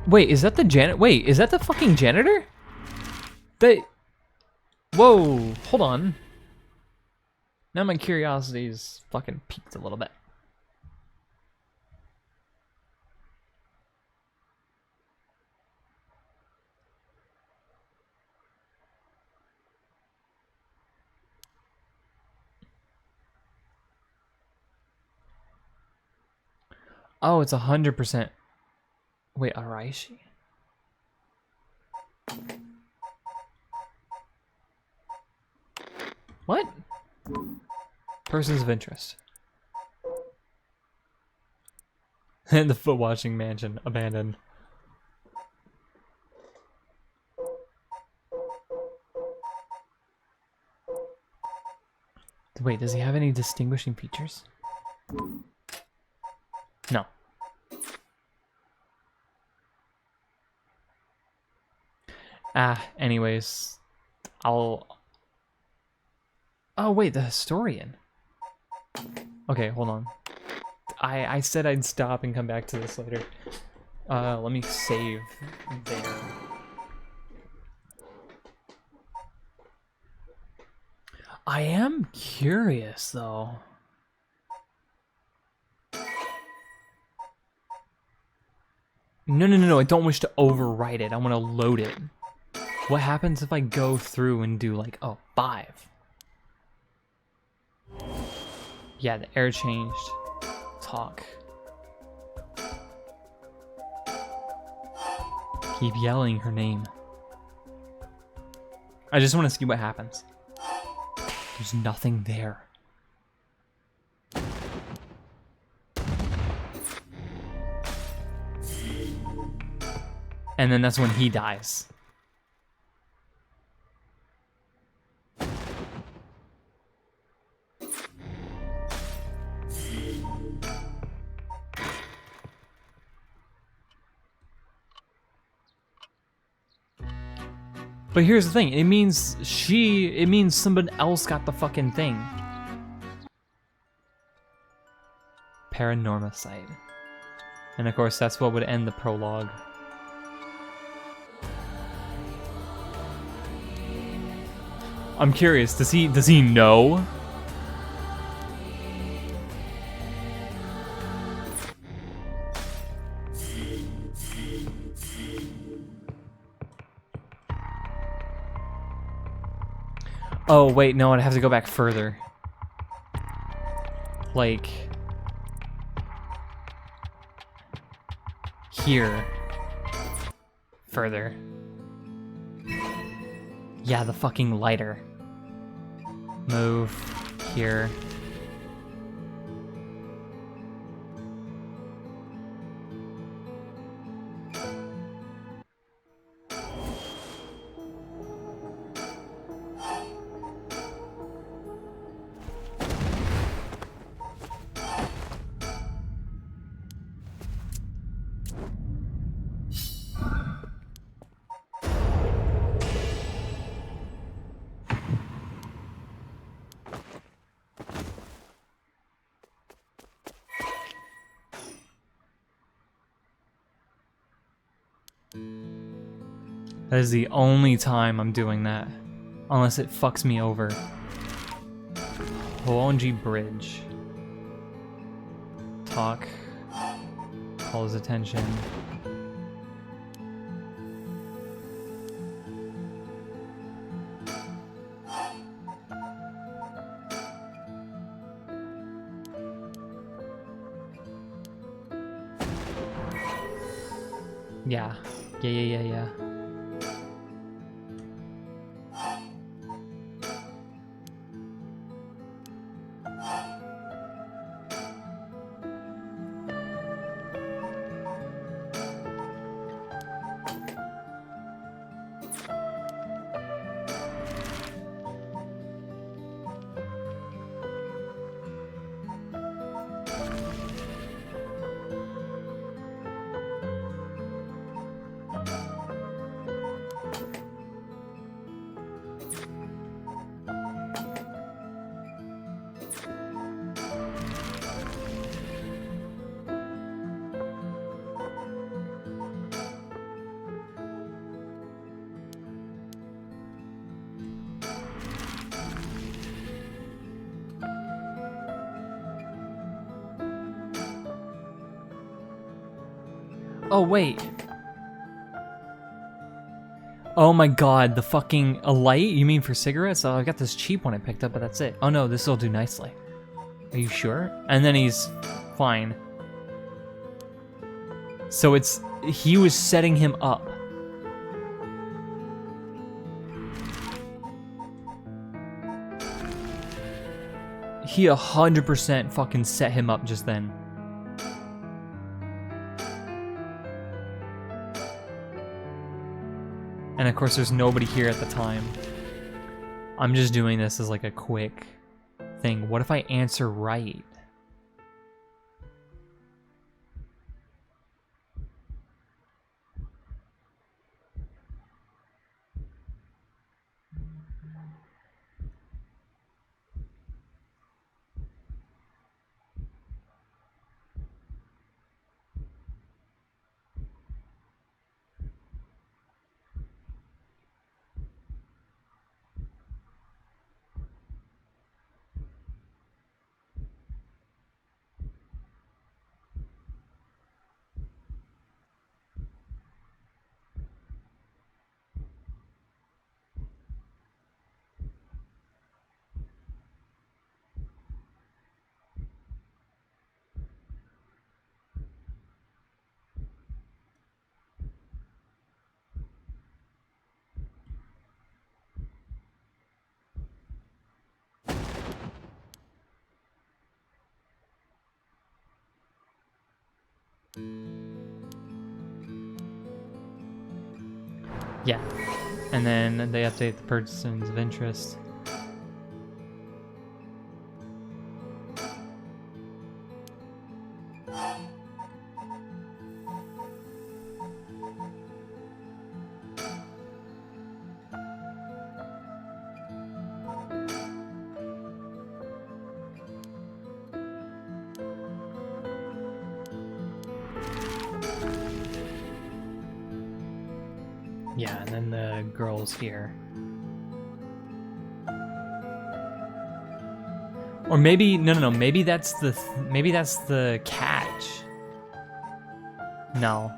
Wait, is that the Wait, is that the fucking janitor? Whoa, hold on. Now my curiosity's fucking peaked a little bit. Oh, it's 100%. Wait, Araishi? What? Persons of interest. And the foot washing mansion abandoned. Wait, does he have any distinguishing features? No. Anyways, Oh, wait, the historian. Okay, hold on. I said I'd stop and come back to this later. Let me save there. I am curious, though. No, I don't wish to overwrite it. I want to load it. What happens if I go through and do like, 5? Yeah, the air changed. Talk. Keep yelling her name. I just want to see what happens. There's nothing there. And then that's when he dies. But here's the thing, it means somebody else got the fucking thing. Paranormasight. And of course that's what would end the prologue. I'm curious, does he know? Oh, wait, no, I'd have to go back further. Like... here. Further. Yeah, the fucking lighter. Move. Here. That is the only time I'm doing that. Unless it fucks me over. Honjo Bridge. Talk. Call his attention. Yeah. Yeah. Oh, wait. Oh my god, the fucking... A light? You mean for cigarettes? Oh, I got this cheap one I picked up, but that's it. Oh no, this will do nicely. Are you sure? And then he's fine. So it's... He was setting him up. He 100% fucking set him up just then. And of course there's nobody here at the time. I'm just doing this as like a quick thing. What if I answer right? Yeah. And then they update the persons of interest. Yeah, and then the girl's here. Or maybe no. Maybe that's the catch. No.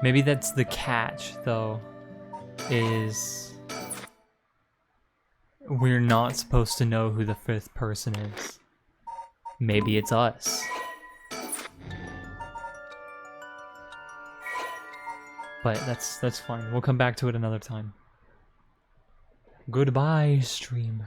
Maybe that's the catch though. Is we're not supposed to know who the fifth person is. Maybe it's us. But that's fine. We'll come back to it another time. Goodbye, stream.